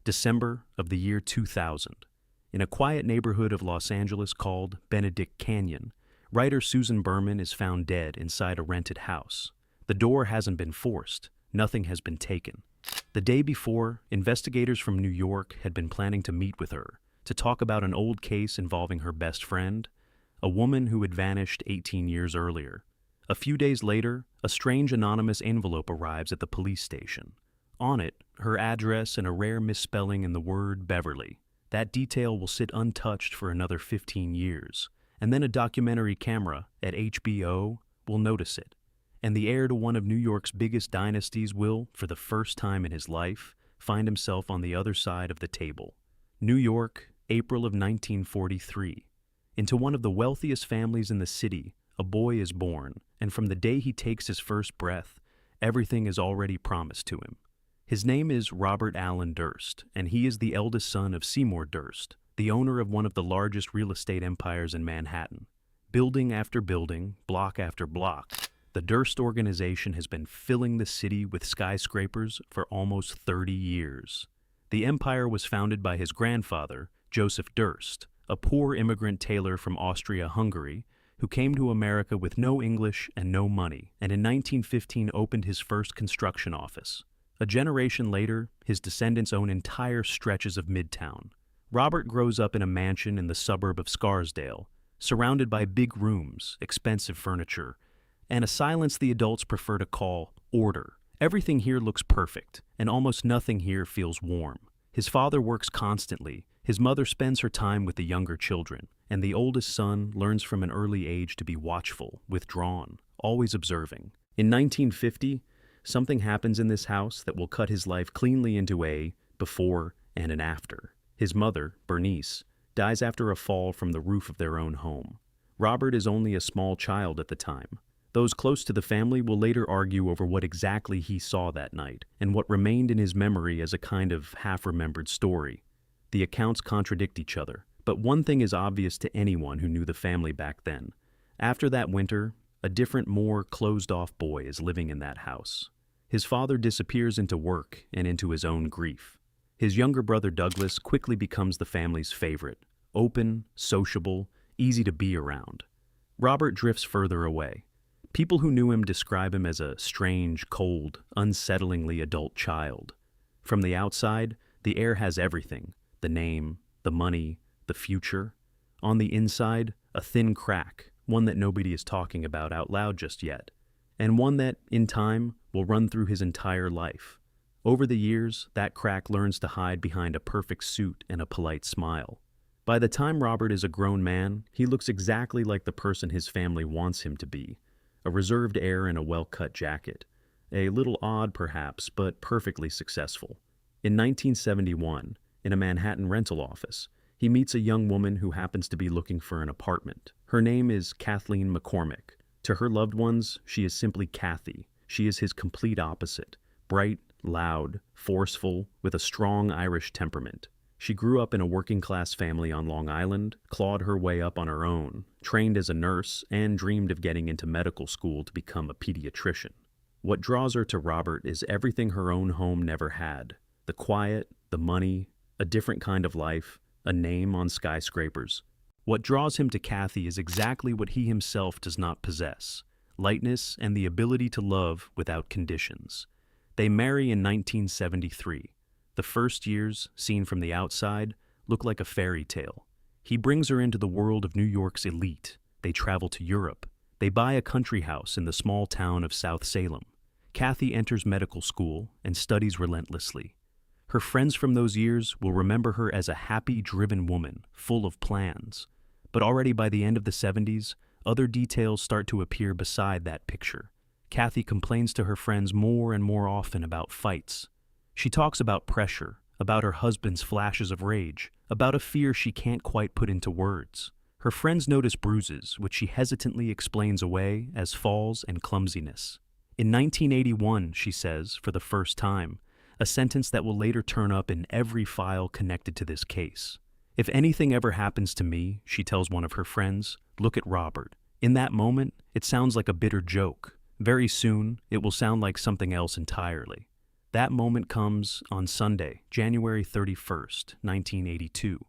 December of the year 2000. In a quiet neighborhood of Los Angeles called Benedict Canyon, writer Susan Berman is found dead inside a rented house. The door hasn't been forced. Nothing has been taken. The day before, investigators from New York had been planning to meet with her to talk about an old case involving her best friend, a woman who had vanished 18 years earlier. A few days later, a strange anonymous envelope arrives at the police station. On it, her address and a rare misspelling in the word Beverly. That detail will sit untouched for another 15 years, and then a documentary camera at HBO will notice it. And the heir to one of New York's biggest dynasties will, for the first time in his life, find himself on the other side of the table. New York, April of 1943. Into one of the wealthiest families in the city, a boy is born, and from the day he takes his first breath, everything is already promised to him. His name is Robert Allen Durst, and he is the eldest son of Seymour Durst, the owner of one of the largest real estate empires in Manhattan. Building after building, block after block, the Durst organization has been filling the city with skyscrapers for almost 30 years. The empire was founded by his grandfather, Joseph Durst, a poor immigrant tailor from Austria-Hungary who came to America with no English and no money, and in 1915 opened his first construction office. A generation later, his descendants own entire stretches of Midtown. Robert grows up in a mansion in the suburb of Scarsdale, surrounded by big rooms, expensive furniture, and a silence the adults prefer to call order. Everything here looks perfect, and almost nothing here feels warm. His father works constantly, his mother spends her time with the younger children, and the oldest son learns from an early age to be watchful, withdrawn, always observing. In 1950, something happens in this house that will cut his life cleanly into a before and an after. His mother, Bernice, dies after a fall from the roof of their own home. Robert is only a small child at the time. Those close to the family will later argue over what exactly he saw that night, and what remained in his memory as a kind of half-remembered story. The accounts contradict each other, but one thing is obvious to anyone who knew the family back then. After that winter, a different, more closed-off boy is living in that house. His father disappears into work and into his own grief. His younger brother Douglas quickly becomes the family's favorite, open, sociable, easy to be around. Robert drifts further away. People who knew him describe him as a strange, cold, unsettlingly adult child. From the outside, the heir has everything: the name, the money, the future. On the inside, a thin crack, one that nobody is talking about out loud just yet, and one that, in time, will run through his entire life. Over the years, that crack learns to hide behind a perfect suit and a polite smile. By the time Robert is a grown man, he looks exactly like the person his family wants him to be. A reserved air in a well-cut jacket. A little odd, perhaps, but perfectly successful. In 1971, in a Manhattan rental office, he meets a young woman who happens to be looking for an apartment. Her name is Kathleen McCormick. To her loved ones, she is simply Kathy. She is his complete opposite. Bright, loud, forceful, with a strong Irish temperament. She grew up in a working-class family on Long Island, clawed her way up on her own, trained as a nurse, and dreamed of getting into medical school to become a pediatrician. What draws her to Robert is everything her own home never had: the quiet, the money, a different kind of life, a name on skyscrapers. What draws him to Kathy is exactly what he himself does not possess: lightness and the ability to love without conditions. They marry in 1973. The first years, seen from the outside, look like a fairy tale. He brings her into the world of New York's elite. They travel to Europe. They buy a country house in the small town of South Salem. Kathy enters medical school and studies relentlessly. Her friends from those years will remember her as a happy, driven woman, full of plans. But already by the end of the 70s, other details start to appear beside that picture. Kathy complains to her friends more and more often about fights. She talks about pressure, about her husband's flashes of rage, about a fear she can't quite put into words. Her friends notice bruises, which she hesitantly explains away as falls and clumsiness. In 1981, she says, for the first time, a sentence that will later turn up in every file connected to this case. "If anything ever happens to me," she tells one of her friends, "look at Robert." In that moment, it sounds like a bitter joke. Very soon, it will sound like something else entirely. That moment comes on Sunday, January 31st, 1982.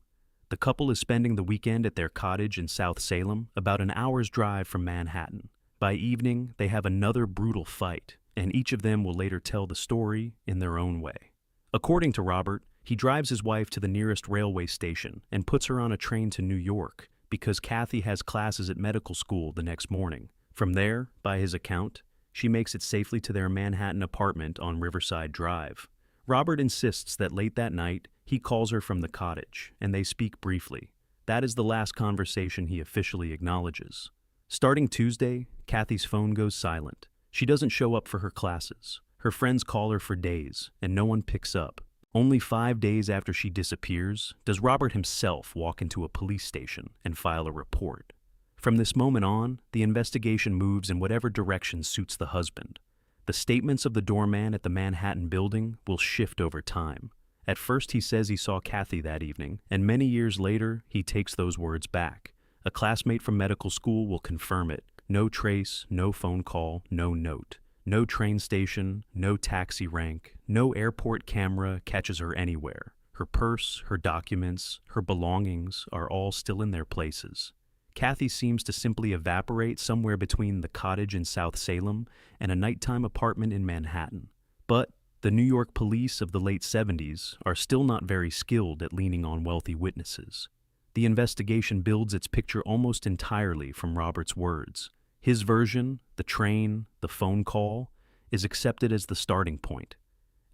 The couple is spending the weekend at their cottage in South Salem, about an hour's drive from Manhattan. By evening, they have another brutal fight, and each of them will later tell the story in their own way. According to Robert, he drives his wife to the nearest railway station and puts her on a train to New York because Kathy has classes at medical school the next morning. From there, by his account, she makes it safely to their Manhattan apartment on Riverside Drive. Robert insists that late that night, he calls her from the cottage, and they speak briefly. That is the last conversation he officially acknowledges. Starting Tuesday, Kathy's phone goes silent. She doesn't show up for her classes. Her friends call her for days, and no one picks up. Only 5 days after she disappears, does Robert himself walk into a police station and file a report. From this moment on, the investigation moves in whatever direction suits the husband. The statements of the doorman at the Manhattan building will shift over time. At first he says he saw Kathy that evening, and many years later he takes those words back. A classmate from medical school will confirm it. No trace, no phone call, no note. No train station, no taxi rank, no airport camera catches her anywhere. Her purse, her documents, her belongings are all still in their places. Kathy seems to simply evaporate somewhere between the cottage in South Salem and a nighttime apartment in Manhattan. But the New York police of the late 70s are still not very skilled at leaning on wealthy witnesses. The investigation builds its picture almost entirely from Robert's words. His version, the train, the phone call, is accepted as the starting point.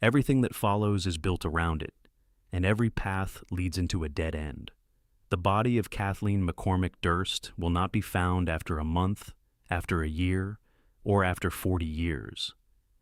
Everything that follows is built around it, and every path leads into a dead end. The body of Kathleen McCormick Durst will not be found after a month, after a year, or after 40 years.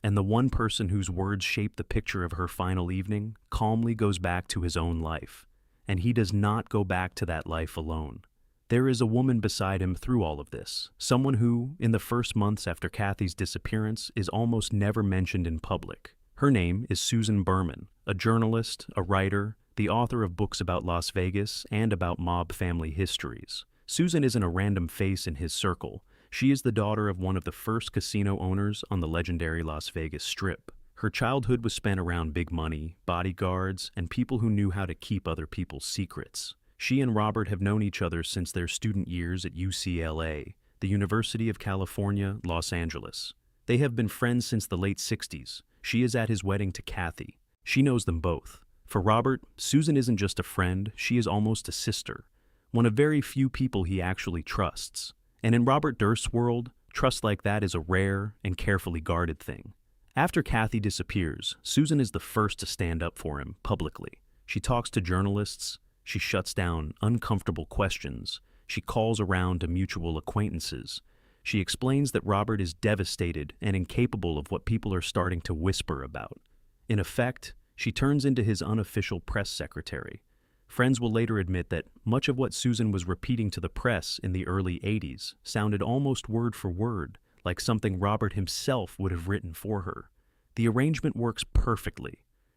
And the one person whose words shape the picture of her final evening calmly goes back to his own life, and he does not go back to that life alone. There is a woman beside him through all of this, someone who, in the first months after Kathy's disappearance, is almost never mentioned in public. Her name is Susan Berman, a journalist, a writer, the author of books about Las Vegas and about mob family histories. Susan isn't a random face in his circle. She is the daughter of one of the first casino owners on the legendary Las Vegas Strip. Her childhood was spent around big money, bodyguards, and people who knew how to keep other people's secrets. She and Robert have known each other since their student years at UCLA, the University of California, Los Angeles. They have been friends since the late 60s. She is at his wedding to Kathy. She knows them both. For Robert, Susan isn't just a friend, she is almost a sister, one of very few people he actually trusts. And in Robert Durst's world, trust like that is a rare and carefully guarded thing. After Kathy disappears, Susan is the first to stand up for him publicly. She talks to journalists. She shuts down uncomfortable questions. She calls around to mutual acquaintances. She explains that Robert is devastated and incapable of what people are starting to whisper about. In effect, she turns into his unofficial press secretary. Friends will later admit that much of what Susan was repeating to the press in the early 80s sounded almost word for word, like something Robert himself would have written for her. The arrangement works perfectly.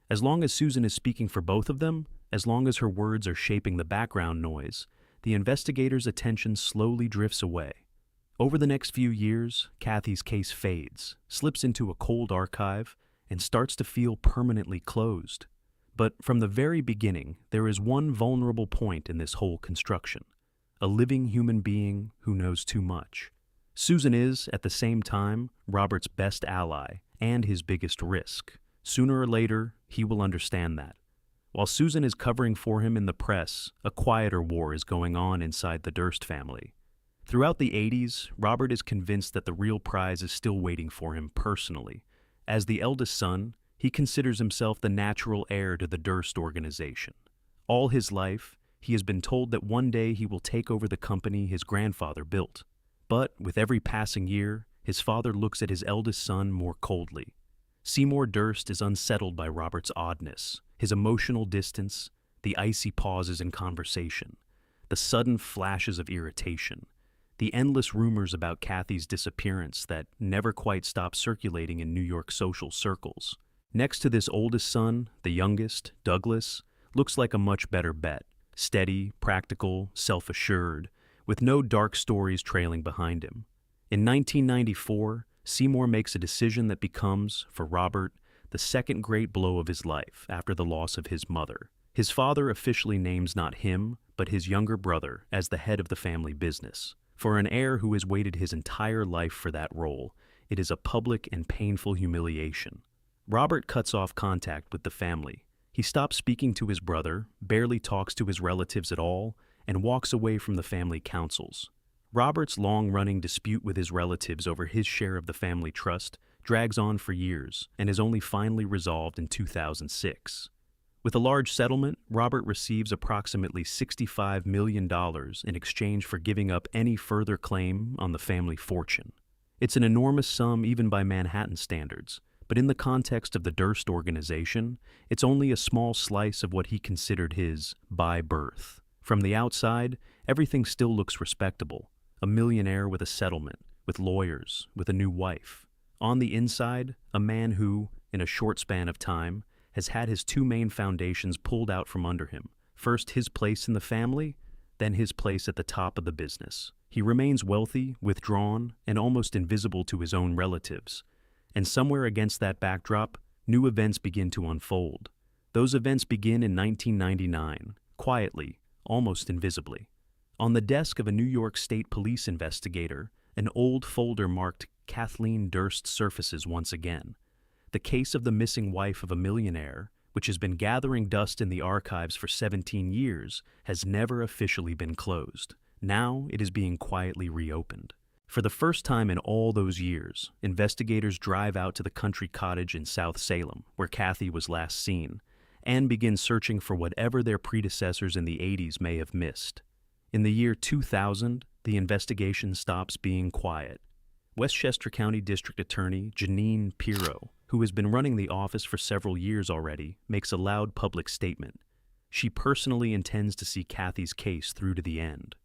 As long as Susan is speaking for both of them, as long as her words are shaping the background noise, the investigator's attention slowly drifts away. Over the next few years, Kathy's case fades, slips into a cold archive, and starts to feel permanently closed. But from the very beginning, there is one vulnerable point in this whole construction: a living human being who knows too much. Susan is, at the same time, Robert's best ally and his biggest risk. Sooner or later, he will understand that. While Susan is covering for him in the press, a quieter war is going on inside the Durst family. Throughout the 80s, Robert is convinced that the real prize is still waiting for him personally. As the eldest son, he considers himself the natural heir to the Durst organization. All his life, he has been told that one day he will take over the company his grandfather built. But with every passing year, his father looks at his eldest son more coldly. Seymour Durst is unsettled by Robert's oddness, his emotional distance, the icy pauses in conversation, the sudden flashes of irritation, the endless rumors about Kathy's disappearance that never quite stop circulating in New York social circles. Next to this oldest son, the youngest, Douglas, looks like a much better bet. Steady, practical, self-assured, with no dark stories trailing behind him. In 1994, Seymour makes a decision that becomes, for Robert, the second great blow of his life after the loss of his mother. His father officially names not him, but his younger brother as the head of the family business. For an heir who has waited his entire life for that role, it is a public and painful humiliation. Robert cuts off contact with the family. He stops speaking to his brother, barely talks to his relatives at all, and walks away from the family councils. Robert's long-running dispute with his relatives over his share of the family trust drags on for years and is only finally resolved in 2006. With a large settlement, Robert receives approximately $65 million in exchange for giving up any further claim on the family fortune. It's an enormous sum even by Manhattan standards, but in the context of the Durst organization, it's only a small slice of what he considered his by birth. From the outside, everything still looks respectable. A millionaire with a settlement, with lawyers, with a new wife. On the inside, a man who, in a short span of time, has had his two main foundations pulled out from under him. First his place in the family, then his place at the top of the business. He remains wealthy, withdrawn, and almost invisible to his own relatives. And somewhere against that backdrop, new events begin to unfold. Those events begin in 1999, quietly, almost invisibly. On the desk of a New York State police investigator, an old folder marked Kathleen Durst surfaces once again. The case of the missing wife of a millionaire, which has been gathering dust in the archives for 17 years, has never officially been closed. Now it is being quietly reopened. For the first time in all those years, investigators drive out to the country cottage in South Salem, where Kathy was last seen, and begin searching for whatever their predecessors in the 80s may have missed. In the year 2000, the investigation stops being quiet. Westchester County District Attorney Janine Pirro, who has been running the office for several years already, makes a loud public statement. She personally intends to see Kathy's case through to the end.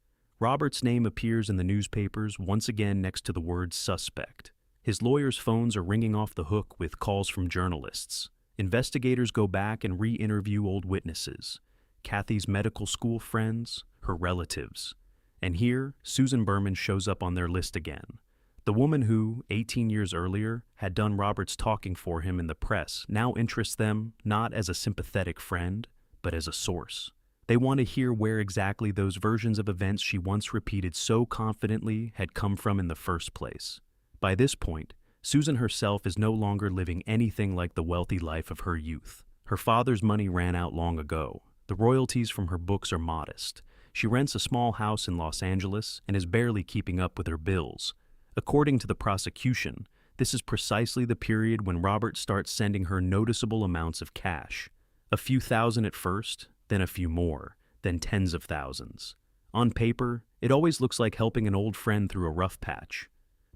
Robert's name appears in the newspapers once again next to the word suspect. His lawyers' phones are ringing off the hook with calls from journalists. Investigators go back and re-interview old witnesses, Kathy's medical school friends, her relatives. And here, Susan Berman shows up on their list again. The woman who, 18 years earlier, had done Robert's talking for him in the press now interests them not as a sympathetic friend, but as a source. They want to hear where exactly those versions of events she once repeated so confidently had come from in the first place. By this point, Susan herself is no longer living anything like the wealthy life of her youth. Her father's money ran out long ago. The royalties from her books are modest. She rents a small house in Los Angeles and is barely keeping up with her bills. According to the prosecution, this is precisely the period when Robert starts sending her noticeable amounts of cash. A few thousand at first, then a few more, then tens of thousands. On paper, it always looks like helping an old friend through a rough patch.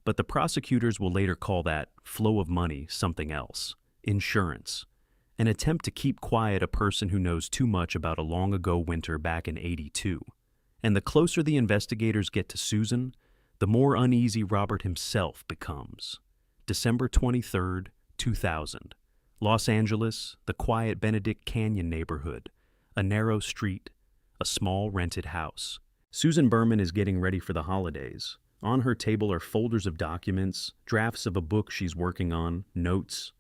But the prosecutors will later call that flow of money something else: insurance. An attempt to keep quiet a person who knows too much about a long-ago winter back in '82. And the closer the investigators get to Susan, the more uneasy Robert himself becomes. December 23, 2000. Los Angeles, the quiet Benedict Canyon neighborhood. A narrow street, a small rented house. Susan Berman is getting ready for the holidays. On her table are folders of documents, drafts of a book she's working on, notes.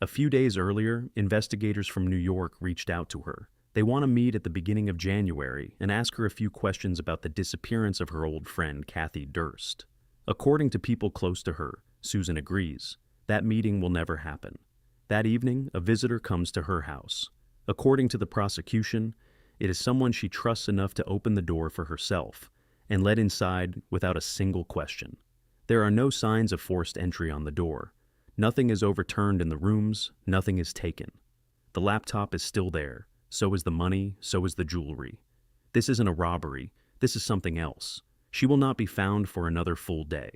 A few days earlier, investigators from New York reached out to her. They want to meet at the beginning of January and ask her a few questions about the disappearance of her old friend, Kathy Durst. According to people close to her, Susan agrees. That meeting will never happen. That evening, a visitor comes to her house. According to the prosecution, it is someone she trusts enough to open the door for herself and let inside without a single question. There are no signs of forced entry on the door. Nothing is overturned in the rooms, nothing is taken. The laptop is still there, so is the money, so is the jewelry. This isn't a robbery, this is something else. She will not be found for another full day.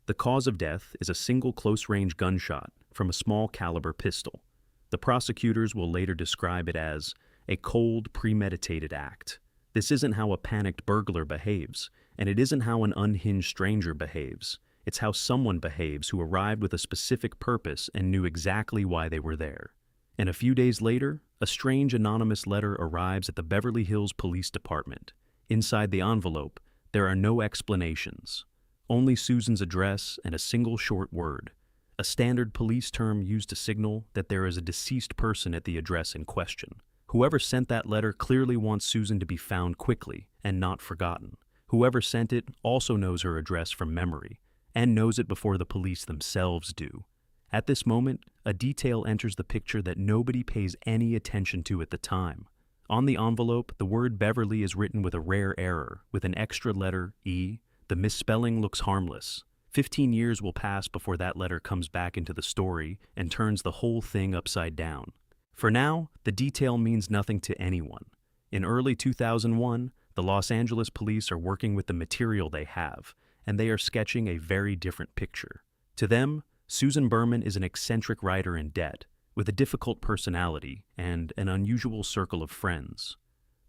The cause of death is a single close-range gunshot from a small caliber pistol. The prosecutors will later describe it as a cold, premeditated act. This isn't how a panicked burglar behaves, and it isn't how an unhinged stranger behaves. It's how someone behaves who arrived with a specific purpose and knew exactly why they were there. And a few days later, a strange anonymous letter arrives at the Beverly Hills Police Department. Inside the envelope, there are no explanations. Only Susan's address and a single short word: a standard police term used to signal that there is a deceased person at the address in question. Whoever sent that letter clearly wants Susan to be found quickly and not forgotten. Whoever sent it also knows her address from memory, and knows it before the police themselves do. At this moment, a detail enters the picture that nobody pays any attention to at the time. On the envelope, the word Beverly is written with a rare error, with an extra letter, E. The misspelling looks harmless. 15 years will pass before that letter comes back into the story and turns the whole thing upside down. For now, the detail means nothing to anyone. In early 2001, the Los Angeles police are working with the material they have, and they are sketching a very different picture. To them, Susan Berman is an eccentric writer in debt, with a difficult personality and an unusual circle of friends.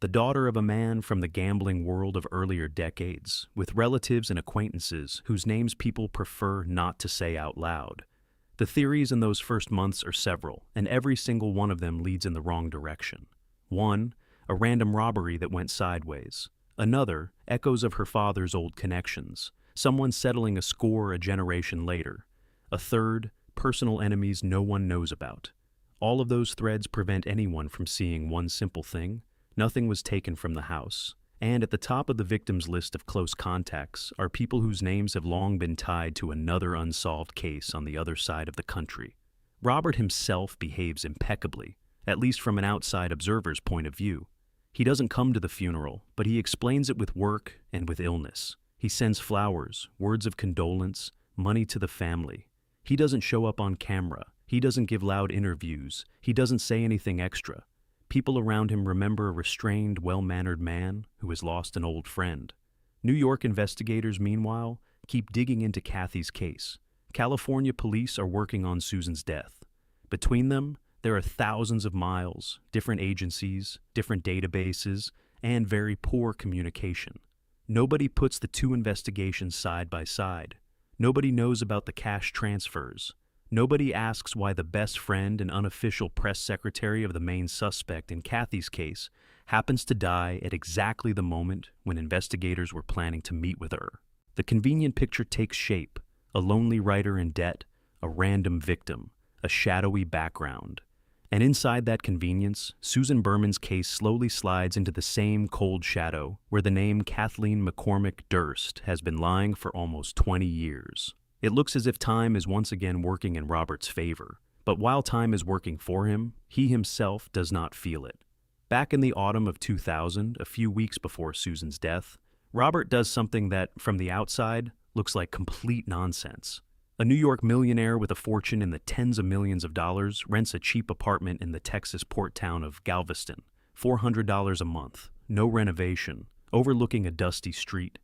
The daughter of a man from the gambling world of earlier decades, with relatives and acquaintances whose names people prefer not to say out loud. The theories in those first months are several, and every single one of them leads in the wrong direction. One, a random robbery that went sideways. Another, echoes of her father's old connections, someone settling a score a generation later. A third, personal enemies no one knows about. All of those threads prevent anyone from seeing one simple thing. Nothing was taken from the house. And at the top of the victim's list of close contacts are people whose names have long been tied to another unsolved case on the other side of the country. Robert himself behaves impeccably, at least from an outside observer's point of view. He doesn't come to the funeral, but he explains it with work and with illness. He sends flowers, words of condolence, money to the family. He doesn't show up on camera. He doesn't give loud interviews. He doesn't say anything extra. People around him remember a restrained, well-mannered man who has lost an old friend. New York investigators, meanwhile, keep digging into Kathy's case. California police are working on Susan's death. Between them, there are thousands of miles, different agencies, different databases, and very poor communication. Nobody puts the two investigations side by side. Nobody knows about the cash transfers. Nobody asks why the best friend and unofficial press secretary of the main suspect in Kathy's case happens to die at exactly the moment when investigators were planning to meet with her. The convenient picture takes shape: a lonely writer in debt, a random victim, a shadowy background. And inside that convenience, Susan Berman's case slowly slides into the same cold shadow where the name Kathleen McCormick Durst has been lying for almost 20 years. It looks as if time is once again working in Robert's favor, but while time is working for him, he himself does not feel it. Back in the autumn of 2000, a few weeks before Susan's death, Robert does something that, from the outside, looks like complete nonsense. A New York millionaire with a fortune in the tens of millions of dollars rents a cheap apartment in the Texas port town of Galveston, $400 a month, no renovation, overlooking a dusty street.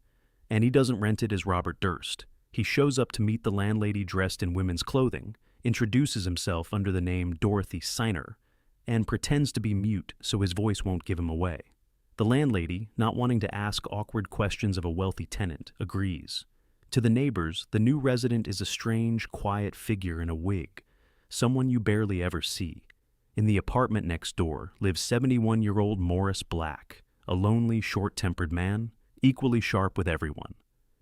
And he doesn't rent it as Robert Durst. He shows up to meet the landlady dressed in women's clothing, introduces himself under the name Dorothy Seiner, and pretends to be mute so his voice won't give him away. The landlady, not wanting to ask awkward questions of a wealthy tenant, agrees. To the neighbors, the new resident is a strange, quiet figure in a wig, someone you barely ever see. In the apartment next door lives 71-year-old Morris Black, a lonely, short-tempered man, equally sharp with everyone.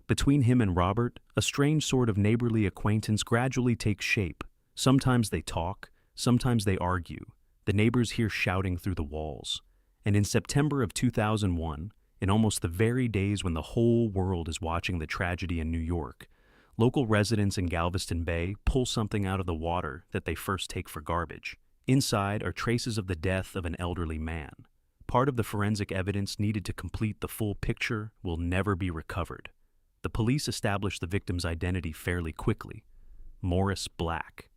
Between him and Robert, a strange sort of neighborly acquaintance gradually takes shape. Sometimes they talk, sometimes they argue. The neighbors hear shouting through the walls. And in September of 2001, in almost the very days when the whole world is watching the tragedy in New York, local residents in Galveston Bay pull something out of the water that they first take for garbage. Inside are traces of the death of an elderly man. Part of the forensic evidence needed to complete the full picture will never be recovered. The police established the victim's identity fairly quickly: Morris Black.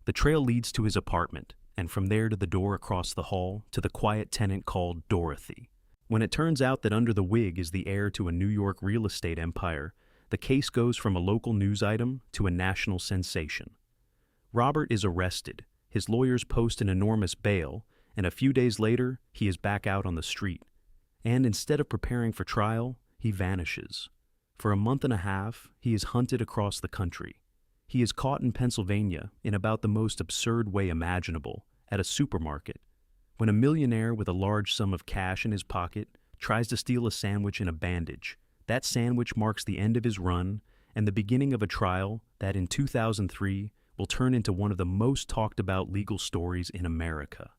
The trail leads to his apartment, and from there to the door across the hall to the quiet tenant called Dorothy. When it turns out that under the wig is the heir to a New York real estate empire, the case goes from a local news item to a national sensation. Robert is arrested, his lawyers post an enormous bail, and a few days later, he is back out on the street. And instead of preparing for trial, he vanishes. For a month and a half, he is hunted across the country. He is caught in Pennsylvania in about the most absurd way imaginable, at a supermarket, when a millionaire with a large sum of cash in his pocket tries to steal a sandwich in a bandage. That sandwich marks the end of his run and the beginning of a trial that in 2003 will turn into one of the most talked about legal stories in America.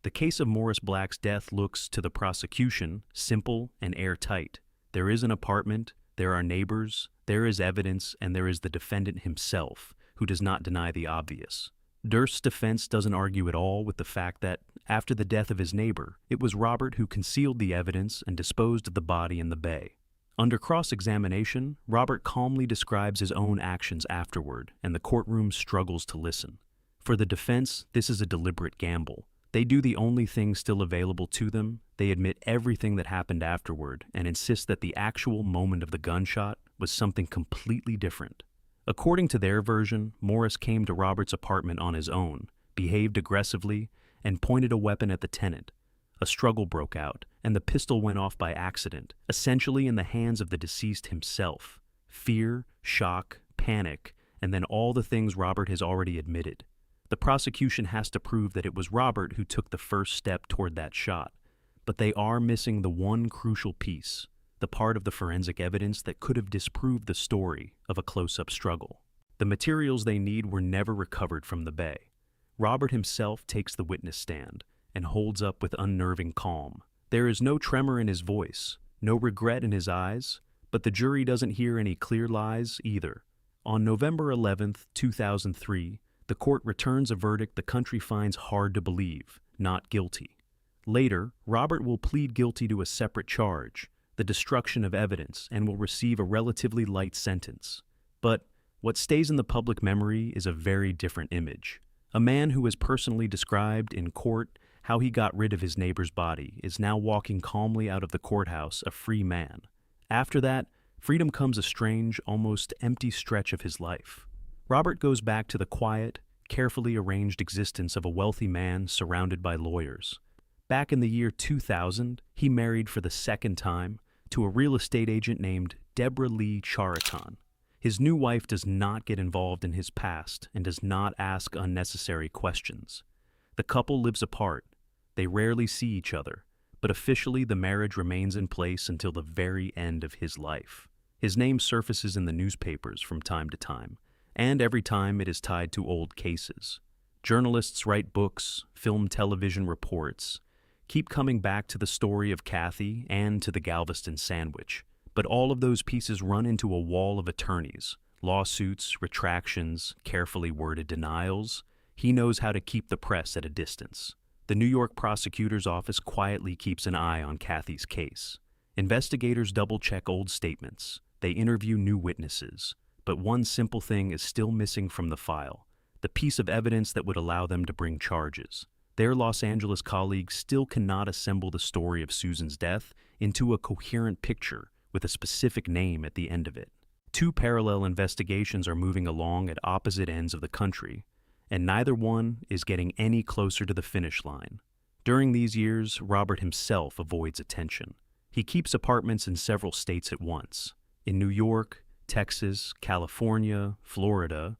The case of Morris Black's death looks, to the prosecution, simple and airtight. There is an apartment, there are neighbors, there is evidence, and there is the defendant himself, who does not deny the obvious. Durst's defense doesn't argue at all with the fact that, after the death of his neighbor, it was Robert who concealed the evidence and disposed of the body in the bay. Under cross-examination, Robert calmly describes his own actions afterward, and the courtroom struggles to listen. For the defense, this is a deliberate gamble. They do the only thing still available to them. They admit everything that happened afterward and insist that the actual moment of the gunshot was something completely different. According to their version, Morris came to Robert's apartment on his own, behaved aggressively, and pointed a weapon at the tenant. A struggle broke out, and the pistol went off by accident, essentially in the hands of the deceased himself. Fear, shock, panic, and then all the things Robert has already admitted. The prosecution has to prove that it was Robert who took the first step toward that shot, but they are missing the one crucial piece, the part of the forensic evidence that could have disproved the story of a close-up struggle. The materials they need were never recovered from the bay. Robert himself takes the witness stand and holds up with unnerving calm. There is no tremor in his voice, no regret in his eyes, but the jury doesn't hear any clear lies either. On November 11th, 2003, the court returns a verdict the country finds hard to believe: not guilty. Later, Robert will plead guilty to a separate charge, the destruction of evidence, and will receive a relatively light sentence. But what stays in the public memory is a very different image. A man who has personally described in court how he got rid of his neighbor's body is now walking calmly out of the courthouse, a free man. After that, freedom comes a strange, almost empty stretch of his life. Robert goes back to the quiet, carefully arranged existence of a wealthy man surrounded by lawyers. Back in the year 2000, he married for the second time to a real estate agent named Deborah Lee Chariton. His new wife does not get involved in his past and does not ask unnecessary questions. The couple lives apart. They rarely see each other, but officially the marriage remains in place until the very end of his life. His name surfaces in the newspapers from time to time, and every time it is tied to old cases. Journalists write books, film television reports, keep coming back to the story of Kathy and to the Galveston sandwich, but all of those pieces run into a wall of attorneys, lawsuits, retractions, carefully worded denials. He knows how to keep the press at a distance. The New York prosecutor's office quietly keeps an eye on Kathy's case. Investigators double-check old statements. They interview new witnesses. But one simple thing is still missing from the file: the piece of evidence that would allow them to bring charges. Their Los Angeles colleagues still cannot assemble the story of Susan's death into a coherent picture with a specific name at the end of it. Two parallel investigations are moving along at opposite ends of the country, and neither one is getting any closer to the finish line. During these years, Robert himself avoids attention. He keeps apartments in several states at once. In New York, Texas, California, Florida,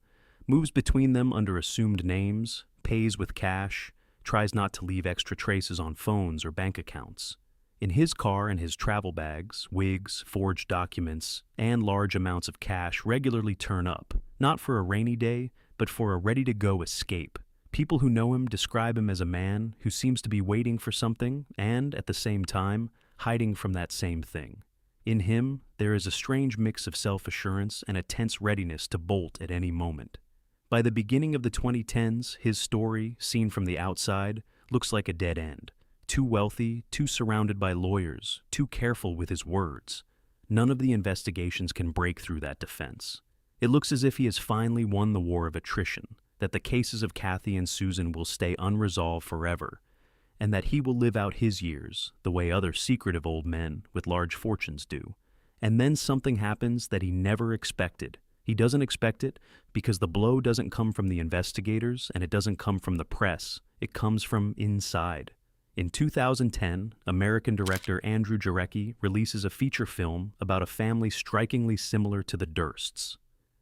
moves between them under assumed names, pays with cash, tries not to leave extra traces on phones or bank accounts. In his car and his travel bags, wigs, forged documents, and large amounts of cash regularly turn up, not for a rainy day, but for a ready-to-go escape. People who know him describe him as a man who seems to be waiting for something and, at the same time, hiding from that same thing. In him, there is a strange mix of self-assurance and a tense readiness to bolt at any moment. By the beginning of the 2010s, his story, seen from the outside, looks like a dead end. Too wealthy, too surrounded by lawyers, too careful with his words. None of the investigations can break through that defense. It looks as if he has finally won the war of attrition, that the cases of Kathy and Susan will stay unresolved forever, and that he will live out his years the way other secretive old men with large fortunes do. And then something happens that he never expected. He doesn't expect it because the blow doesn't come from the investigators and it doesn't come from the press. It comes from inside. In 2010, American director Andrew Jarecki releases a feature film about a family strikingly similar to the Dursts.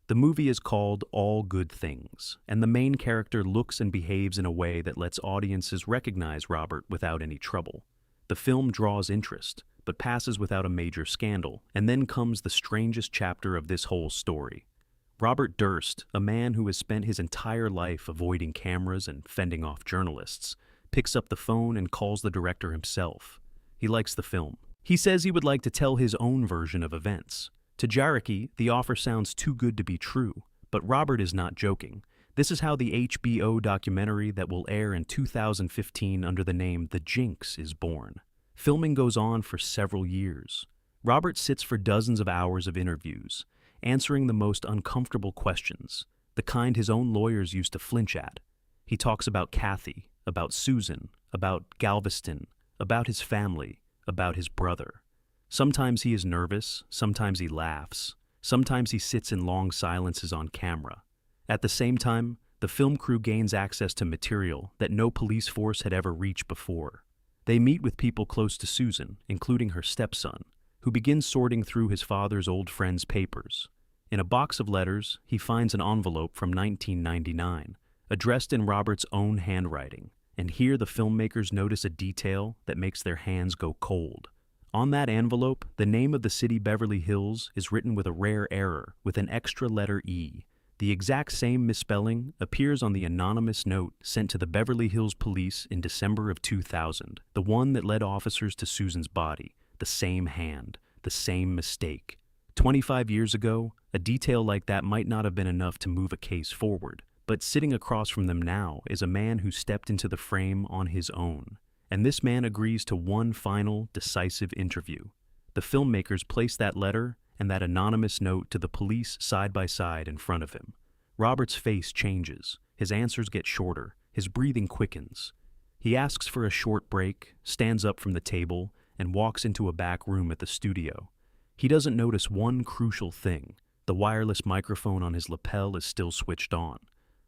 The movie is called All Good Things, and the main character looks and behaves in a way that lets audiences recognize Robert without any trouble. The film draws interest, but passes without a major scandal, and then comes the strangest chapter of this whole story. Robert Durst, a man who has spent his entire life avoiding cameras and fending off journalists, picks up the phone and calls the director himself. He likes the film. He says he would like to tell his own version of events. To Jarocki, the offer sounds too good to be true, but Robert is not joking. This is how the HBO documentary that will air in 2015 under the name The Jinx is born. Filming goes on for several years. Robert sits for dozens of hours of interviews, answering the most uncomfortable questions, the kind his own lawyers used to flinch at. He talks about Kathy, about Susan, about Galveston, about his family, about his brother. Sometimes he is nervous, sometimes he laughs, sometimes he sits in long silences on camera. At the same time, the film crew gains access to material that no police force had ever reached before. They meet with people close to Susan, including her stepson, who begins sorting through his father's old friend's papers. In a box of letters, he finds an envelope from 1999, addressed in Robert's own handwriting, and here the filmmakers notice a detail that makes their hands go cold. On that envelope, the name of the city Beverly Hills is written with a rare error, with an extra letter E. The exact same misspelling appears on the anonymous note sent to the Beverly Hills Police in December of 2000, the one that led officers to Susan's body, the same hand, the same mistake. 25 years ago, a detail like that might not have been enough to move a case forward, but sitting across from them now is a man who stepped into the frame on his own. And this man agrees to one final, decisive interview. The filmmakers place that letter and that anonymous note to the police side by side in front of him. Robert's face changes, his answers get shorter, his breathing quickens. He asks for a short break, stands up from the table, and walks into a back room at the studio. He doesn't notice one crucial thing. The wireless microphone on his lapel is still switched on.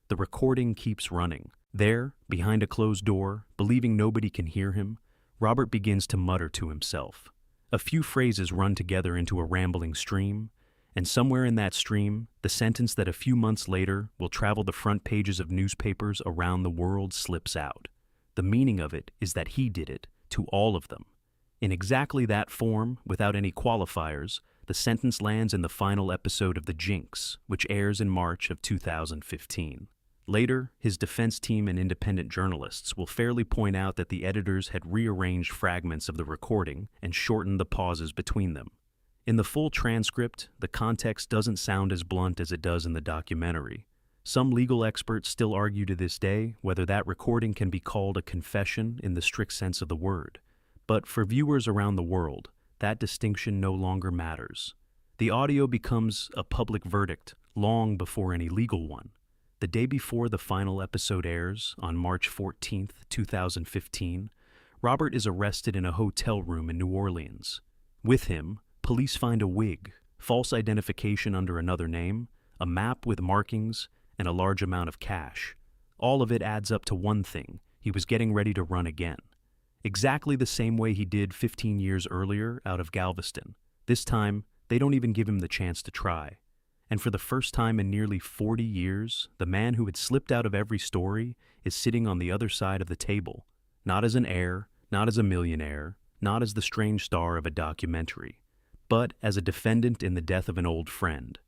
The recording keeps running. There, behind a closed door, believing nobody can hear him, Robert begins to mutter to himself. A few phrases run together into a rambling stream, and somewhere in that stream, the sentence that a few months later will travel the front pages of newspapers around the world slips out. The meaning of it is that he did it, to all of them. In exactly that form, without any qualifiers, the sentence lands in the final episode of The Jinx, which airs in March of 2015. Later, his defense team and independent journalists will fairly point out that the editors had rearranged fragments of the recording and shortened the pauses between them. In the full transcript, the context doesn't sound as blunt as it does in the documentary. Some legal experts still argue to this day whether that recording can be called a confession in the strict sense of the word. But for viewers around the world, that distinction no longer matters. The audio becomes a public verdict long before any legal one. The day before the final episode airs, on March 14, 2015, Robert is arrested in a hotel room in New Orleans. With him, police find a wig, false identification under another name, a map with markings, and a large amount of cash. All of it adds up to one thing: he was getting ready to run again. Exactly the same way he did 15 years earlier out of Galveston. This time, they don't even give him the chance to try. And for the first time in nearly 40 years, the man who had slipped out of every story is sitting on the other side of the table, not as an heir, not as a millionaire, not as the strange star of a documentary, but as a defendant in the death of an old friend.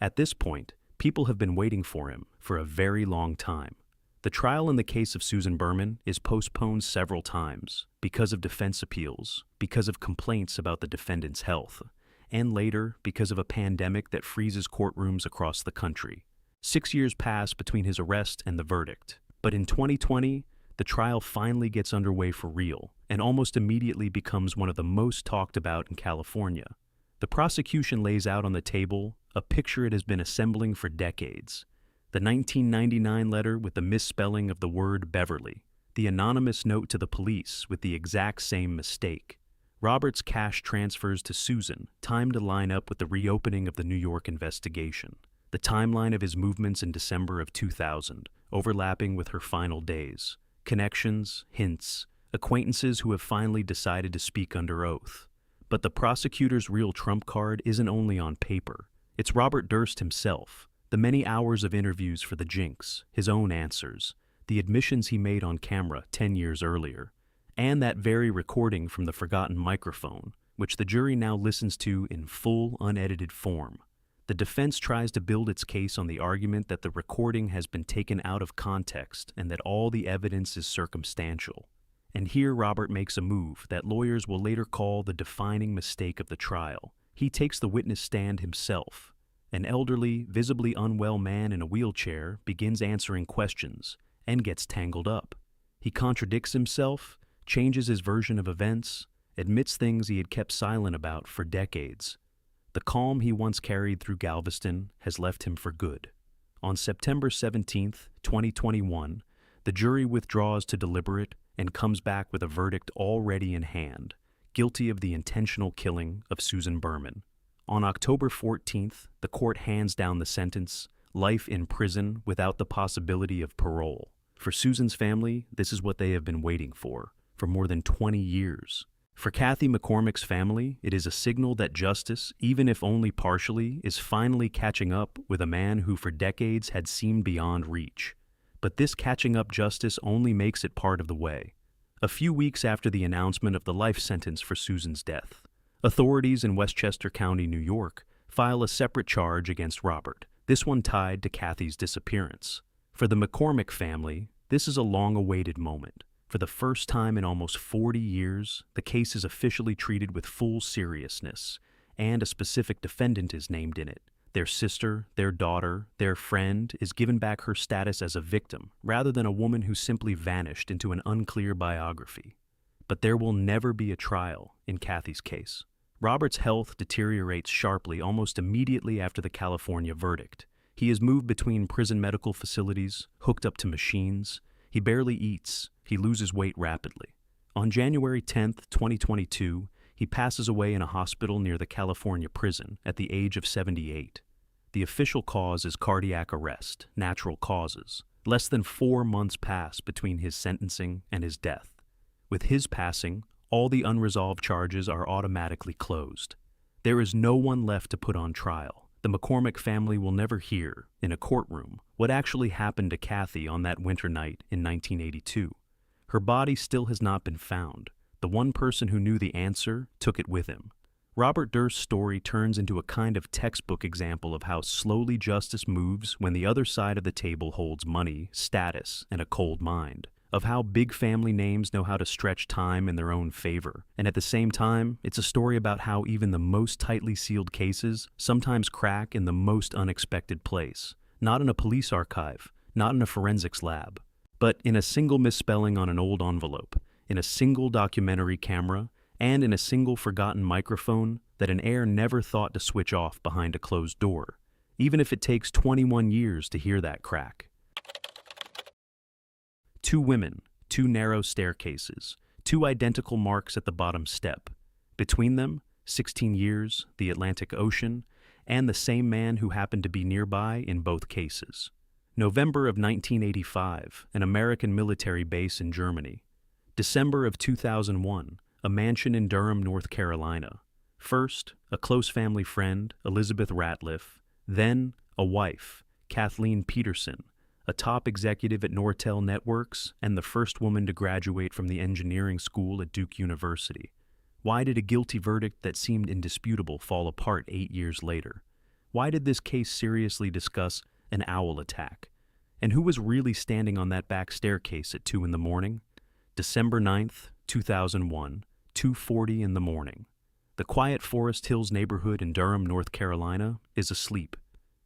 At this point, people have been waiting for him for a very long time. The trial in the case of Susan Berman is postponed several times because of defense appeals, because of complaints about the defendant's health, and later because of a pandemic that freezes courtrooms across the country. 6 years pass between his arrest and the verdict. But in 2020, the trial finally gets underway for real, and almost immediately becomes one of the most talked about in California. The prosecution lays out on the table a picture it has been assembling for decades. The 1999 letter with the misspelling of the word Beverly, the anonymous note to the police with the exact same mistake, Robert's cash transfers to Susan, timed to line up with the reopening of the New York investigation. The timeline of his movements in December of 2000, overlapping with her final days. Connections, hints, acquaintances who have finally decided to speak under oath. But the prosecutor's real trump card isn't only on paper. It's Robert Durst himself, the many hours of interviews for The Jinx, his own answers, the admissions he made on camera 10 years earlier, and that very recording from the forgotten microphone, which the jury now listens to in full, unedited form. The defense tries to build its case on the argument that the recording has been taken out of context and that all the evidence is circumstantial. And here Robert makes a move that lawyers will later call the defining mistake of the trial. He takes the witness stand himself. An elderly, visibly unwell man in a wheelchair begins answering questions and gets tangled up. He contradicts himself, changes his version of events, admits things he had kept silent about for decades. The calm he once carried through Galveston has left him for good. On September 17, 2021, the jury withdraws to deliberate and comes back with a verdict already in hand, guilty of the intentional killing of Susan Berman. On October 14th, the court hands down the sentence, life in prison without the possibility of parole. For Susan's family, this is what they have been waiting for more than 20 years. For Kathy McCormick's family, it is a signal that justice, even if only partially, is finally catching up with a man who for decades had seemed beyond reach. But this catching up justice only makes it part of the way. A few weeks after the announcement of the life sentence for Susan's death, authorities in Westchester County, New York, file a separate charge against Robert, this one tied to Kathy's disappearance. For the McCormick family, this is a long-awaited moment. For the first time in almost 40 years, the case is officially treated with full seriousness, and a specific defendant is named in it. Their sister, their daughter, their friend is given back her status as a victim, rather than a woman who simply vanished into an unclear biography. But there will never be a trial in Kathy's case. Robert's health deteriorates sharply almost immediately after the California verdict. He is moved between prison medical facilities, hooked up to machines. He barely eats. He loses weight rapidly. On January 10, 2022, he passes away in a hospital near the California prison at the age of 78. The official cause is cardiac arrest, natural causes. Less than 4 months pass between his sentencing and his death. With his passing, all the unresolved charges are automatically closed. There is no one left to put on trial. The McCormick family will never hear, in a courtroom, what actually happened to Kathy on that winter night in 1982. Her body still has not been found. The one person who knew the answer took it with him. Robert Durst's story turns into a kind of textbook example of how slowly justice moves when the other side of the table holds money, status, and a cold mind. Of how big family names know how to stretch time in their own favor. And at the same time, it's a story about how even the most tightly sealed cases sometimes crack in the most unexpected place. Not in a police archive, not in a forensics lab, but in a single misspelling on an old envelope, in a single documentary camera, and in a single forgotten microphone that an heir never thought to switch off behind a closed door, even if it takes 21 years to hear that crack. 2 women, 2 narrow staircases, 2 identical marks at the bottom step. Between them, 16 years, the Atlantic Ocean, and the same man who happened to be nearby in both cases. November of 1985, an American military base in Germany. December of 2001, a mansion in Durham, North Carolina. First, a close family friend, Elizabeth Ratliff. Then, a wife, Kathleen Peterson, a top executive at Nortel Networks and the first woman to graduate from the engineering school at Duke University. Why did a guilty verdict that seemed indisputable fall apart 8 years later? Why did this case seriously discuss an owl attack? And who was really standing on that back staircase at 2 in the morning? December 9th, 2001, 2:40 in the morning. The quiet Forest Hills neighborhood in Durham, North Carolina, is asleep.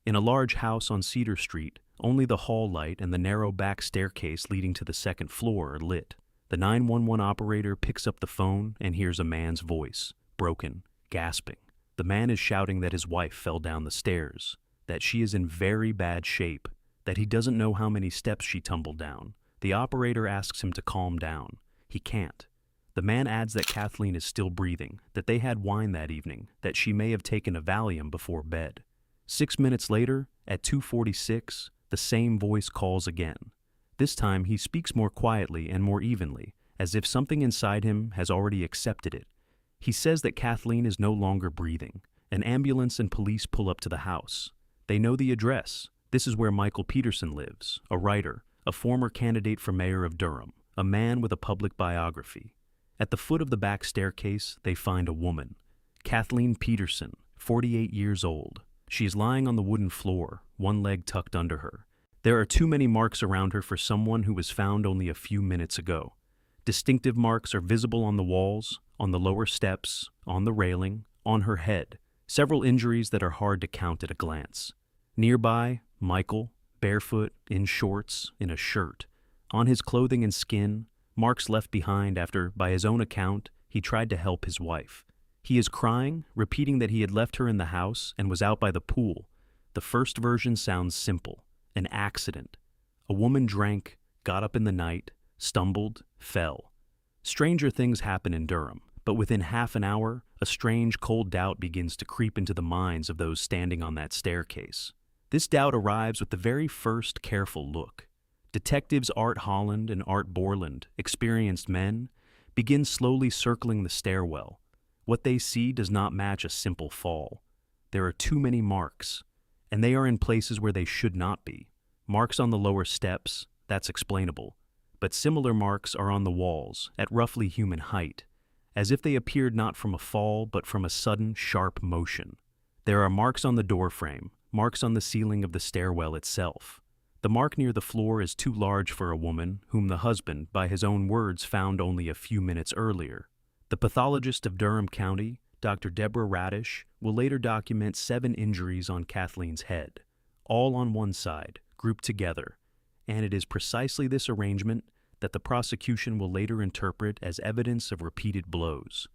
In a large house on Cedar Street, only the hall light and the narrow back staircase leading to the second floor are lit. The 911 operator picks up the phone and hears a man's voice, broken, gasping. The man is shouting that his wife fell down the stairs, that she is in very bad shape, that he doesn't know how many steps she tumbled down. The operator asks him to calm down. He can't. The man adds that Kathleen is still breathing, that they had wine that evening, that she may have taken a Valium before bed. 6 minutes later, at 2:46, the same voice calls again. This time he speaks more quietly and more evenly, as if something inside him has already accepted it. He says that Kathleen is no longer breathing. An ambulance and police pull up to the house. They know the address. This is where Michael Peterson lives, a writer, a former candidate for mayor of Durham, a man with a public biography. At the foot of the back staircase, they find a woman, Kathleen Peterson, 48 years old. She is lying on the wooden floor, one leg tucked under her. There are too many marks around her for someone who was found only a few minutes ago. Distinctive marks are visible on the walls, on the lower steps, on the railing, on her head. Several injuries that are hard to count at a glance. Nearby, Michael, barefoot, in shorts, in a shirt. On his clothing and skin, marks left behind after, by his own account, he tried to help his wife. He is crying, repeating that he had left her in the house and was out by the pool. The first version sounds simple. An accident. A woman drank, got up in the night, stumbled, fell. Stranger things happen in Durham, but within half an hour, a strange cold doubt begins to creep into the minds of those standing on that staircase. This doubt arrives with the very first careful look. Detectives Art Holland and Art Borland, experienced men, begin slowly circling the stairwell. What they see does not match a simple fall. There are too many marks, and they are in places where they should not be. Marks on the lower steps, that's explainable, but similar marks are on the walls, at roughly human height, as if they appeared not from a fall but from a sudden, sharp motion. There are marks on the doorframe, marks on the ceiling of the stairwell itself. The mark near the floor is too large for a woman whom the husband, by his own words, found only a few minutes earlier. The pathologist of Durham County, Dr. Deborah Radish, will later document 7 injuries on Kathleen's head, all on one side, grouped together, and it is precisely this arrangement that the prosecution will later interpret as evidence of repeated blows.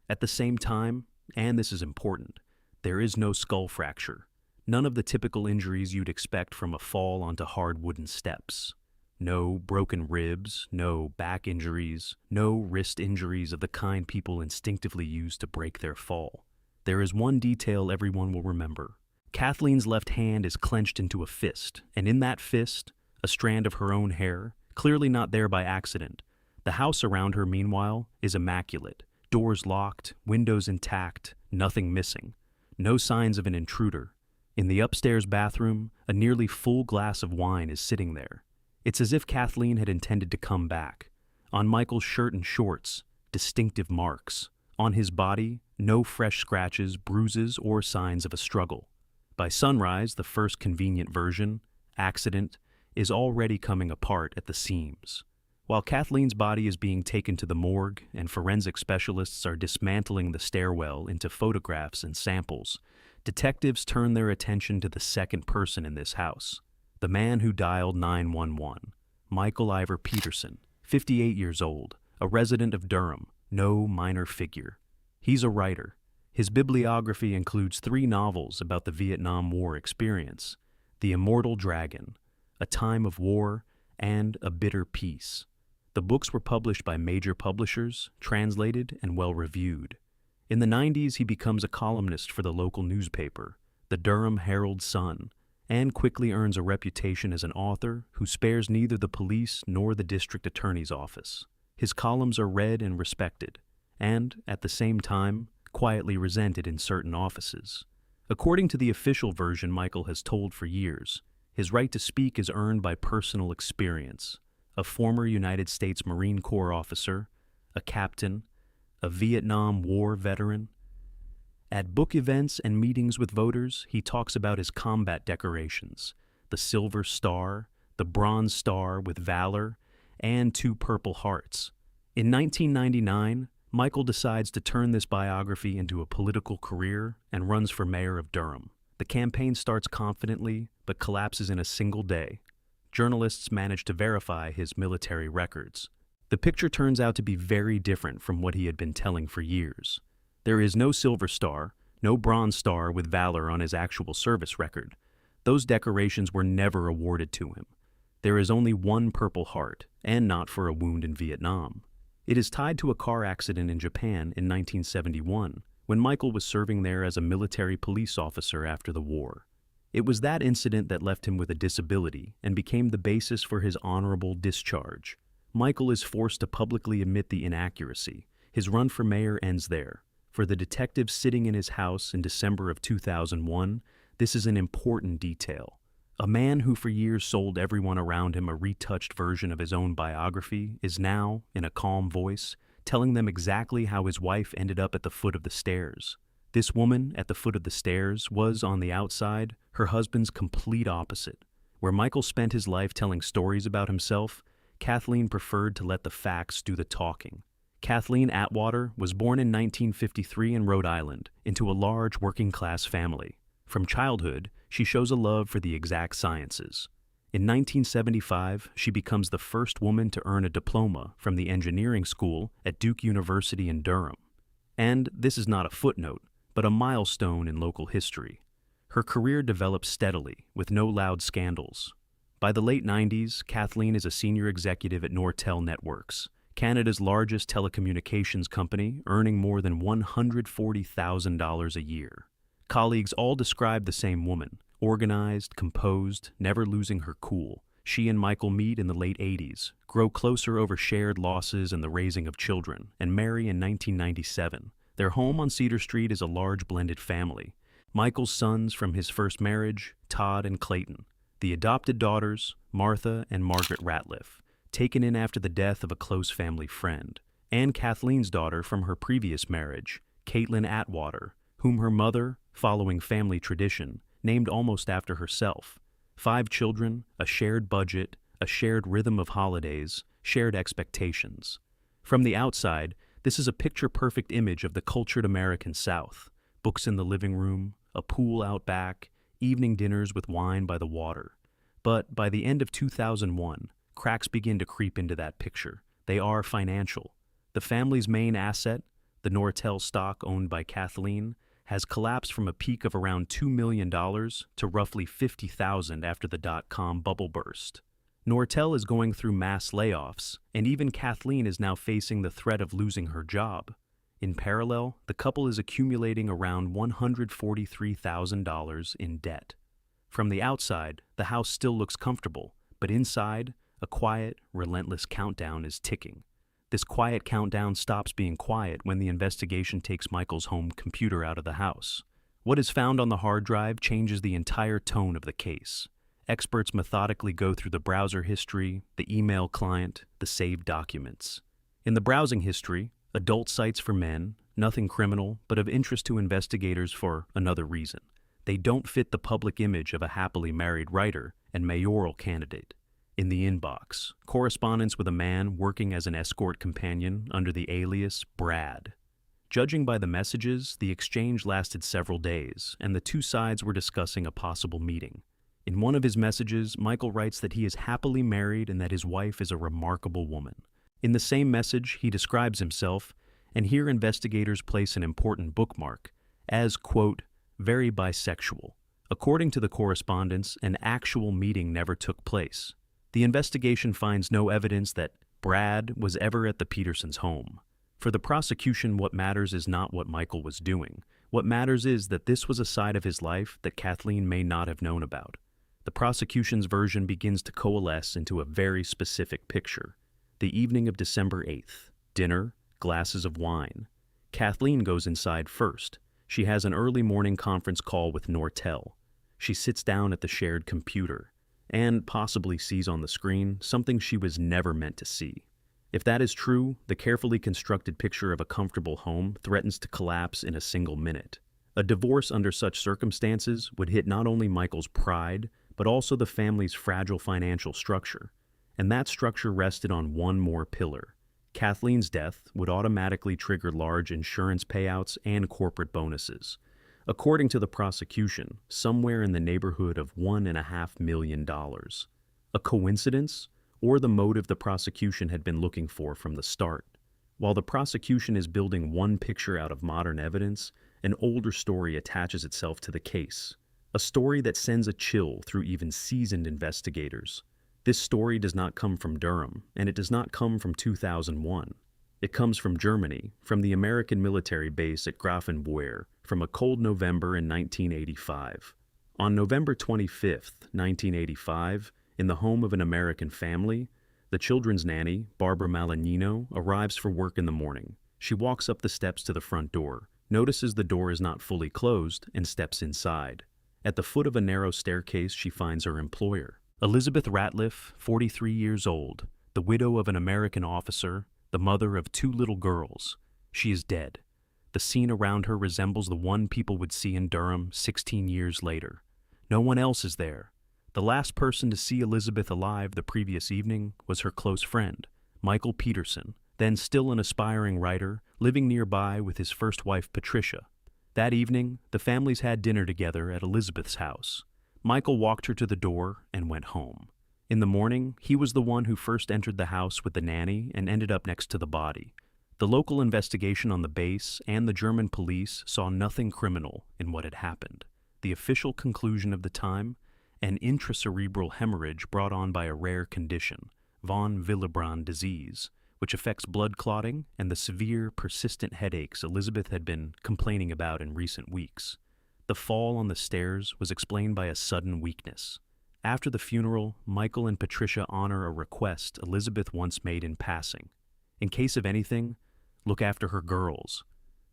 At the same time, and this is important, there is no skull fracture. None of the typical injuries you'd expect from a fall onto hard wooden steps. No broken ribs, no back injuries, no wrist injuries of the kind people instinctively use to break their fall. There is one detail everyone will remember. Kathleen's left hand is clenched into a fist, and in that fist, a strand of her own hair, clearly not there by accident. The house around her, meanwhile, is immaculate. Doors locked, windows intact, nothing missing. No signs of an intruder. In the upstairs bathroom, a nearly full glass of wine is sitting there. It's as if Kathleen had intended to come back. On Michael's shirt and shorts, distinctive marks. On his body, no fresh scratches, bruises, or signs of a struggle. By sunrise, the first convenient version, accident, is already coming apart at the seams. While Kathleen's body is being taken to the morgue and forensic specialists are dismantling the stairwell into photographs and samples, detectives turn their attention to the second person in this house, the man who dialed 911, Michael Ivor Peterson, 58 years old, a resident of Durham, no minor figure. He's a writer. His bibliography includes 3 novels about the Vietnam War experience, The Immortal Dragon, A Time of War, and A Bitter Peace. The books were published by major publishers, translated, and well-reviewed. In the 90s, he becomes a columnist for the local newspaper, the Durham Herald-Sun, and quickly earns a reputation as an author who spares neither the police nor the district attorney's office. His columns are read and respected, and, at the same time, quietly resented in certain offices. According to the official version Michael has told for years, his right to speak is earned by personal experience. A former United States Marine Corps officer, a captain, a Vietnam War veteran. At book events and meetings with voters, he talks about his combat decorations, the Silver Star, the Bronze Star with Valor, and 2 Purple Hearts. In 1999, Michael decides to turn this biography into a political career and runs for mayor of Durham. The campaign starts confidently, but collapses in a single day. Journalists manage to verify his military records. The picture turns out to be very different from what he had been telling for years. There is no Silver Star, no Bronze Star with Valor on his actual service record. Those decorations were never awarded to him. There is only 1 Purple Heart, and not for a wound in Vietnam. It is tied to a car accident in Japan in 1971, when Michael was serving there as a military police officer after the war. It was that incident that left him with a disability and became the basis for his honorable discharge. Michael is forced to publicly admit the inaccuracy. His run for mayor ends there. For the detective sitting in his house in December of 2001, this is an important detail. A man who for years sold everyone around him a retouched version of his own biography is now, in a calm voice, telling them exactly how his wife ended up at the foot of the stairs. This woman at the foot of the stairs was, on the outside, her husband's complete opposite. Where Michael spent his life telling stories about himself, Kathleen preferred to let the facts do the talking. Kathleen Atwater was born in 1953 in Rhode Island into a large working-class family. From childhood, she shows a love for the exact sciences. In 1975, she becomes the first woman to earn a diploma from the engineering school at Duke University in Durham. And this is not a footnote, but a milestone in local history. Her career develops steadily, with no loud scandals. By the late 90s, Kathleen is a senior executive at Nortel Networks, Canada's largest telecommunications company, earning more than $140,000 a year. Colleagues all describe the same woman, organized, composed, never losing her cool. She and Michael meet in the late 80s, grow closer over shared losses and the raising of children, and marry in 1997. Their home on Cedar Street is a large blended family. Michael's sons from his first marriage, Todd and Clayton. The adopted daughters, Martha and Margaret Ratliff, taken in after the death of a close family friend. And Kathleen's daughter from her previous marriage, Caitlin Atwater, whom her mother, following family tradition, named almost after herself. 5 children, a shared budget, a shared rhythm of holidays, shared expectations. From the outside, this is a picture-perfect image of the cultured American South. Books in the living room, a pool out back, evening dinners with wine by the water. But by the end of 2001, cracks begin to creep into that picture. They are financial. The family's main asset, the Nortel stock owned by Kathleen, has collapsed from a peak of around $2 million to roughly $50,000 after the dot-com bubble burst. Nortel is going through mass layoffs, and even Kathleen is now facing the threat of losing her job. In parallel, the couple is accumulating around $143,000 in debt. From the outside, the house still looks comfortable, but inside, a quiet, relentless countdown is ticking. This quiet countdown stops being quiet when the investigation takes Michael's home computer out of the house. What is found on the hard drive changes the entire tone of the case. Experts methodically go through the browser history, the email client, the saved documents. In the browsing history, adult sites for men, nothing criminal, but of interest to investigators for another reason. They don't fit the public image of a happily married writer and mayoral candidate. In the inbox, correspondence with a man working as an escort companion under the alias Brad. Judging by the messages, the exchange lasted several days, and the two sides were discussing a possible meeting. In one of his messages, Michael writes that he is happily married and that his wife is a remarkable woman. In the same message, he describes himself, and here investigators place an important bookmark, as, quote, very bisexual. According to the correspondence, an actual meeting never took place. The investigation finds no evidence that Brad was ever at the Petersons' home. For the prosecution, what matters is not what Michael was doing. What matters is that this was a side of his life that Kathleen may not have known about. The prosecution's version begins to coalesce into a very specific picture. The evening of December 8th. Dinner, glasses of wine. Kathleen goes inside first. She has an early morning conference call with Nortel. She sits down at the shared computer and possibly sees on the screen something she was never meant to see. If that is true, the carefully constructed picture of a comfortable home threatens to collapse in a single minute. A divorce under such circumstances would hit not only Michael's pride, but also the family's fragile financial structure. And that structure rested on one more pillar. Kathleen's death would automatically trigger large insurance payouts and corporate bonuses. According to the prosecution, somewhere in the neighborhood of $1.5 million. A coincidence, or the motive the prosecution had been looking for from the start? While the prosecution is building one picture out of modern evidence, an older story attaches itself to the case. A story that sends a chill through even seasoned investigators. This story does not come from Durham, and it does not come from 2001. It comes from Germany, from the American military base at Grafenwoehr, from a cold November in 1985. On November 25, 1985, in the home of an American family, the children's nanny, Barbara Malagnino, arrives for work in the morning. She walks up the steps to the front door, notices the door is not fully closed, and steps inside. At the foot of a narrow staircase, she finds her employer. Elizabeth Ratliff, 43 years old, the widow of an American officer, the mother of 2 little girls. She is dead. The scene around her resembles the one people would see in Durham 16 years later. No one else is there. The last person to see Elizabeth alive the previous evening was her close friend, Michael Peterson, then still an aspiring writer, living nearby with his first wife Patricia. That evening, the families had dinner together at Elizabeth's house. Michael walked her to the door and went home. In the morning, he was the one who first entered the house with the nanny and ended up next to the body. The local investigation on the base and the German police saw nothing criminal in what had happened. The official conclusion of the time, an intracerebral hemorrhage brought on by a rare condition, von Willebrand disease, which affects blood clotting and the severe, persistent headaches Elizabeth had been complaining about in recent weeks. The fall on the stairs was explained by a sudden weakness. After the funeral, Michael and Patricia honor a request Elizabeth once made in passing. In case of anything, look after her girls.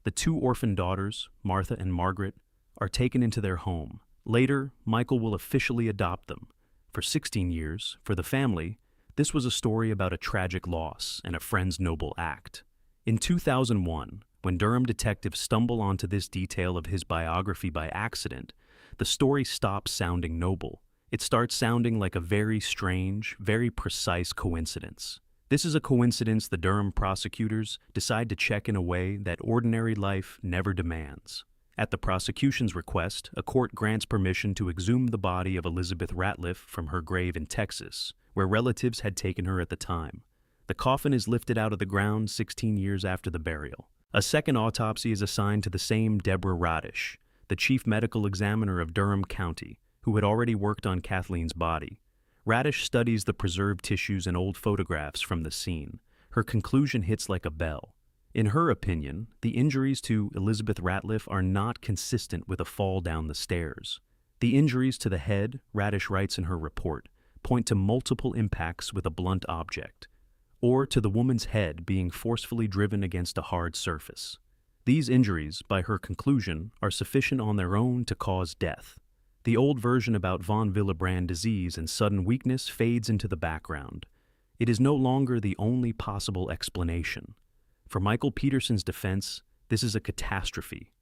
The two orphan daughters, Martha and Margaret, are taken into their home. Later, Michael will officially adopt them. For 16 years, for the family, this was a story about a tragic loss and a friend's noble act. In 2001, when Durham detectives stumble onto this detail of his biography by accident, the story stops sounding noble. It starts sounding like a very strange, very precise coincidence. This is a coincidence the Durham prosecutors decide to check in a way that ordinary life never demands. At the prosecution's request, a court grants permission to exhume the body of Elizabeth Ratliff from her grave in Texas, where relatives had taken her at the time. The coffin is lifted out of the ground 16 years after the burial. A second autopsy is assigned to the same Deborah Radish, the chief medical examiner of Durham County, who had already worked on Kathleen's body. Radish studies the preserved tissues and old photographs from the scene. Her conclusion hits like a bell. In her opinion, the injuries to Elizabeth Ratliff are not consistent with a fall down the stairs. The injuries to the head, Radish writes in her report, point to multiple impacts with a blunt object, or to the woman's head being forcefully driven against a hard surface. These injuries, by her conclusion, are sufficient on their own to cause death. The old version about von Willebrand disease and sudden weakness fades into the background. It is no longer the only possible explanation. For Michael Peterson's defense, this is a catastrophe.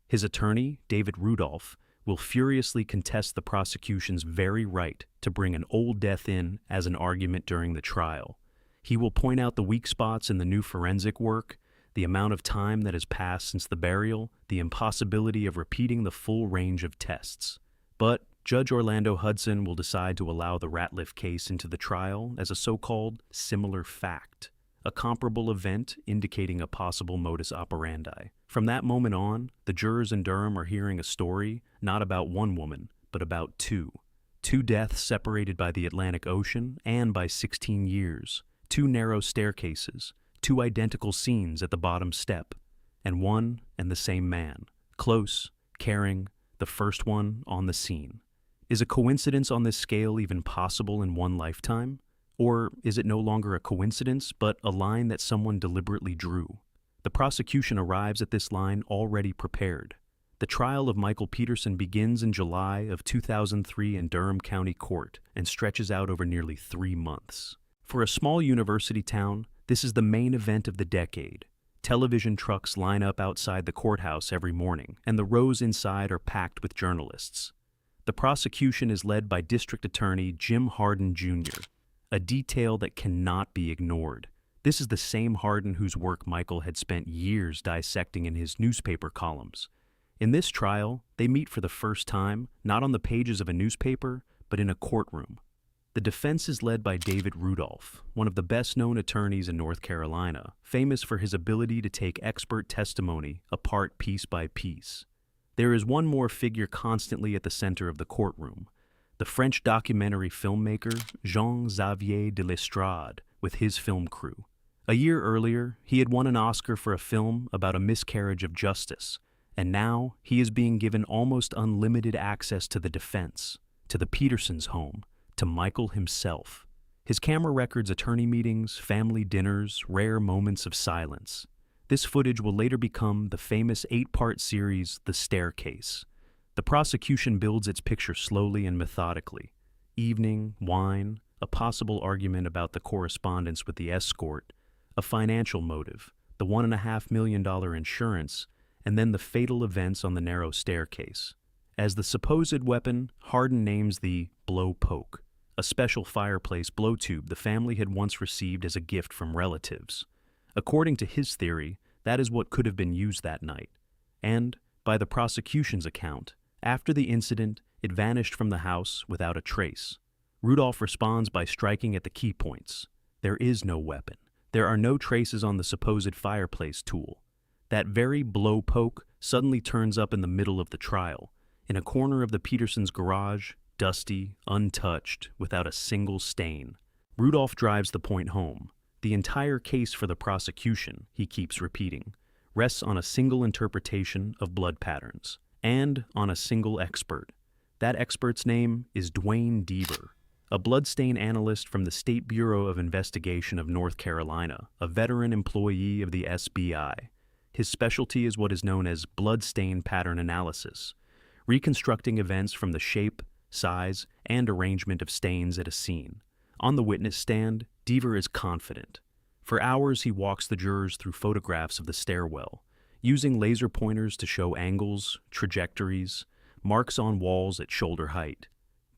His attorney, David Rudolph, will furiously contest the prosecution's very right to bring an old death in as an argument during the trial. He will point out the weak spots in the new forensic work, the amount of time that has passed since the burial, the impossibility of repeating the full range of tests. But Judge Orlando Hudson will decide to allow the Ratliff case into the trial as a so-called similar fact, a comparable event indicating a possible modus operandi. From that moment on, the jurors in Durham are hearing a story not about one woman, but about two. Two deaths separated by the Atlantic Ocean and by 16 years, two narrow staircases, two identical scenes at the bottom step, and one and the same man, close, caring, the first one on the scene. Is a coincidence on this scale even possible in one lifetime? Or is it no longer a coincidence, but a line that someone deliberately drew? The prosecution arrives at this line already prepared. The trial of Michael Peterson begins in July of 2003 in Durham County Court and stretches out over nearly 3 months. For a small university town, this is the main event of the decade. Television trucks line up outside the courthouse every morning, and the rows inside are packed with journalists. The prosecution is led by District Attorney Jim Hardin, Jr., a detail that cannot be ignored. This is the same Hardin whose work Michael had spent years dissecting in his newspaper columns. In this trial, they meet for the first time, not on the pages of a newspaper, but in a courtroom. The defense is led by David Rudolph, one of the best-known attorneys in North Carolina, famous for his ability to take expert testimony apart piece by piece. There is one more figure constantly at the center of the courtroom, the French documentary filmmaker Jean-Xavier de Lestrade with his film crew. A year earlier, he had won an Oscar for a film about a miscarriage of justice, and now he is being given almost unlimited access to the defense, to the Petersons' home, to Michael himself. His camera records attorney meetings, family dinners, rare moments of silence. This footage will later become the famous 8-part series, The Staircase. The prosecution builds its picture slowly and methodically. Evening, wine, a possible argument about the correspondence with the escort, a financial motive, the $1.5 million insurance, and then the fatal events on the narrow staircase. As the supposed weapon, Hardin names the blow poke, a special fireplace blow tube the family had once received as a gift from relatives. According to his theory, that is what could have been used that night. And, by the prosecution's account, after the incident, it vanished from the house without a trace. Rudolph responds by striking at the key points. There is no weapon. There are no traces on the supposed fireplace tool. That very blow poke suddenly turns up in the middle of the trial, in a corner of the Petersons' garage, dusty, untouched, without a single stain. Rudolph drives the point home. The entire case for the prosecution, he keeps repeating, rests on a single interpretation of blood patterns, and on a single expert. That expert's name is Duane Deaver, a bloodstain analyst from the State Bureau of Investigation of North Carolina, a veteran employee of the SBI. His specialty is what is known as bloodstain pattern analysis, reconstructing events from the shape, size, and arrangement of stains at a scene. On the witness stand, Deaver is confident. For hours he walks the jurors through photographs of the stairwell, using laser pointers to show angles, trajectories, marks on walls at shoulder height.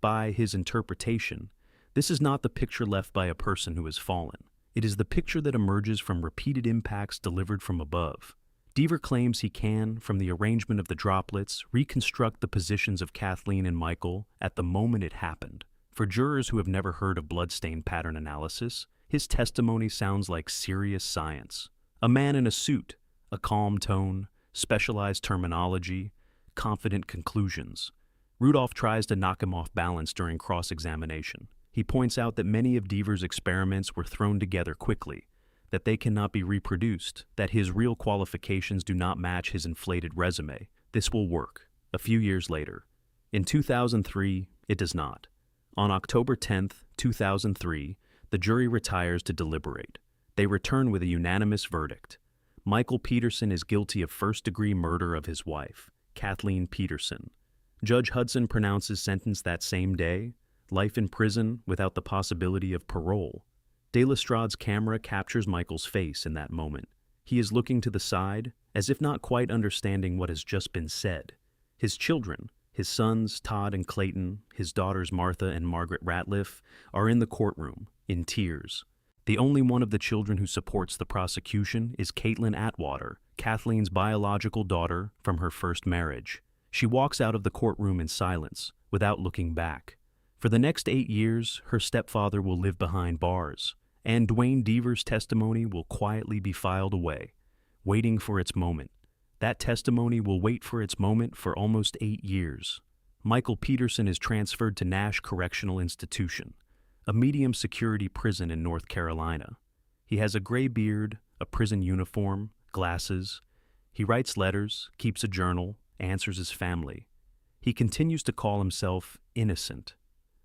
By his interpretation, this is not the picture left by a person who has fallen. It is the picture that emerges from repeated impacts delivered from above. Deaver claims he can, from the arrangement of the droplets, reconstruct the positions of Kathleen and Michael at the moment it happened. For jurors who have never heard of bloodstain pattern analysis, his testimony sounds like serious science. A man in a suit, a calm tone, specialized terminology, confident conclusions. Rudolph tries to knock him off balance during cross-examination. He points out that many of Deaver's experiments were thrown together quickly, that they cannot be reproduced, that his real qualifications do not match his inflated resume. This will work. A few years later. In 2003, it does not. On October 10, 2003, the jury retires to deliberate. They return with a unanimous verdict. Michael Peterson is guilty of first-degree murder of his wife, Kathleen Peterson. Judge Hudson pronounces sentence that same day, life in prison without the possibility of parole. De Lestrade's camera captures Michael's face in that moment. He is looking to the side, as if not quite understanding what has just been said. His children, his sons Todd and Clayton, his daughters Martha and Margaret Ratliff, are in the courtroom, in tears. The only one of the children who supports the prosecution is Caitlin Atwater, Kathleen's biological daughter from her first marriage. She walks out of the courtroom in silence, without looking back. For the next 8 years, her stepfather will live behind bars, and Duane Deaver's testimony will quietly be filed away, waiting for its moment. That testimony will wait for its moment for almost 8 years. Michael Peterson is transferred to Nash Correctional Institution, a medium-security prison in North Carolina. He has a gray beard, a prison uniform, glasses. He writes letters, keeps a journal, answers his family. He continues to call himself innocent.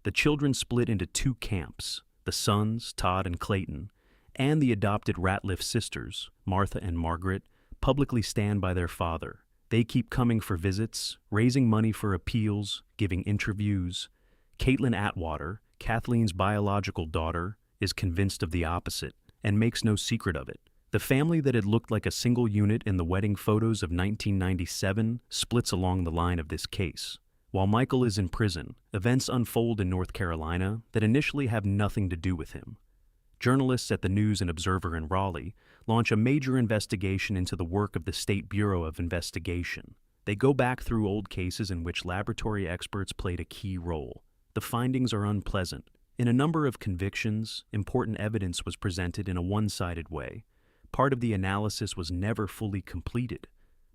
The children split into 2 camps, the sons, Todd and Clayton, and the adopted Ratliff sisters, Martha and Margaret, publicly stand by their father. They keep coming for visits, raising money for appeals, giving interviews. Caitlin Atwater, Kathleen's biological daughter, is convinced of the opposite and makes no secret of it. The family that had looked like a single unit in the wedding photos of 1997 splits along the line of this case. While Michael is in prison, events unfold in North Carolina that initially have nothing to do with him. Journalists at the News and Observer in Raleigh launch a major investigation into the work of the State Bureau of Investigation. They go back through old cases in which laboratory experts played a key role. The findings are unpleasant. In a number of convictions, important evidence was presented in a one-sided way. Part of the analysis was never fully completed.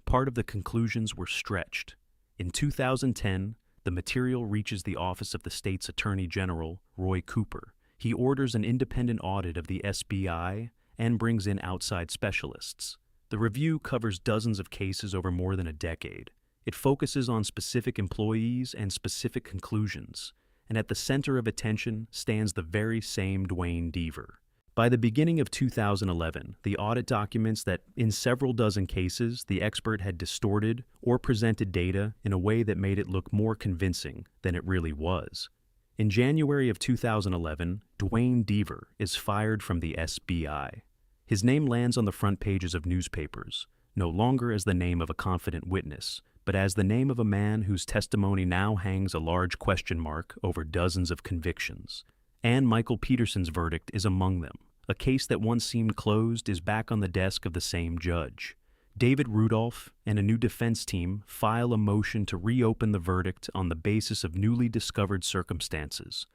Part of the conclusions were stretched. In 2010, the material reaches the office of the state's Attorney General, Roy Cooper. He orders an independent audit of the SBI and brings in outside specialists. The review covers dozens of cases over more than a decade. It focuses on specific employees and specific conclusions, and at the center of attention stands the very same Duane Deaver. By the beginning of 2011, the audit documents that, in several dozen cases, the expert had distorted or presented data in a way that made it look more convincing than it really was. In January of 2011, Duane Deaver is fired from the SBI. His name lands on the front pages of newspapers. no longer as the name of a confident witness, but as the name of a man whose testimony now hangs a large question mark over dozens of convictions. And Michael Peterson's verdict is among them. A case that once seemed closed is back on the desk of the same judge. David Rudolph and a new defense team file a motion to reopen the verdict on the basis of newly discovered circumstances.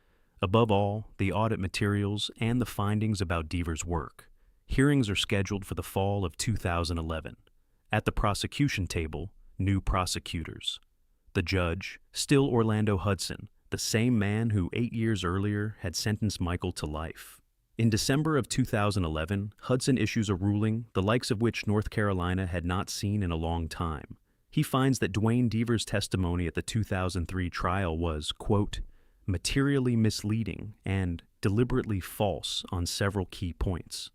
Above all, the audit materials and the findings about Deaver's work. Hearings are scheduled for the fall of 2011. At the prosecution table, new prosecutors. The judge, still Orlando Hudson, the same man who 8 years earlier had sentenced Michael to life. In December of 2011, Hudson issues a ruling the likes of which North Carolina had not seen in a long time. He finds that Dwayne Deaver's testimony at the 2003 trial was, quote, materially misleading and deliberately false on several key points.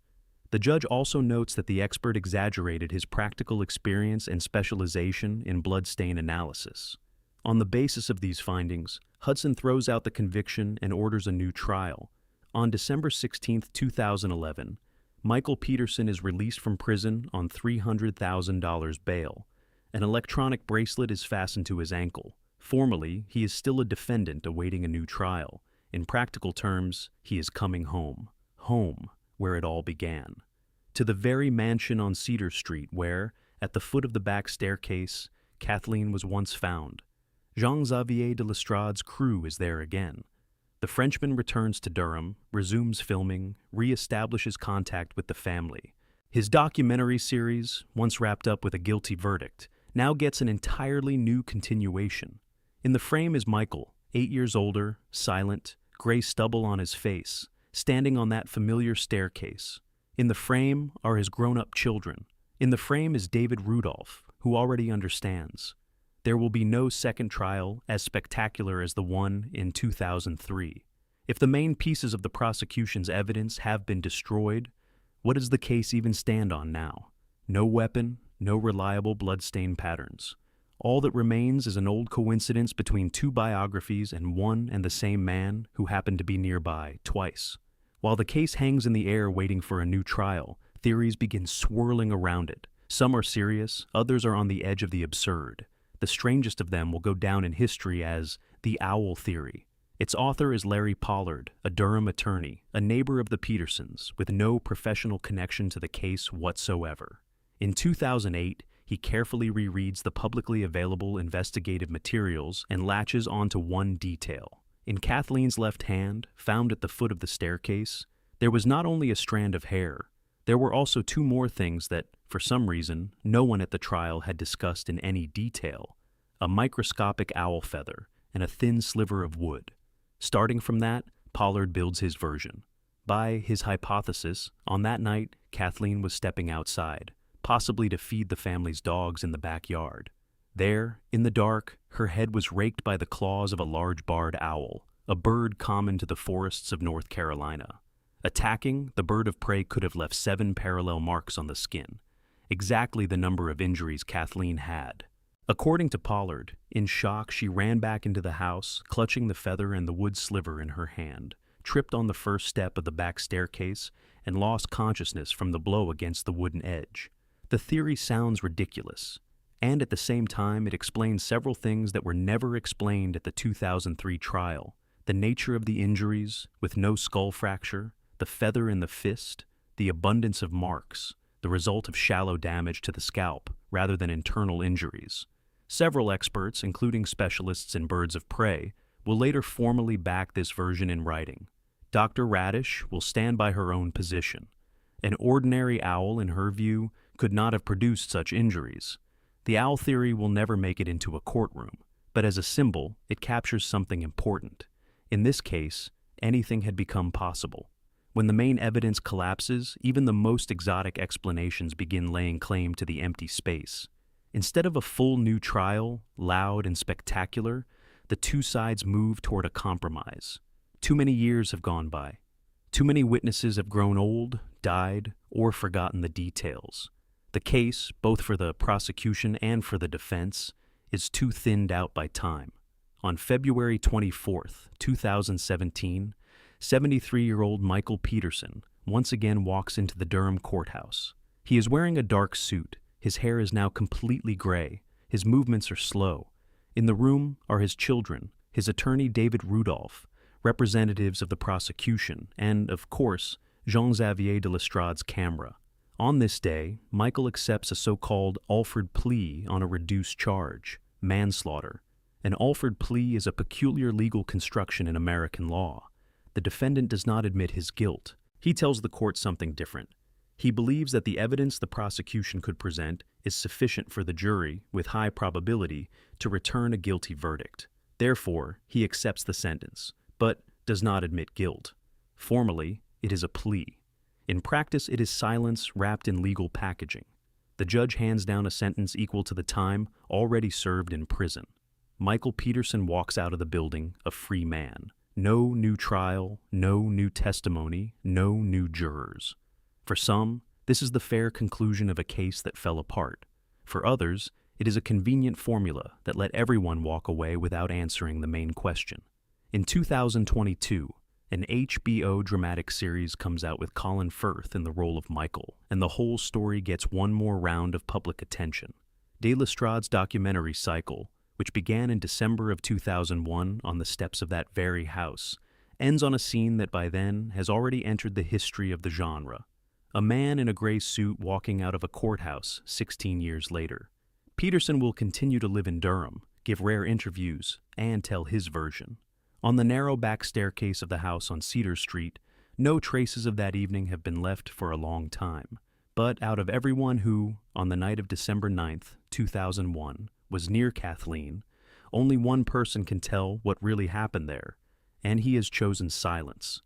The judge also notes that the expert exaggerated his practical experience and specialization in bloodstain analysis. On the basis of these findings, Hudson throws out the conviction and orders a new trial. On December 16, 2011, Michael Peterson is released from prison on $300,000 bail. An electronic bracelet is fastened to his ankle. Formally, he is still a defendant awaiting a new trial. In practical terms, he is coming home. Home, where it all began. To the very mansion on Cedar Street where, at the foot of the back staircase, Kathleen was once found. Jean-Xavier de Lestrade's crew is there again. The Frenchman returns to Durham, resumes filming, re-establishes contact with the family. His documentary series, once wrapped up with a guilty verdict, now gets an entirely new continuation. In the frame is Michael, 8 years older, silent, gray stubble on his face, standing on that familiar staircase. In the frame are his grown-up children. In the frame is David Rudolph, who already understands. There will be no second trial as spectacular as the one in 2003. If the main pieces of the prosecution's evidence have been destroyed, what does the case even stand on now? No weapon, no reliable bloodstain patterns. All that remains is an old coincidence between two biographies and one and the same man who happened to be nearby twice. While the case hangs in the air waiting for a new trial, theories begin swirling around it. Some are serious, others are on the edge of the absurd. The strangest of them will go down in history as the owl theory. Its author is Larry Pollard, a Durham attorney, a neighbor of the Petersons, with no professional connection to the case whatsoever. In 2008, he carefully rereads the publicly available investigative materials and latches onto one detail. In Kathleen's left hand, found at the foot of the staircase, there was not only a strand of hair, there were also two more things that, for some reason, no one at the trial had discussed in any detail: a microscopic owl feather and a thin sliver of wood. Starting from that, Pollard builds his version. By his hypothesis, on that night, Kathleen was stepping outside, possibly to feed the family's dogs in the backyard. There, in the dark, her head was raked by the claws of a large barred owl, a bird common to the forests of North Carolina. Attacking, the bird of prey could have left 7 parallel marks on the skin, exactly the number of injuries Kathleen had. According to Pollard, in shock she ran back into the house, clutching the feather and the wood sliver in her hand, tripped on the first step of the back staircase, and lost consciousness from the blow against the wooden edge. The theory sounds ridiculous, and at the same time it explains several things that were never explained at the 2003 trial: the nature of the injuries, with no skull fracture, the feather in the fist, the abundance of marks, the result of shallow damage to the scalp rather than internal injuries. Several experts, including specialists in birds of prey, will later formally back this version in writing. Dr. Radish will stand by her own position. An ordinary owl, in her view, could not have produced such injuries. The owl theory will never make it into a courtroom, but as a symbol, it captures something important. In this case, anything had become possible. When the main evidence collapses, even the most exotic explanations begin laying claim to the empty space. Instead of a full new trial, loud and spectacular, the two sides move toward a compromise. Too many years have gone by. Too many witnesses have grown old, died, or forgotten the details. The case, both for the prosecution and for the defense, is too thinned out by time. On February 24, 2017, 73-year-old Michael Peterson once again walks into the Durham courthouse. He is wearing a dark suit, His hair is now completely gray. His movements are slow. In the room are his children, his attorney David Rudolph, representatives of the prosecution, and, of course, Jean-Xavier de Lestrade's camera. On this day, Michael accepts a so-called Alford plea on a reduced charge, manslaughter. An Alford plea is a peculiar legal construction in American law. The defendant does not admit his guilt. He tells the court something different. He believes that the evidence the prosecution could present is sufficient for the jury, with high probability, to return a guilty verdict. Therefore, he accepts the sentence, but does not admit guilt. Formally, it is a plea. In practice, it is silence wrapped in legal packaging. The judge hands down a sentence equal to the time already served in prison. Michael Peterson walks out of the building a free man. No new trial, no new testimony, no new jurors. For some, this is the fair conclusion of a case that fell apart. For others, it is a convenient formula that let everyone walk away without answering the main question. In 2022, an HBO dramatic series comes out with Colin Firth in the role of Michael, and the whole story gets one more round of public attention. De Lestrade's documentary cycle, which began in December of 2001 on the steps of that very house, ends on a scene that by then has already entered the history of the genre. A man in a gray suit walking out of a courthouse 16 years later. Peterson will continue to live in Durham, give rare interviews, and tell his version. On the narrow back staircase of the house on Cedar Street, no traces of that evening have been left for a long time. But out of everyone who, on the night of December 9th, 2001, was near Kathleen, only one person can tell what really happened there, and he has chosen silence.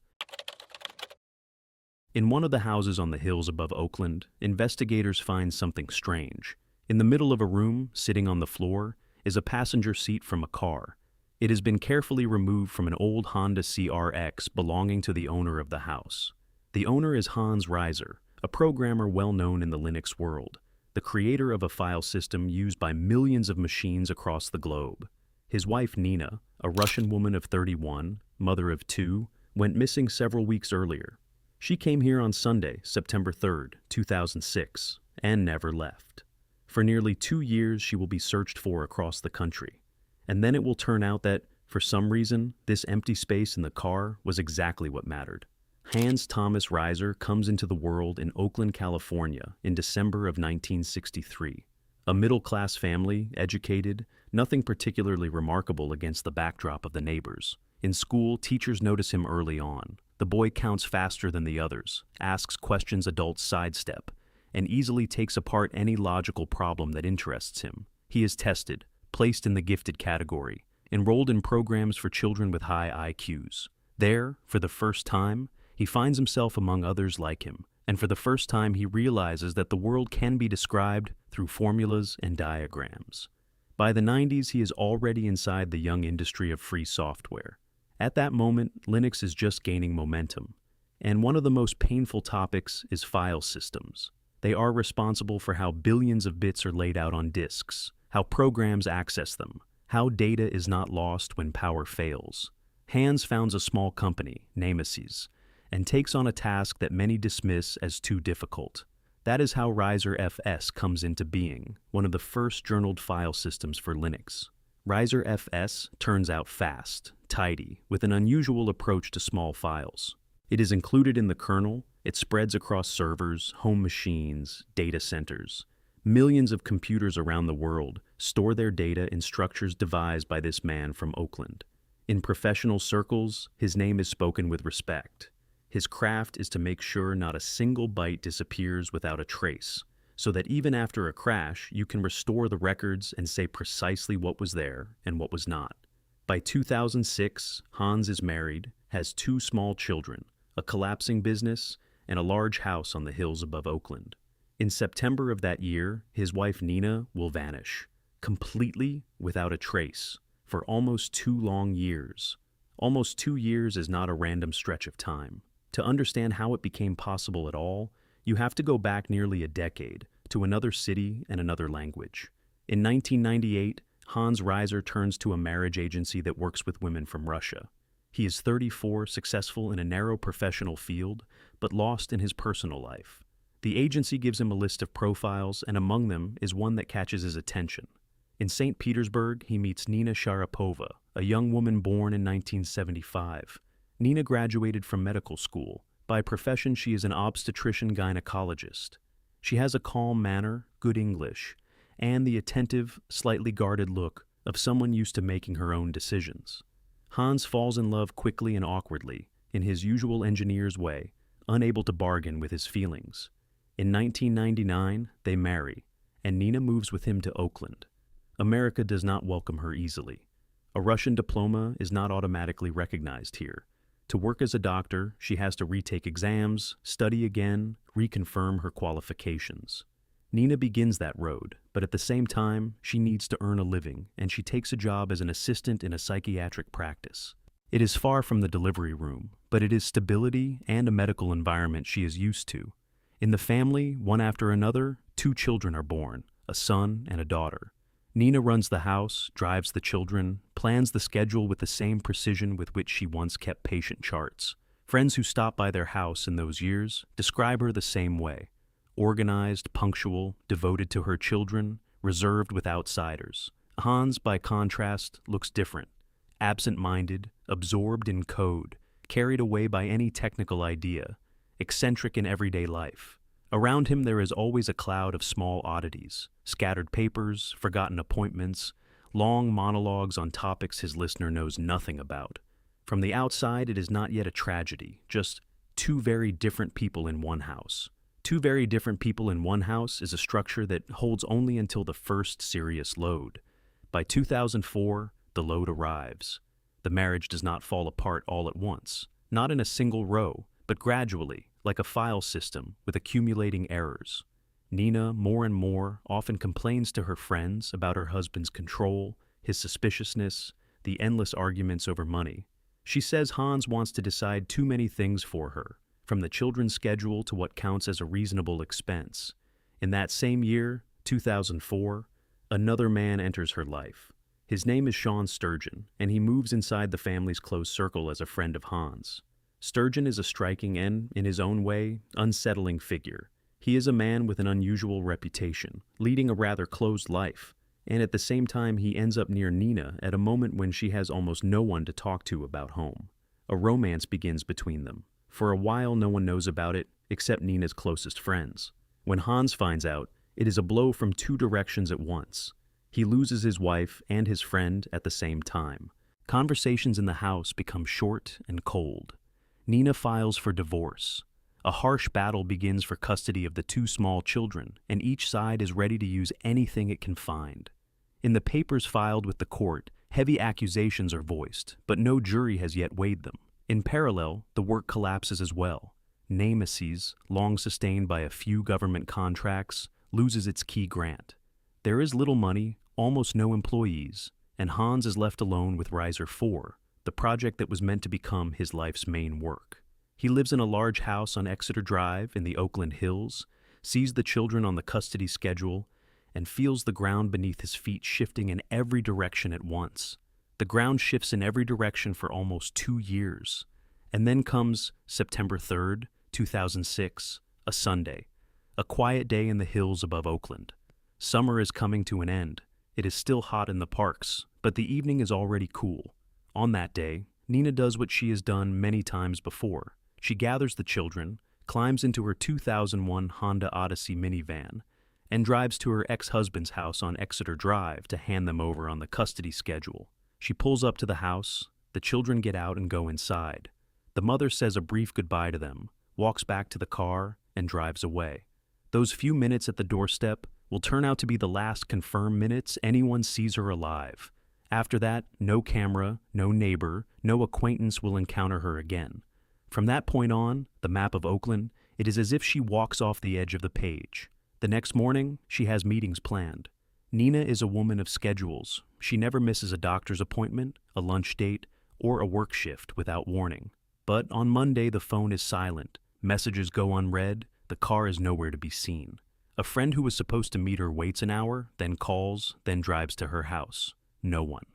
In one of the houses on the hills above Oakland, investigators find something strange. In the middle of a room, sitting on the floor, is a passenger seat from a car. It has been carefully removed from an old Honda CRX belonging to the owner of the house. The owner is Hans Reiser, a programmer well known in the Linux world, the creator of a file system used by millions of machines across the globe. His wife Nina, a Russian woman of 31, mother of 2, went missing several weeks earlier. She came here on Sunday, September 3rd, 2006, and never left. For nearly 2 years she will be searched for across the country. And then it will turn out that, for some reason, this empty space in the car was exactly what mattered. Hans Thomas Reiser comes into the world in Oakland, California in December of 1963. A middle-class family, educated, nothing particularly remarkable against the backdrop of the neighbors. In school, teachers notice him early on. The boy counts faster than the others, asks questions adults sidestep, and easily takes apart any logical problem that interests him. He is tested, placed in the gifted category, enrolled in programs for children with high IQs. There, for the first time, he finds himself among others like him, and for the first time he realizes that the world can be described through formulas and diagrams. By the 90s, he is already inside the young industry of free software. At that moment, Linux is just gaining momentum, and one of the most painful topics is file systems. They are responsible for how billions of bits are laid out on disks, how programs access them, how data is not lost when power fails. Hans founds a small company, Nemesis, and takes on a task that many dismiss as too difficult. That is how Reiser FS comes into being, one of the first journaled file systems for Linux. Reiser FS turns out fast, tidy, with an unusual approach to small files. It is included in the kernel, it spreads across servers, home machines, data centers. Millions of computers around the world store their data in structures devised by this man from Oakland. In professional circles, his name is spoken with respect. His craft is to make sure not a single byte disappears without a trace, so that even after a crash, you can restore the records and say precisely what was there and what was not. By 2006, Hans is married, has 2 small children, a collapsing business, and a large house on the hills above Oakland. In September of that year, his wife Nina will vanish, completely without a trace, for almost 2 long years. Almost 2 years is not a random stretch of time. To understand how it became possible at all, you have to go back nearly a decade, to another city and another language. In 1998, Hans Reiser turns to a marriage agency that works with women from Russia. He is 34, successful in a narrow professional field, but lost in his personal life. The agency gives him a list of profiles, and among them is one that catches his attention. In St. Petersburg, he meets Nina Sharapova, a young woman born in 1975. Nina graduated from medical school. By profession, she is an obstetrician-gynecologist. She has a calm manner, good English, and the attentive, slightly guarded look of someone used to making her own decisions. Hans falls in love quickly and awkwardly, in his usual engineer's way, unable to bargain with his feelings. In 1999, they marry, and Nina moves with him to Oakland. America does not welcome her easily. A Russian diploma is not automatically recognized here. To work as a doctor, she has to retake exams, study again, reconfirm her qualifications. Nina begins that road, but at the same time, she needs to earn a living, and she takes a job as an assistant in a psychiatric practice. It is far from the delivery room, but it is stability and a medical environment she is used to. In the family, one after another, 2 children are born, a son and a daughter. Nina runs the house, drives the children, plans the schedule with the same precision with which she once kept patient charts. Friends who stop by their house in those years describe her the same way. Organized, punctual, devoted to her children, reserved with outsiders. Hans, by contrast, looks different. Absent-minded, absorbed in code, carried away by any technical idea, eccentric in everyday life. Around him there is always a cloud of small oddities, scattered papers, forgotten appointments, long monologues on topics his listener knows nothing about. From the outside, it is not yet a tragedy, just 2 very different people in one house. 2 very different people in one house is a structure that holds only until the first serious load. By 2004, the load arrives. The marriage does not fall apart all at once, not in a single row, but gradually, like a file system with accumulating errors. Nina, more and more, often complains to her friends about her husband's control, his suspiciousness, the endless arguments over money. She says Hans wants to decide too many things for her, from the children's schedule to what counts as a reasonable expense. In that same year, 2004, another man enters her life. His name is Sean Sturgeon, and he moves inside the family's close circle as a friend of Hans. Sturgeon is a striking and, in his own way, unsettling figure. He is a man with an unusual reputation, leading a rather closed life, and at the same time he ends up near Nina at a moment when she has almost no one to talk to about home. A romance begins between them. For a while no one knows about it, except Nina's closest friends. When Hans finds out, it is a blow from 2 directions at once. He loses his wife and his friend at the same time. Conversations in the house become short and cold. Nina files for divorce. A harsh battle begins for custody of the 2 small children, and each side is ready to use anything it can find. In the papers filed with the court, heavy accusations are voiced, but no jury has yet weighed them. In parallel, the work collapses as well. Nemesis, long sustained by a few government contracts, loses its key grant. There is little money, almost no employees, and Hans is left alone with Reiser 4, the project that was meant to become his life's main work. He lives in a large house on Exeter Drive in the Oakland Hills, sees the children on the custody schedule, and feels the ground beneath his feet shifting in every direction at once. The ground shifts in every direction for almost 2 years. And then comes September 3rd, 2006, a Sunday, a quiet day in the hills above Oakland. Summer is coming to an end. It is still hot in the parks, but the evening is already cool. On that day, Nina does what she has done many times before. She gathers the children, climbs into her 2001 Honda Odyssey minivan, and drives to her ex-husband's house on Exeter Drive to hand them over on the custody schedule. She pulls up to the house, the children get out and go inside. The mother says a brief goodbye to them, walks back to the car, and drives away. Those few minutes at the doorstep will turn out to be the last confirmed minutes anyone sees her alive. After that, no camera, no neighbor, no acquaintance will encounter her again. From that point on, the map of Oakland, it is as if she walks off the edge of the page. The next morning, she has meetings planned. Nina is a woman of schedules. She never misses a doctor's appointment, a lunch date, or a work shift without warning. But on Monday, the phone is silent. Messages go unread. The car is nowhere to be seen. A friend who was supposed to meet her waits an hour, then calls, then drives to her house. No one.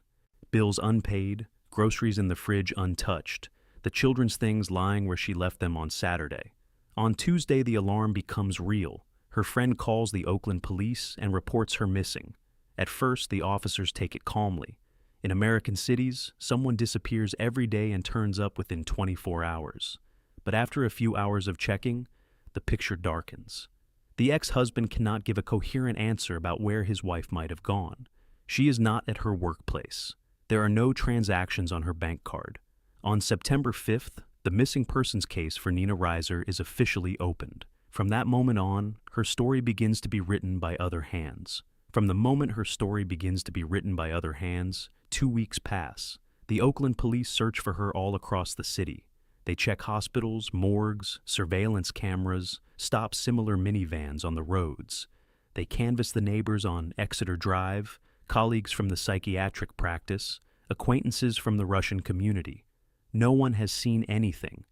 Bills unpaid, groceries in the fridge untouched, the children's things lying where she left them on Saturday. On Tuesday, the alarm becomes real. Her friend calls the Oakland police and reports her missing. At first, the officers take it calmly. In American cities, someone disappears every day and turns up within 24 hours. But after a few hours of checking, the picture darkens. The ex-husband cannot give a coherent answer about where his wife might have gone. She is not at her workplace. There are no transactions on her bank card. On September 5th, the missing persons case for Nina Reiser is officially opened. From that moment on, her story begins to be written by other hands. From the moment her story begins to be written by other hands, 2 weeks pass. The Oakland police search for her all across the city. They check hospitals, morgues, surveillance cameras, stop similar minivans on the roads. They canvass the neighbors on Exeter Drive, colleagues from the psychiatric practice, acquaintances from the Russian community. No one has seen anything.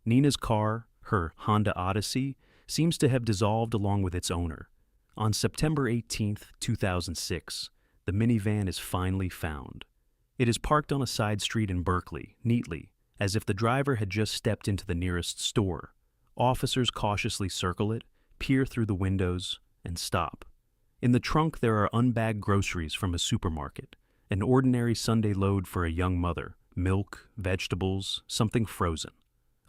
Nina's car, her Honda Odyssey, seems to have dissolved along with its owner. On September 18, 2006, the minivan is finally found. It is parked on a side street in Berkeley, neatly, as if the driver had just stepped into the nearest store. Officers cautiously circle it, peer through the windows, and stop. In the trunk there are unbagged groceries from a supermarket, an ordinary Sunday load for a young mother, milk, vegetables, something frozen.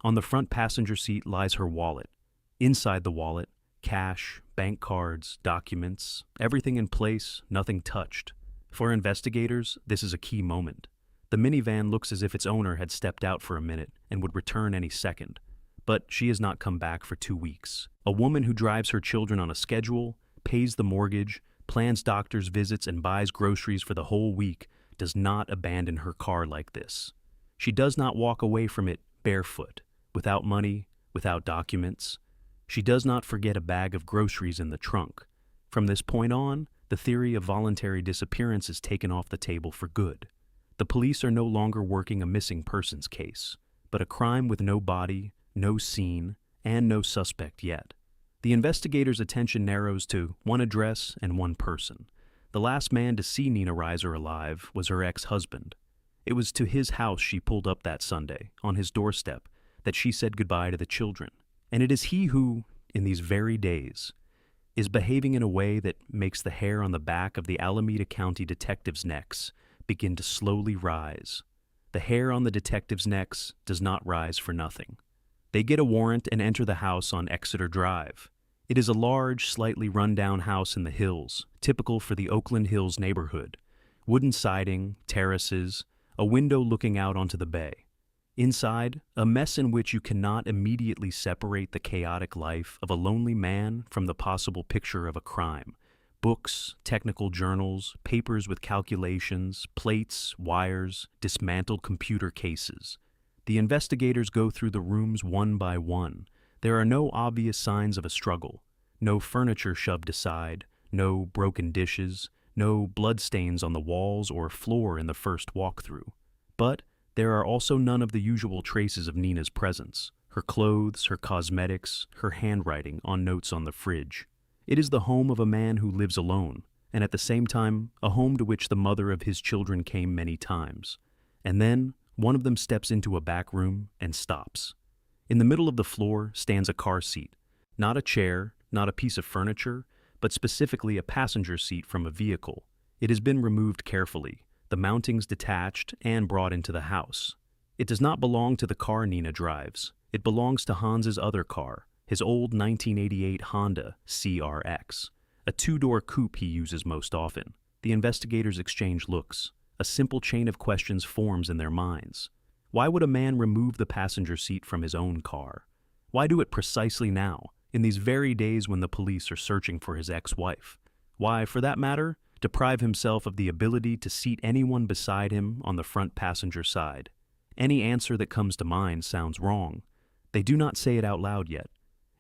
On the front passenger seat lies her wallet. Inside the wallet, cash, bank cards, documents, everything in place, nothing touched. For investigators, this is a key moment. The minivan looks as if its owner had stepped out for a minute and would return any second. But she has not come back for 2 weeks. A woman who drives her children on a schedule, pays the mortgage, plans doctor's visits, and buys groceries for the whole week does not abandon her car like this. She does not walk away from it barefoot, without money, without documents. She does not forget a bag of groceries in the trunk. From this point on, the theory of voluntary disappearance is taken off the table for good. The police are no longer working a missing persons case, but a crime with no body, no scene, and no suspect yet. The investigators' attention narrows to one address and one person. The last man to see Nina Reiser alive was her ex-husband. It was to his house she pulled up that Sunday, on his doorstep, that she said goodbye to the children. And it is he who, in these very days, is behaving in a way that makes the hair on the back of the Alameda County detectives' necks begin to slowly rise. The hair on the detectives' necks does not rise for nothing. They get a warrant and enter the house on Exeter Drive. It is a large, slightly run-down house in the hills, typical for the Oakland Hills neighborhood. Wooden siding, terraces, a window looking out onto the bay. Inside, a mess in which you cannot immediately separate the chaotic life of a lonely man from the possible picture of a crime. Books, technical journals, papers with calculations, plates, wires, dismantled computer cases. The investigators go through the rooms one by one. There are no obvious signs of a struggle, no furniture shoved aside, no broken dishes, no bloodstains on the walls or floor in the first walkthrough. But there are also none of the usual traces of Nina's presence, her clothes, her cosmetics, her handwriting on notes on the fridge. It is the home of a man who lives alone, and at the same time, a home to which the mother of his children came many times. And then, one of them steps into a back room and stops. In the middle of the floor stands a car seat. Not a chair, not a piece of furniture, but specifically a passenger seat from a vehicle. It has been removed carefully, the mountings detached and brought into the house. It does not belong to the car Nina drives. It belongs to Hans's other car, his old 1988 Honda CRX, a two-door coupe he uses most often. The investigators exchange looks. A simple chain of questions forms in their minds. Why would a man remove the passenger seat from his own car? Why do it precisely now, in these very days when the police are searching for his ex-wife? Why, for that matter, deprive himself of the ability to seat anyone beside him on the front passenger side? Any answer that comes to mind sounds wrong. They do not say it out loud yet.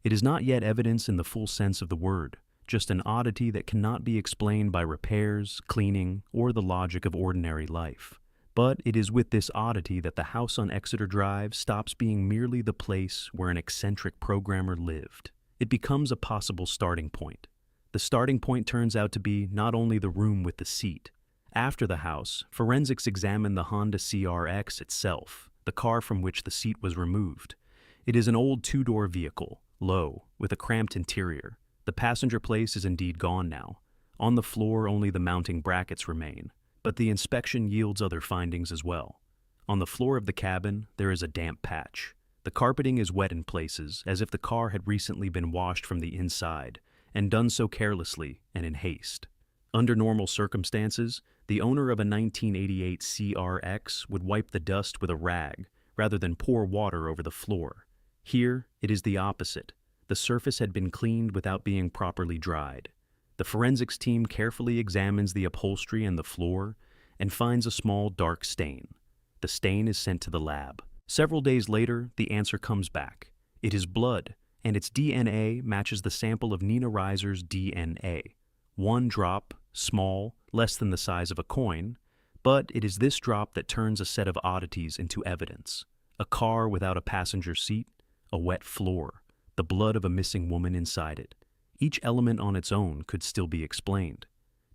It is not yet evidence in the full sense of the word, just an oddity that cannot be explained by repairs, cleaning, or the logic of ordinary life. But it is with this oddity that the house on Exeter Drive stops being merely the place where an eccentric programmer lived. It becomes a possible starting point. The starting point turns out to be not only the room with the seat. After the house, forensics examine the Honda CRX itself, the car from which the seat was removed. It is an old two-door vehicle, low, with a cramped interior. The passenger place is indeed gone now. On the floor, only the mounting brackets remain, but the inspection yields other findings as well. On the floor of the cabin, there is a damp patch. The carpeting is wet in places, as if the car had recently been washed from the inside, and done so carelessly and in haste. Under normal circumstances, the owner of a 1988 CRX would wipe the dust with a rag, rather than pour water over the floor. Here, it is the opposite. The surface had been cleaned without being properly dried. The forensics team carefully examines the upholstery and the floor and finds a small dark stain. The stain is sent to the lab. Several days later, the answer comes back. It is blood, and its DNA matches the sample of Nina Reiser's DNA. One drop, small, less than the size of a coin, but it is this drop that turns a set of oddities into evidence. A car without a passenger seat, a wet floor, the blood of a missing woman inside it. Each element on its own could still be explained.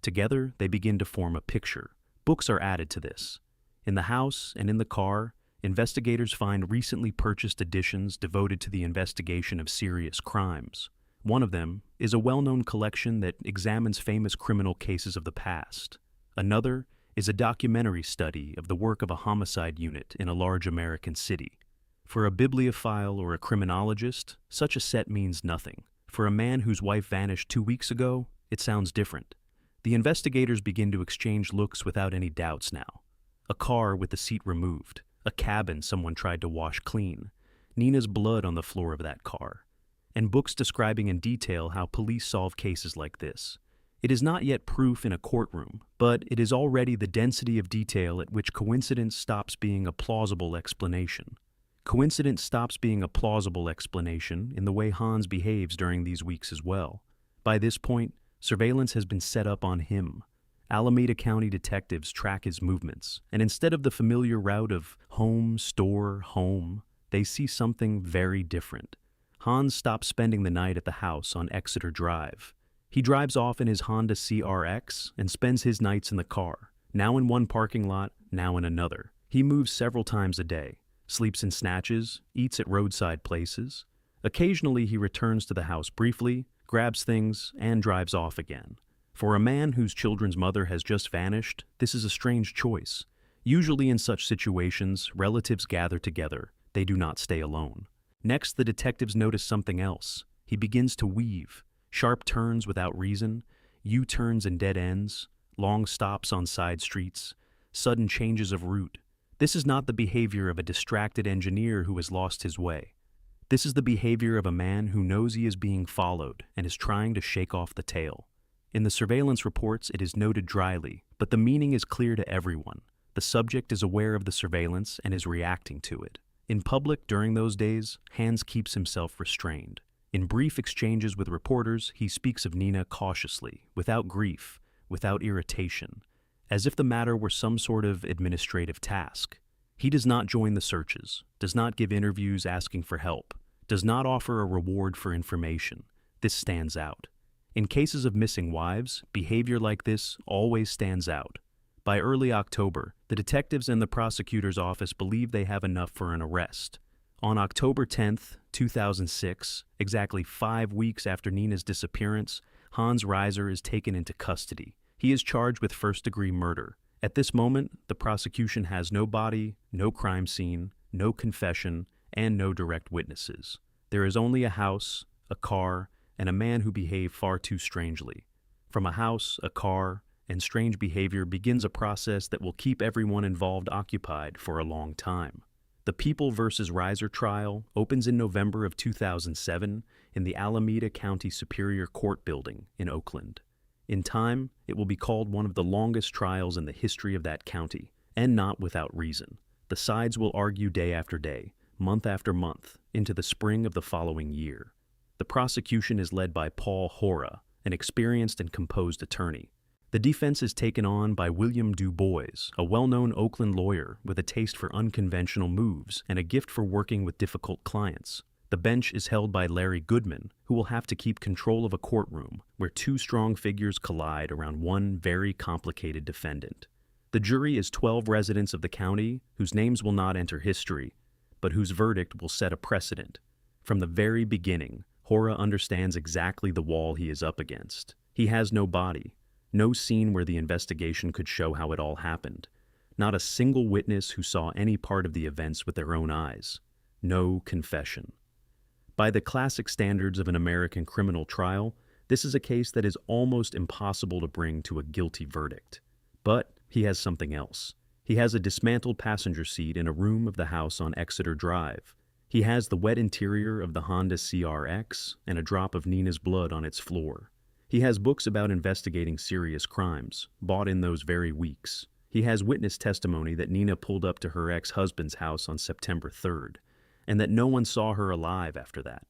Together, they begin to form a picture. Books are added to this. In the house and in the car, investigators find recently purchased editions devoted to the investigation of serious crimes. One of them is a well-known collection that examines famous criminal cases of the past. Another is a documentary study of the work of a homicide unit in a large American city. For a bibliophile or a criminologist, such a set means nothing. For a man whose wife vanished 2 weeks ago, it sounds different. The investigators begin to exchange looks without any doubts now. A car with the seat removed, a cabin someone tried to wash clean, Nina's blood on the floor of that car, and books describing in detail how police solve cases like this. It is not yet proof in a courtroom, but it is already the density of detail at which coincidence stops being a plausible explanation. Coincidence stops being a plausible explanation in the way Hans behaves during these weeks as well. By this point, surveillance has been set up on him. Alameda County detectives track his movements, and instead of the familiar route of home, store, home, they see something very different. Hans stops spending the night at the house on Exeter Drive. He drives off in his Honda CRX and spends his nights in the car, now in one parking lot, now in another. He moves several times a day, sleeps in snatches, eats at roadside places. Occasionally he returns to the house briefly, grabs things, and drives off again. For a man whose children's mother has just vanished, this is a strange choice. Usually in such situations, relatives gather together. They do not stay alone. Next, the detectives notice something else. He begins to weave. Sharp turns without reason, U-turns and dead ends, long stops on side streets, sudden changes of route. This is not the behavior of a distracted engineer who has lost his way. This is the behavior of a man who knows he is being followed and is trying to shake off the tail. In the surveillance reports, it is noted dryly, but the meaning is clear to everyone. The subject is aware of the surveillance and is reacting to it. In public during those days, Hans keeps himself restrained. In brief exchanges with reporters, he speaks of Nina cautiously, without grief, without irritation, as if the matter were some sort of administrative task. He does not join the searches, does not give interviews asking for help, does not offer a reward for information. This stands out. In cases of missing wives, behavior like this always stands out. By early October, the detectives and the prosecutor's office believe they have enough for an arrest. On October 10, 2006, exactly 5 weeks after Nina's disappearance, Hans Reiser is taken into custody. He is charged with first-degree murder. At this moment, the prosecution has no body, no crime scene, no confession, and no direct witnesses. There is only a house, a car, and a man who behaved far too strangely. From a house, a car, and strange behavior begins a process that will keep everyone involved occupied for a long time. The People versus Reiser trial opens in November of 2007 in the Alameda County Superior Court building in Oakland. In time, it will be called one of the longest trials in the history of that county, and not without reason. The sides will argue day after day, month after month, into the spring of the following year. The prosecution is led by Paul Hora, an experienced and composed attorney. The defense is taken on by William Du Bois, a well-known Oakland lawyer with a taste for unconventional moves and a gift for working with difficult clients. The bench is held by Larry Goodman, who will have to keep control of a courtroom where two strong figures collide around one very complicated defendant. The jury is 12 residents of the county whose names will not enter history, but whose verdict will set a precedent. From the very beginning, Hora understands exactly the wall he is up against. He has no body, no scene where the investigation could show how it all happened, not a single witness who saw any part of the events with their own eyes, no confession. By the classic standards of an American criminal trial, this is a case that is almost impossible to bring to a guilty verdict. But he has something else. He has a dismantled passenger seat in a room of the house on Exeter Drive. He has the wet interior of the Honda CRX and a drop of Nina's blood on its floor. He has books about investigating serious crimes, bought in those very weeks. He has witness testimony that Nina pulled up to her ex-husband's house on September 3rd, and that no one saw her alive after that.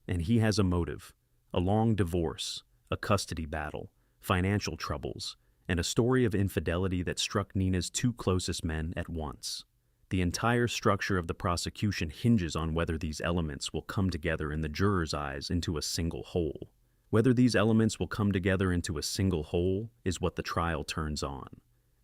And he has a motive, a long divorce, a custody battle, financial troubles, and a story of infidelity that struck Nina's two closest men at once. The entire structure of the prosecution hinges on whether these elements will come together in the jurors' eyes into a single whole. Whether these elements will come together into a single whole is what the trial turns on.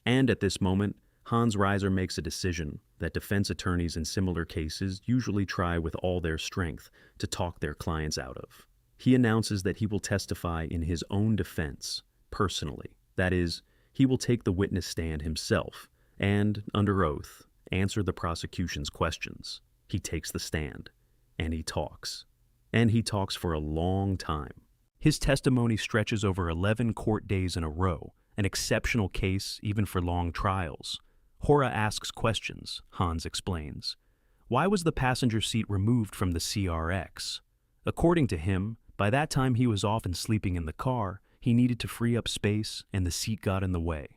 And at this moment, Hans Reiser makes a decision that defense attorneys in similar cases usually try with all their strength to talk their clients out of. He announces that he will testify in his own defense, personally. That is, he will take the witness stand himself and, under oath, answer the prosecution's questions. He takes the stand, and he talks. And he talks for a long time. His testimony stretches over 11 court days in a row, an exceptional case even for long trials. Hora asks questions, Hans explains. Why was the passenger seat removed from the CRX? According to him, by that time he was often sleeping in the car, he needed to free up space, and the seat got in the way.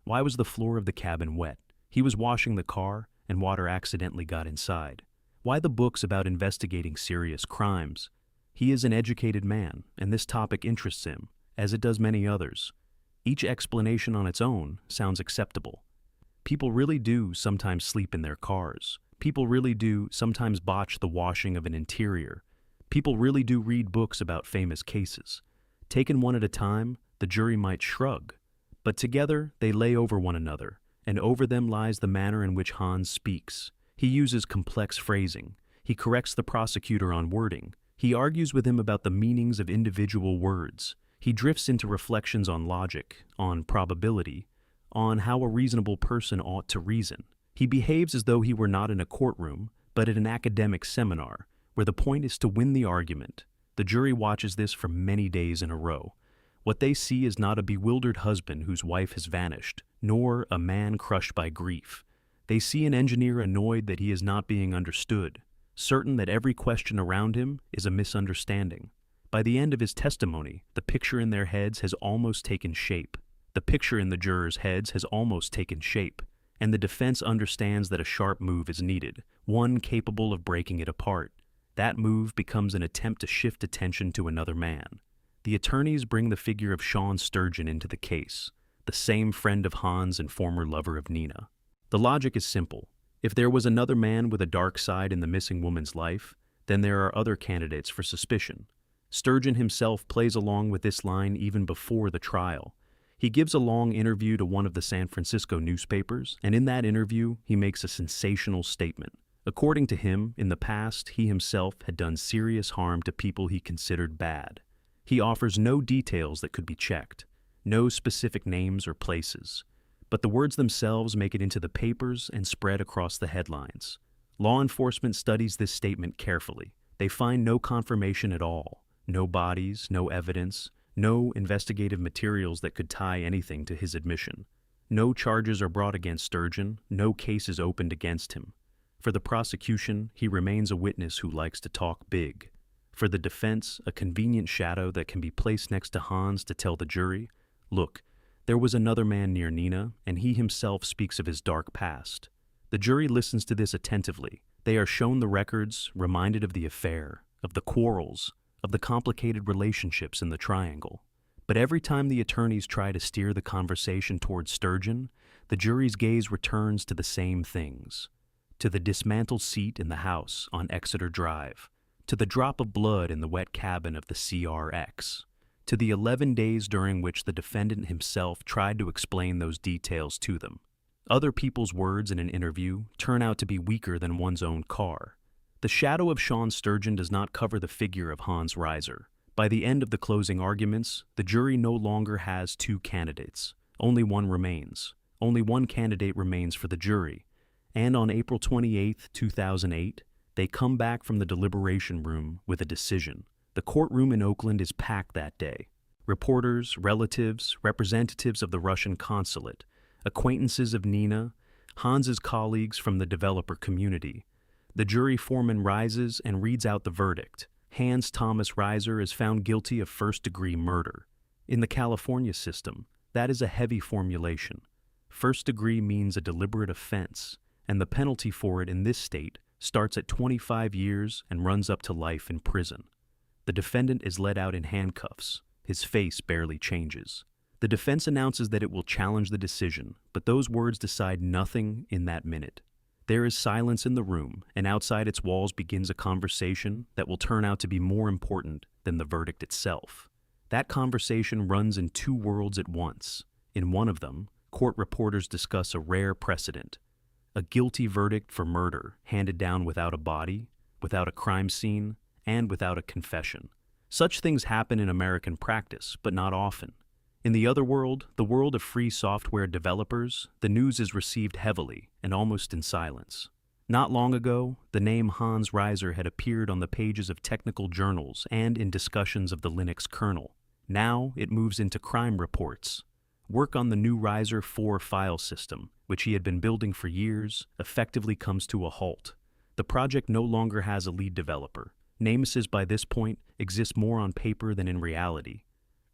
Why was the floor of the cabin wet? He was washing the car, and water accidentally got inside. Why the books about investigating serious crimes? He is an educated man, and this topic interests him, as it does many others. Each explanation on its own sounds acceptable. People really do sometimes sleep in their cars. People really do sometimes botch the washing of an interior. People really do read books about famous cases. Taken one at a time, the jury might shrug, but together they lay over one another, and over them lies the manner in which Hans speaks. He uses complex phrasing. He corrects the prosecutor on wording. He argues with him about the meanings of individual words. He drifts into reflections on logic, on probability, on how a reasonable person ought to reason. He behaves as though he were not in a courtroom, but at an academic seminar, where the point is to win the argument. The jury watches this for many days in a row. What they see is not a bewildered husband whose wife has vanished, nor a man crushed by grief. They see an engineer annoyed that he is not being understood, certain that every question around him is a misunderstanding. By the end of his testimony, the picture in their heads has almost taken shape. The picture in the jurors' heads has almost taken shape, and the defense understands that a sharp move is needed, one capable of breaking it apart. That move becomes an attempt to shift attention to another man. The attorneys bring the figure of Sean Sturgeon into the case, the same friend of Hans and former lover of Nina. The logic is simple. If there was another man with a dark side in the missing woman's life, then there are other candidates for suspicion. Sturgeon himself plays along with this line even before the trial. He gives a long interview to one of the San Francisco newspapers, and in that interview, he makes a sensational statement. According to him, in the past, he himself had done serious harm to people he considered bad. He offers no details that could be checked, no specific names or places, but the words themselves make it into the papers and spread across the headlines. Law enforcement studies this statement carefully. They find no confirmation at all, no bodies, no evidence, no investigative materials that could tie anything to his admission. No charges are brought against Sturgeon, no case is opened against him. For the prosecution, he remains a witness who likes to talk big. For the defense, a convenient shadow that can be placed next to Hans to tell the jury, look, there was another man near Nina, and he himself speaks of his dark past. The jury listens to this attentively. They are shown the records, reminded of the affair, of the quarrels, of the complicated relationships in the triangle. But every time the attorneys try to steer the conversation towards Sturgeon, the jury's gaze returns to the same things. To the dismantled seat in the house on Exeter Drive, to the drop of blood in the wet cabin of the CRX, to the 11 days during which the defendant himself tried to explain those details to them. Other people's words in an interview turn out to be weaker than one's own car, The shadow of Sean Sturgeon does not cover the figure of Hans Reiser. By the end of the closing arguments, the jury no longer has two candidates. Only one remains. Only one candidate remains for the jury. And on April 28, 2008, they come back from the deliberation room with a decision. The courtroom in Oakland is packed that day. Reporters, relatives, representatives of the Russian consulate, acquaintances of Nina, Hans's colleagues from the developer community. The jury foreman rises and reads out the verdict. Hans Thomas Reiser is found guilty of first-degree murder. In the California system, that is a heavy formulation. First degree means a deliberate offense, and the penalty for it in this state starts at 25 years and runs up to life in prison. The defendant is led out in handcuffs. His face barely changes. The defense announces that it will challenge the decision, but those words decide nothing in that minute. There is silence in the room, and outside its walls begins a conversation that will turn out to be more important than the verdict itself. That conversation runs in two worlds at once. In one of them, court reporters discuss a rare precedent, a guilty verdict for murder handed down without a body, without a crime scene, and without a confession. Such things happen in American practice, but not often. In the other world, the world of free software developers, the news is received heavily and almost in silence. Not long ago, the name Hans Reiser had appeared on the pages of technical journals and in discussions of the Linux kernel. Now it moves into crime reports. Work on the new Reiser 4 file system, which he had been building for years, effectively comes to a halt. The project no longer has a lead developer. Nemesis by this point exists more on paper than in reality.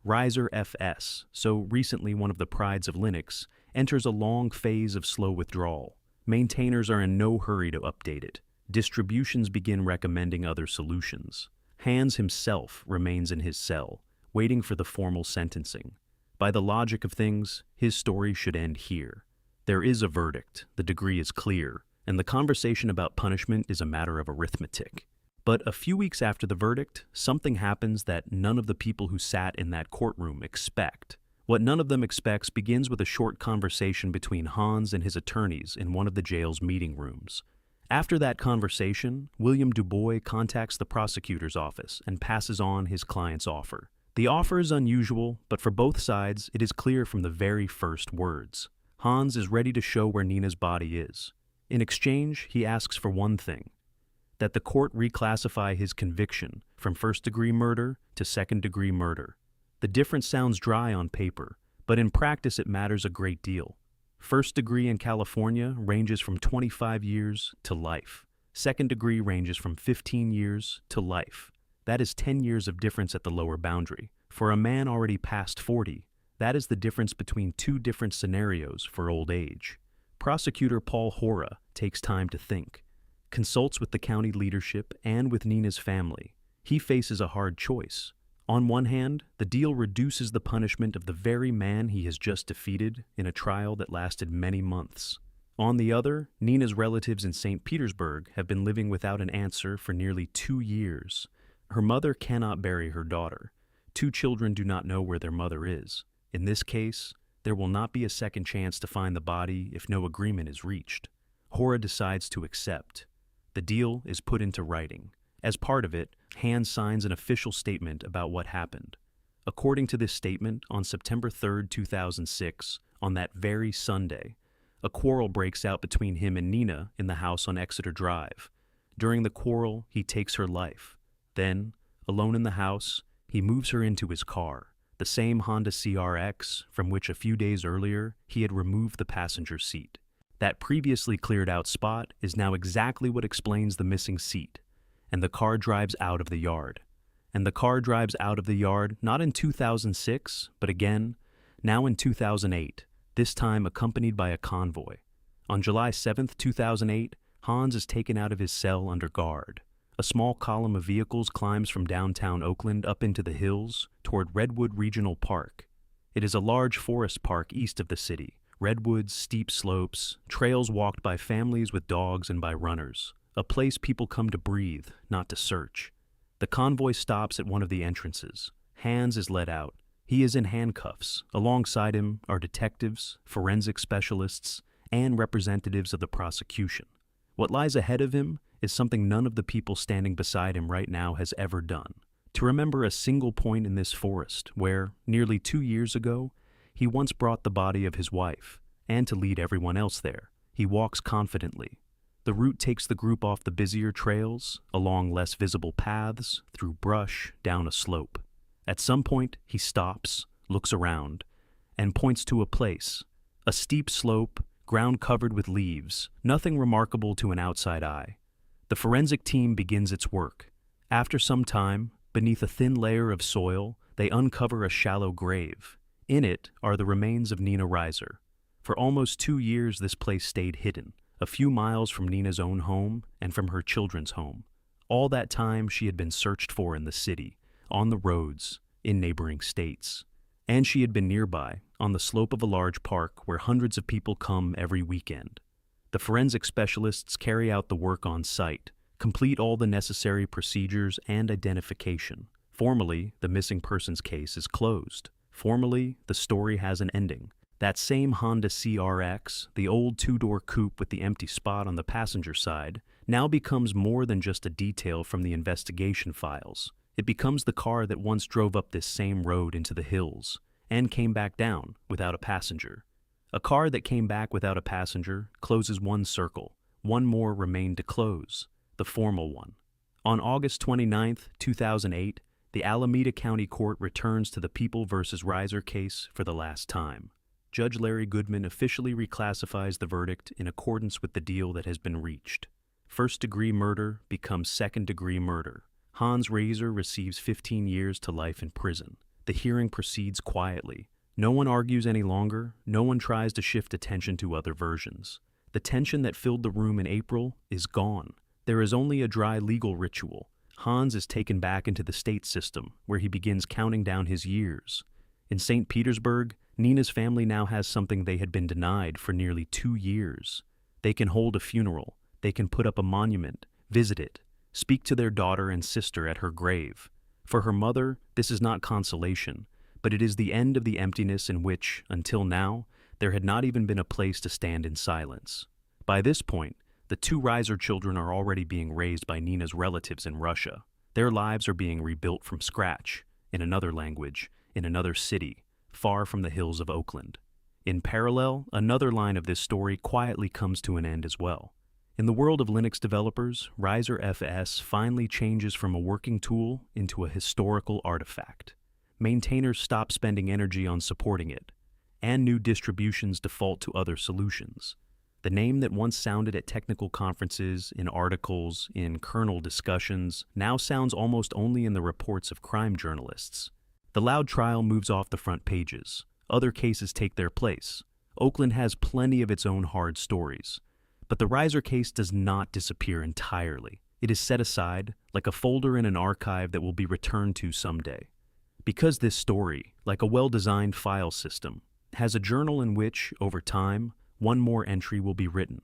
Reiser FS, so recently one of the prides of Linux, enters a long phase of slow withdrawal. Maintainers are in no hurry to update it. Distributions begin recommending other solutions. Hans himself remains in his cell, waiting for the formal sentencing. By the logic of things, his story should end here. There is a verdict, the degree is clear, and the conversation about punishment is a matter of arithmetic. But a few weeks after the verdict, something happens that none of the people who sat in that courtroom expect. What none of them expects begins with a short conversation between Hans and his attorneys in one of the jail's meeting rooms. After that conversation, William Dubois contacts the prosecutor's office and passes on his client's offer. The offer is unusual, but for both sides, it is clear from the very first words. Hans is ready to show where Nina's body is. In exchange, he asks for one thing: that the court reclassify his conviction from first-degree murder to second-degree murder. The difference sounds dry on paper, but in practice it matters a great deal. First degree in California ranges from 25 years to life. Second degree ranges from 15 years to life. That is 10 years of difference at the lower boundary. For a man already past 40, that is the difference between two different scenarios for old age. Prosecutor Paul Hora takes time to think, consults with the county leadership and with Nina's family. He faces a hard choice. On one hand, the deal reduces the punishment of the very man he has just defeated in a trial that lasted many months. On the other, Nina's relatives in St. Petersburg have been living without an answer for nearly 2 years. Her mother cannot bury her daughter. 2 children do not know where their mother is. In this case, there will not be a second chance to find the body if no agreement is reached. Hora decides to accept. The deal is put into writing. As part of it, Hans signs an official statement about what happened. According to this statement, on September 3, 2006, on that very Sunday, a quarrel breaks out between him and Nina in the house on Exeter Drive. During the quarrel, he takes her life. Then, alone in the house, he moves her into his car, the same Honda CRX from which a few days earlier he had removed the passenger seat. That previously cleared out spot is now exactly what explains the missing seat. And the car drives out of the yard. And the car drives out of the yard not in 2006, but again, now in 2008, this time accompanied by a convoy. On July 7, 2008, Hans is taken out of his cell under guard. A small column of vehicles climbs from downtown Oakland up into the hills toward Redwood Regional Park. It is a large forest park east of the city. Redwoods, steep slopes, trails walked by families with dogs and by runners. A place people come to breathe, not to search. The convoy stops at one of the entrances. Hans is led out. He is in handcuffs. Alongside him are detectives, forensic specialists, and representatives of the prosecution. What lies ahead of him is something none of the people standing beside him right now has ever done. To remember a single point in this forest where, nearly 2 years ago, he once brought the body of his wife, and to lead everyone else there. He walks confidently. The route takes the group off the busier trails, along less visible paths, through brush, down a slope. At some point, he stops, looks around, and points to a place. A steep slope, ground covered with leaves, nothing remarkable to an outside eye. The forensic team begins its work. After some time, beneath a thin layer of soil, they uncover a shallow grave. In it are the remains of Nina Reiser. For almost 2 years, this place stayed hidden, a few miles from Nina's own home and from her children's home. All that time, she had been searched for in the city, on the roads, in neighboring states. And she had been nearby, on the slope of a large park where hundreds of people come every weekend. The forensic specialists carry out the work on site, complete all the necessary procedures and identification. Formally, the missing persons case is closed. Formally, the story has an ending. That same Honda CRX, the old two-door coupe with the empty spot on the passenger side, now becomes more than just a detail from the investigation files. It becomes the car that once drove up this same road into the hills and came back down without a passenger. A car that came back without a passenger closes one circle. One more remained to close, the formal one. On August 29, 2008, the Alameda County Court returns to the People v. Reiser case for the last time. Judge Larry Goodman officially reclassifies the verdict in accordance with the deal that has been reached. First-degree murder becomes second-degree murder. Hans Reiser receives 15 years to life in prison. The hearing proceeds quietly. No one argues any longer. No one tries to shift attention to other versions. The tension that filled the room in April is gone. There is only a dry legal ritual. Hans is taken back into the state system, where he begins counting down his years. In St. Petersburg, Nina's family now has something they had been denied for nearly 2 years. They can hold a funeral. They can put up a monument, visit it, speak to their daughter and sister at her grave. For her mother, this is not consolation, but it is the end of the emptiness in which, until now, there had not even been a place to stand in silence. By this point, the 2 Reiser children are already being raised by Nina's relatives in Russia. Their lives are being rebuilt from scratch, in another language, in another city, far from the hills of Oakland. In parallel, another line of this story quietly comes to an end as well. In the world of Linux developers, Reiser FS finally changes from a working tool into a historical artifact. Maintainers stop spending energy on supporting it, and new distributions default to other solutions. The name that once sounded at technical conferences, in articles, in kernel discussions, now sounds almost only in the reports of crime journalists. The loud trial moves off the front pages. Other cases take their place. Oakland has plenty of its own hard stories. But the Reiser case does not disappear entirely. It is set aside, like a folder in an archive that will be returned to someday. Because this story, like a well-designed file system, has a journal in which, over time, one more entry will be written.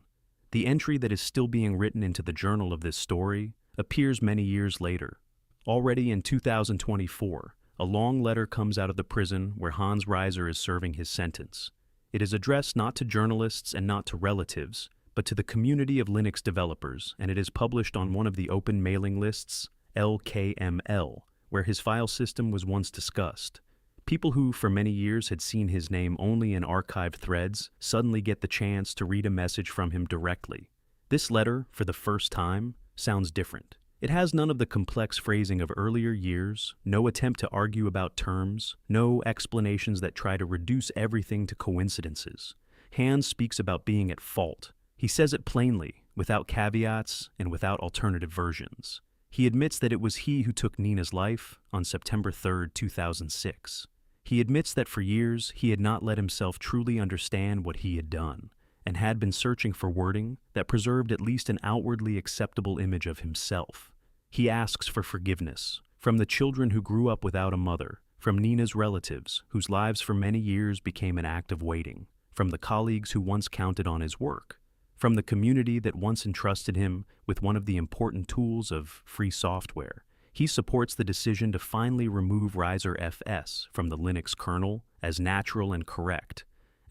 The entry that is still being written into the journal of this story appears many years later. Already in 2024, a long letter comes out of the prison where Hans Reiser is serving his sentence. It is addressed not to journalists and not to relatives, but to the community of Linux developers, and it is published on one of the open mailing lists, LKML, where his file system was once discussed. People who, for many years, had seen his name only in archived threads suddenly get the chance to read a message from him directly. This letter, for the first time, sounds different. It has none of the complex phrasing of earlier years, no attempt to argue about terms, no explanations that try to reduce everything to coincidences. Hans speaks about being at fault. He says it plainly, without caveats and without alternative versions. He admits that it was he who took Nina's life on September 3, 2006. He admits that for years he had not let himself truly understand what he had done, and had been searching for wording that preserved at least an outwardly acceptable image of himself. He asks for forgiveness from the children who grew up without a mother, from Nina's relatives, whose lives for many years became an act of waiting, from the colleagues who once counted on his work, from the community that once entrusted him with one of the important tools of free software. He supports the decision to finally remove Reiser FS from the Linux kernel as natural and correct,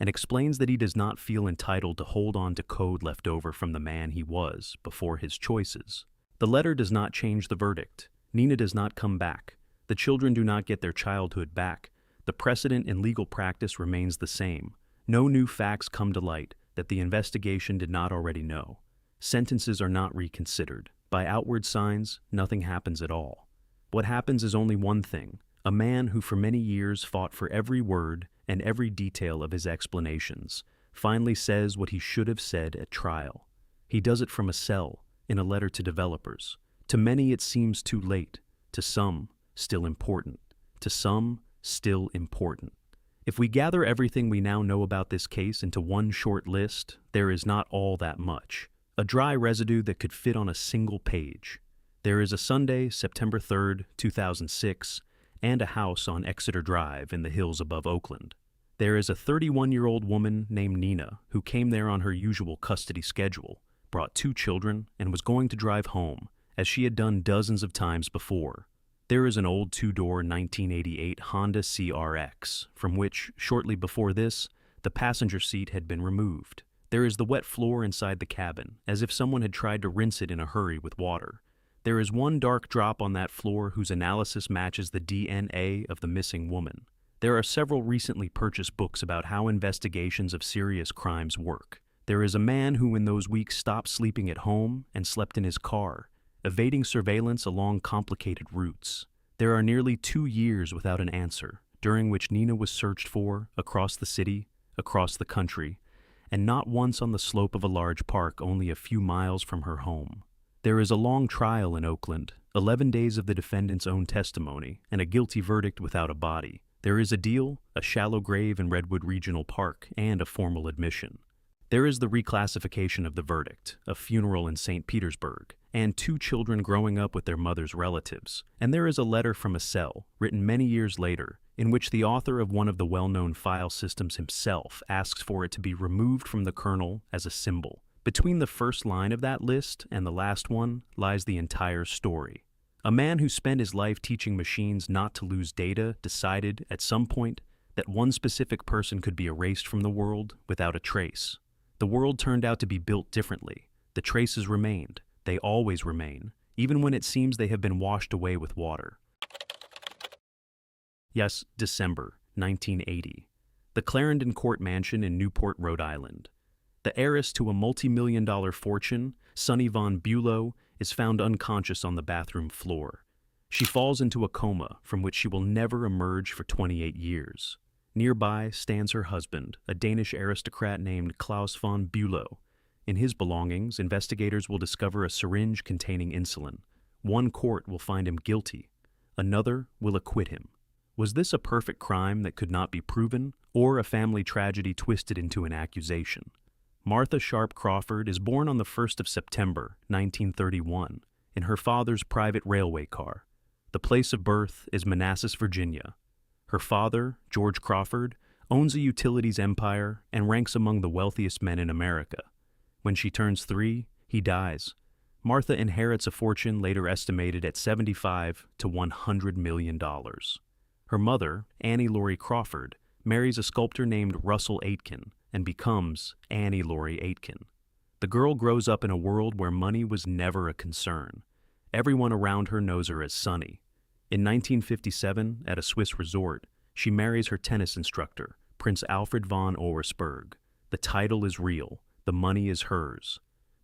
and explains that he does not feel entitled to hold on to code left over from the man he was before his choices. The letter does not change the verdict. Nina does not come back. The children do not get their childhood back. The precedent in legal practice remains the same. No new facts come to light that the investigation did not already know. Sentences are not reconsidered. By outward signs, nothing happens at all. What happens is only one thing: a man who for many years fought for every word and every detail of his explanations finally says what he should have said at trial. He does it from a cell, in a letter to developers. To many it seems too late. To some, still important. To some, still important. If we gather everything we now know about this case into one short list, there is not all that much. A dry residue that could fit on a single page. There is a Sunday, September 3rd, 2006, and a house on Exeter Drive in the hills above Oakland. There is a 31-year-old woman named Nina who came there on her usual custody schedule, brought 2 children, and was going to drive home, as she had done dozens of times before. There is an old 2-door 1988 Honda CRX, from which, shortly before this, the passenger seat had been removed. There is the wet floor inside the cabin, as if someone had tried to rinse it in a hurry with water. There is one dark drop on that floor whose analysis matches the DNA of the missing woman. There are several recently purchased books about how investigations of serious crimes work. There is a man who in those weeks stopped sleeping at home and slept in his car, evading surveillance along complicated routes. There are nearly 2 years without an answer, during which Nina was searched for across the city, across the country, and not once on the slope of a large park only a few miles from her home. There is a long trial in Oakland, 11 days of the defendant's own testimony, and a guilty verdict without a body. There is a deal, a shallow grave in Redwood Regional Park, and a formal admission. There is the reclassification of the verdict, a funeral in St. Petersburg, and 2 children growing up with their mother's relatives. And there is a letter from a cell, written many years later, in which the author of one of the well-known file systems himself asks for it to be removed from the kernel as a symbol. Between the first line of that list and the last one lies the entire story. A man who spent his life teaching machines not to lose data decided, at some point, that one specific person could be erased from the world without a trace. The world turned out to be built differently. The traces remained. They always remain, even when it seems they have been washed away with water. Yes, December 1980. The Clarendon Court Mansion in Newport, Rhode Island. The heiress to a multi-million-dollar fortune, Sunny von Bülow, is found unconscious on the bathroom floor. She falls into a coma from which she will never emerge for 28 years. Nearby stands her husband, a Danish aristocrat named Klaus von Bülow. In his belongings, investigators will discover a syringe containing insulin. One court will find him guilty. Another will acquit him. Was this a perfect crime that could not be proven, or a family tragedy twisted into an accusation? Martha Sharp Crawford is born on the 1st of September, 1931, in her father's private railway car. The place of birth is Manassas, Virginia. Her father, George Crawford, owns a utilities empire and ranks among the wealthiest men in America. When she turns 3, he dies. Martha inherits a fortune later estimated at $75 to $100 million. Her mother, Annie Laurie Crawford, marries a sculptor named Russell Aitken and becomes Annie Laurie Aitken. The girl grows up in a world where money was never a concern. Everyone around her knows her as Sunny. In 1957, at a Swiss resort, she marries her tennis instructor, Prince Alfred von Oersperg. The title is real. The money is hers.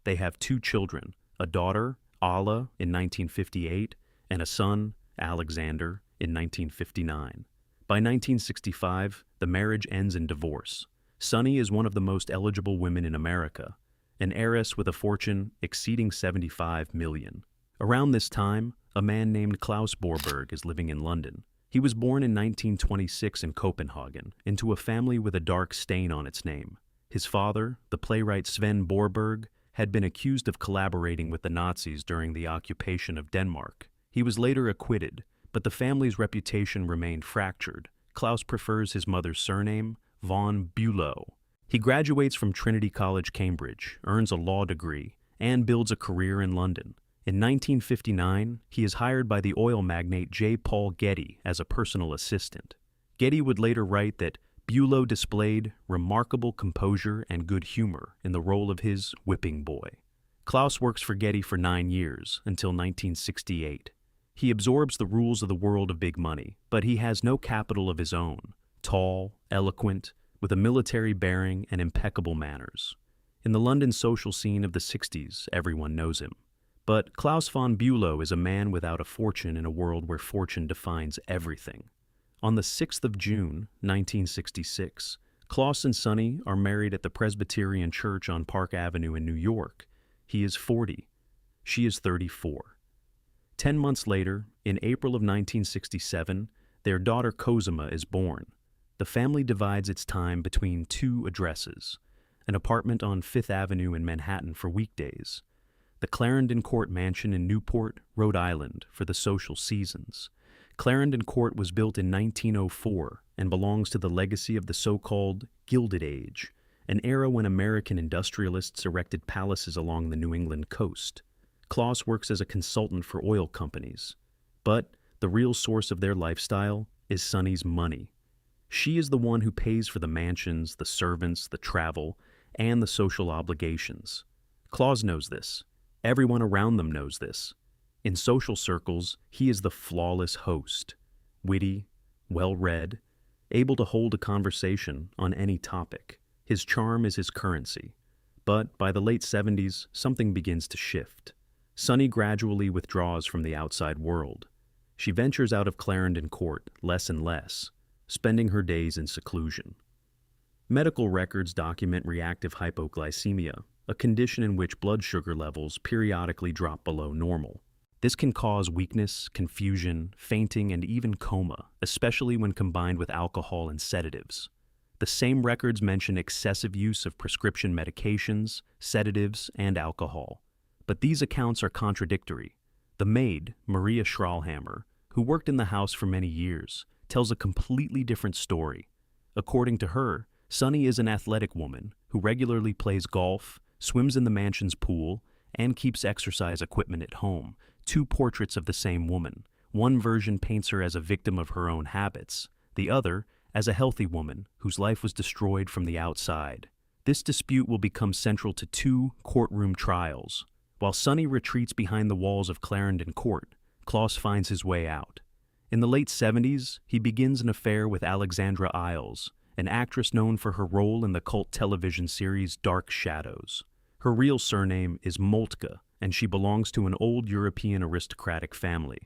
They have 2 children, a daughter, Alla, in 1958, and a son, Alexander, in 1959. By 1965, the marriage ends in divorce. Sunny is one of the most eligible women in America, an heiress with a fortune exceeding $75 million. Around this time, a man named Klaus Borberg is living in London. He was born in 1926 in Copenhagen, into a family with a dark stain on its name. His father, the playwright Sven Borberg, had been accused of collaborating with the Nazis during the occupation of Denmark. He was later acquitted, but the family's reputation remained fractured. Klaus prefers his mother's surname, von Bülow. He graduates from Trinity College, Cambridge, earns a law degree, and builds a career in London. In 1959, he is hired by the oil magnate J. Paul Getty as a personal assistant. Getty would later write that Bülow displayed remarkable composure and good humor in the role of his whipping boy. Klaus works for Getty for 9 years, until 1968. He absorbs the rules of the world of big money, but he has no capital of his own. Tall, eloquent, with a military bearing and impeccable manners. In the London social scene of the 60s, everyone knows him. But Klaus von Bülow is a man without a fortune in a world where fortune defines everything. On the 6th of June, 1966, Klaus and Sonny are married at the Presbyterian Church on Park Avenue in New York. He is 40. She is 34. 10 months later, in April of 1967, their daughter Cosima is born. The family divides its time between 2 addresses: an apartment on Fifth Avenue in Manhattan for weekdays, the Clarendon Court mansion in Newport, Rhode Island for the social seasons. Clarendon Court was built in 1904 and belongs to the legacy of the so-called Gilded Age, an era when American industrialists erected palaces along the New England coast. Klaus works as a consultant for oil companies, but the real source of their lifestyle is Sonny's money. She is the one who pays for the mansions, the servants, the travel, and the social obligations. Klaus knows this. Everyone around them knows this. In social circles, he is the flawless host, witty, well-read, able to hold a conversation on any topic. His charm is his currency. But by the late 70s, something begins to shift. Sonny gradually withdraws from the outside world. She ventures out of Clarendon Court less and less, spending her days in seclusion. Medical records document reactive hypoglycemia, a condition in which blood sugar levels periodically drop below normal. This can cause weakness, confusion, fainting, and even coma, especially when combined with alcohol and sedatives. The same records mention excessive use of prescription medications, sedatives, and alcohol. But these accounts are contradictory. The maid, Maria Schrallhammer, who worked in the house for many years, tells a completely different story. According to her, Sonny is an athletic woman who regularly plays golf, swims in the mansion's pool, and keeps exercise equipment at home. 2 portraits of the same woman. One version paints her as a victim of her own habits, the other as a healthy woman whose life was destroyed from the outside. This dispute will become central to 2 courtroom trials. While Sonny retreats behind the walls of Clarendon Court, Klaus finds his way out. In the late 70s, he begins an affair with Alexandra Isles, an actress known for her role in the cult television series Dark Shadows. Her real surname is Moltke, and she belongs to an old European aristocratic family.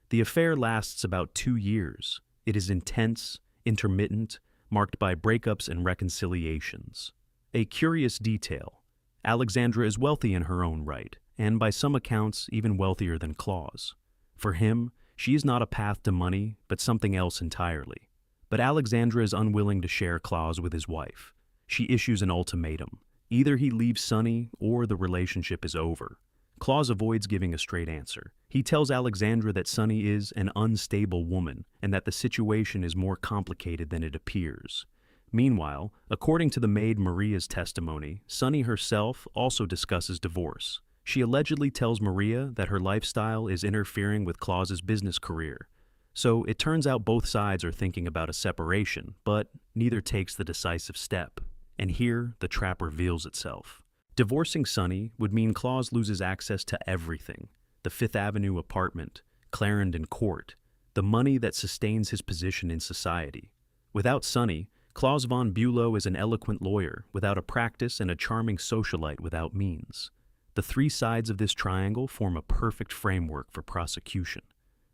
The affair lasts about 2 years. It is intense, intermittent, marked by breakups and reconciliations. A curious detail: Alexandra is wealthy in her own right, and by some accounts even wealthier than Klaus. For him, she is not a path to money, but something else entirely. But Alexandra is unwilling to share Klaus with his wife. She issues an ultimatum. Either he leaves Sonny or the relationship is over. Klaus avoids giving a straight answer. He tells Alexandra that Sonny is an unstable woman and that the situation is more complicated than it appears. Meanwhile, according to the maid Maria's testimony, Sonny herself also discusses divorce. She allegedly tells Maria that her lifestyle is interfering with Klaus's business career. So it turns out both sides are thinking about a separation, but neither takes the decisive step. And here, the trap reveals itself. Divorcing Sonny would mean Klaus loses access to everything: the Fifth Avenue apartment, Clarendon Court, the money that sustains his position in society. Without Sonny, Klaus von Bülow is an eloquent lawyer without a practice and a charming socialite without means. The 3 sides of this triangle form a perfect framework for prosecution.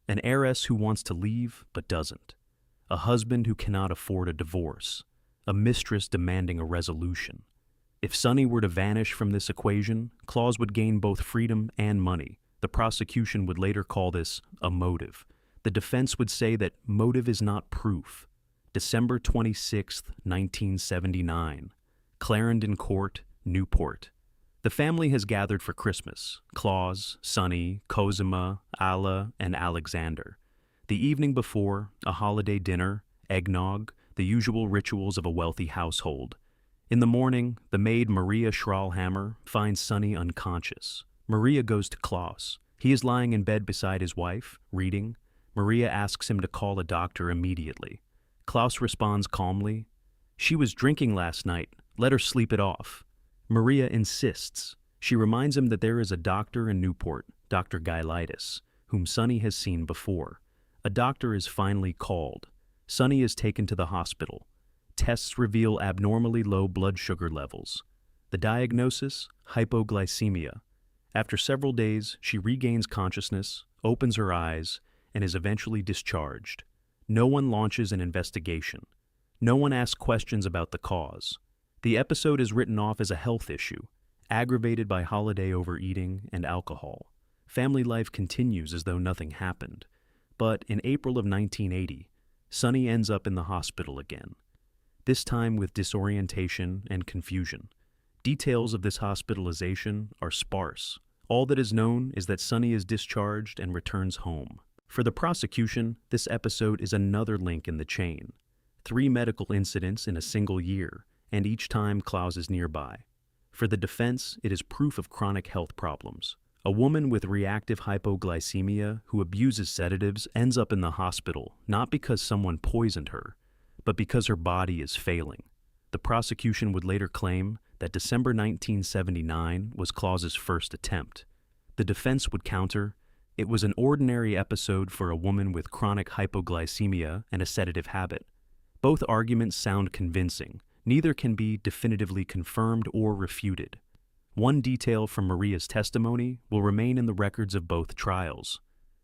An heiress who wants to leave but doesn't. A husband who cannot afford a divorce. A mistress demanding a resolution. If Sonny were to vanish from this equation, Klaus would gain both freedom and money. The prosecution would later call this a motive. The defense would say that motive is not proof. December 26, 1979. Clarendon Court, Newport. The family has gathered for Christmas: Klaus, Sonny, Cosima, Alla, and Alexander. The evening before, a holiday dinner, eggnog, the usual rituals of a wealthy household. In the morning, the maid Maria Schrallhammer finds Sonny unconscious. Maria goes to Klaus. He is lying in bed beside his wife, reading. Maria asks him to call a doctor immediately. Klaus responds calmly, She was drinking last night. Let her sleep it off. Maria insists. She reminds him that there is a doctor in Newport, Dr. Gylitis, whom Sonny has seen before. A doctor is finally called. Sonny is taken to the hospital. Tests reveal abnormally low blood sugar levels. The diagnosis? Hypoglycemia. After several days, she regains consciousness, opens her eyes, and is eventually discharged. No one launches an investigation. No one asks questions about the cause. The episode is written off as a health issue, aggravated by holiday overeating and alcohol. Family life continues as though nothing happened. But in April of 1980, Sonny ends up in the hospital again, this time with disorientation and confusion. Details of this hospitalization are sparse. All that is known is that Sonny is discharged and returns home. For the prosecution, this episode is another link in the chain. 3 medical incidents in a single year, and each time Klaus is nearby. For the defense, it is proof of chronic health problems. A woman with reactive hypoglycemia who abuses sedatives ends up in the hospital not because someone poisoned her, but because her body is failing. The prosecution would later claim that December 1979 was Klaus's first attempt. The defense would counter, it was an ordinary episode for a woman with chronic hypoglycemia and a sedative habit. Both arguments sound convincing. Neither can be definitively confirmed or refuted. One detail from Maria's testimony will remain in the records of both trials.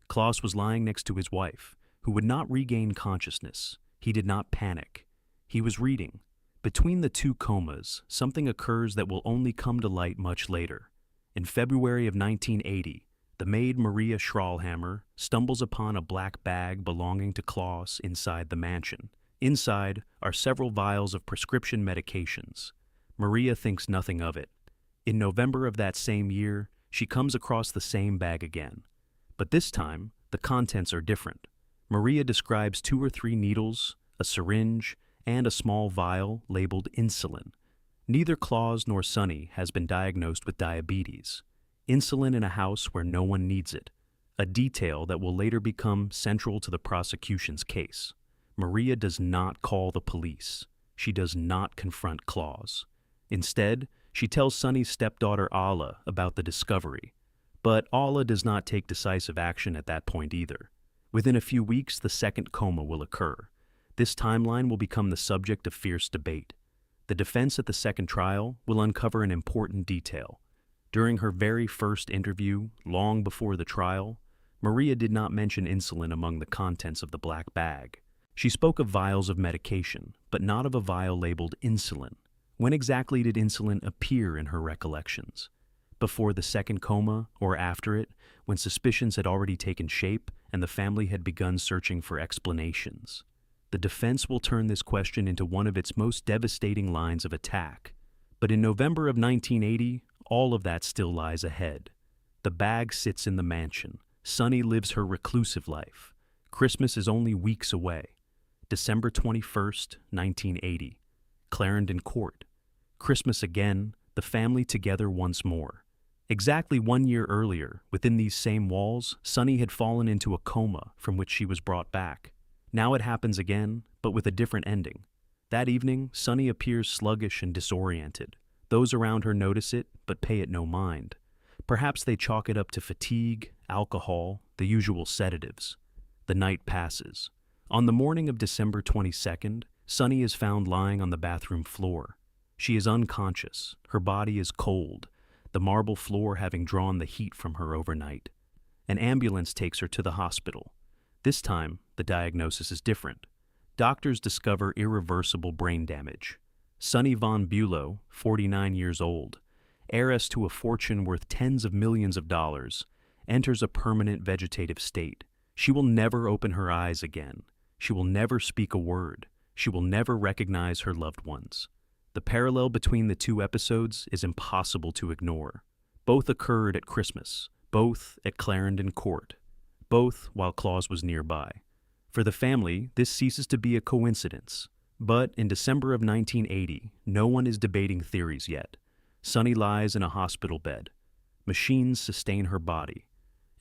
Klaus was lying next to his wife, who would not regain consciousness. He did not panic. He was reading. Between the 2 comas, something occurs that will only come to light much later. In February of 1980, the maid Maria Schrahlhammer stumbles upon a black bag belonging to Klaus inside the mansion. Inside are several vials of prescription medications. Maria thinks nothing of it. In November of that same year, she comes across the same bag again. But this time, the contents are different. Maria describes 2 or 3 needles, a syringe, and a small vial labeled insulin. Neither Klaus nor Sonny has been diagnosed with diabetes. Insulin in a house where no one needs it, a detail that will later become central to the prosecution's case. Maria does not call the police. She does not confront Klaus. Instead, she tells Sonny's stepdaughter Alla about the discovery. But Alla does not take decisive action at that point either. Within a few weeks, the second coma will occur. This timeline will become the subject of fierce debate. The defense at the second trial will uncover an important detail. During her very first interview, long before the trial, Maria did not mention insulin among the contents of the black bag. She spoke of vials of medication, but not of a vial labeled insulin. When exactly did insulin appear in her recollections? Before the second coma, or after it, when suspicions had already taken shape and the family had begun searching for explanations? The defense will turn this question into one of its most devastating lines of attack. But in November of 1980, all of that still lies ahead. The bag sits in the mansion. Sonny lives her reclusive life. Christmas is only weeks away. December 21st, 1980. Clarendon Court. Christmas again, the family together once more. Exactly 1 year earlier, within these same walls, Sonny had fallen into a coma from which she was brought back. Now it happens again, but with a different ending. That evening, Sonny appears sluggish and disoriented. Those around her notice it, but pay it no mind. Perhaps they chalk it up to fatigue, alcohol, the usual sedatives. The night passes. On the morning of December 22nd, Sonny is found lying on the bathroom floor. She is unconscious. Her body is cold, the marble floor having drawn the heat from her overnight. An ambulance takes her to the hospital. This time, the diagnosis is different. Doctors discover irreversible brain damage. Sonny von Bülow, 49 years old, heiress to a fortune worth tens of millions of dollars, enters a permanent vegetative state. She will never open her eyes again. She will never speak a word. She will never recognize her loved ones. The parallel between the 2 episodes is impossible to ignore. Both occurred at Christmas, both at Clarendon Court, both while Klaus was nearby. For the family, this ceases to be a coincidence. But in December of 1980, no one is debating theories yet. Sonny lies in a hospital bed. Machines sustain her body.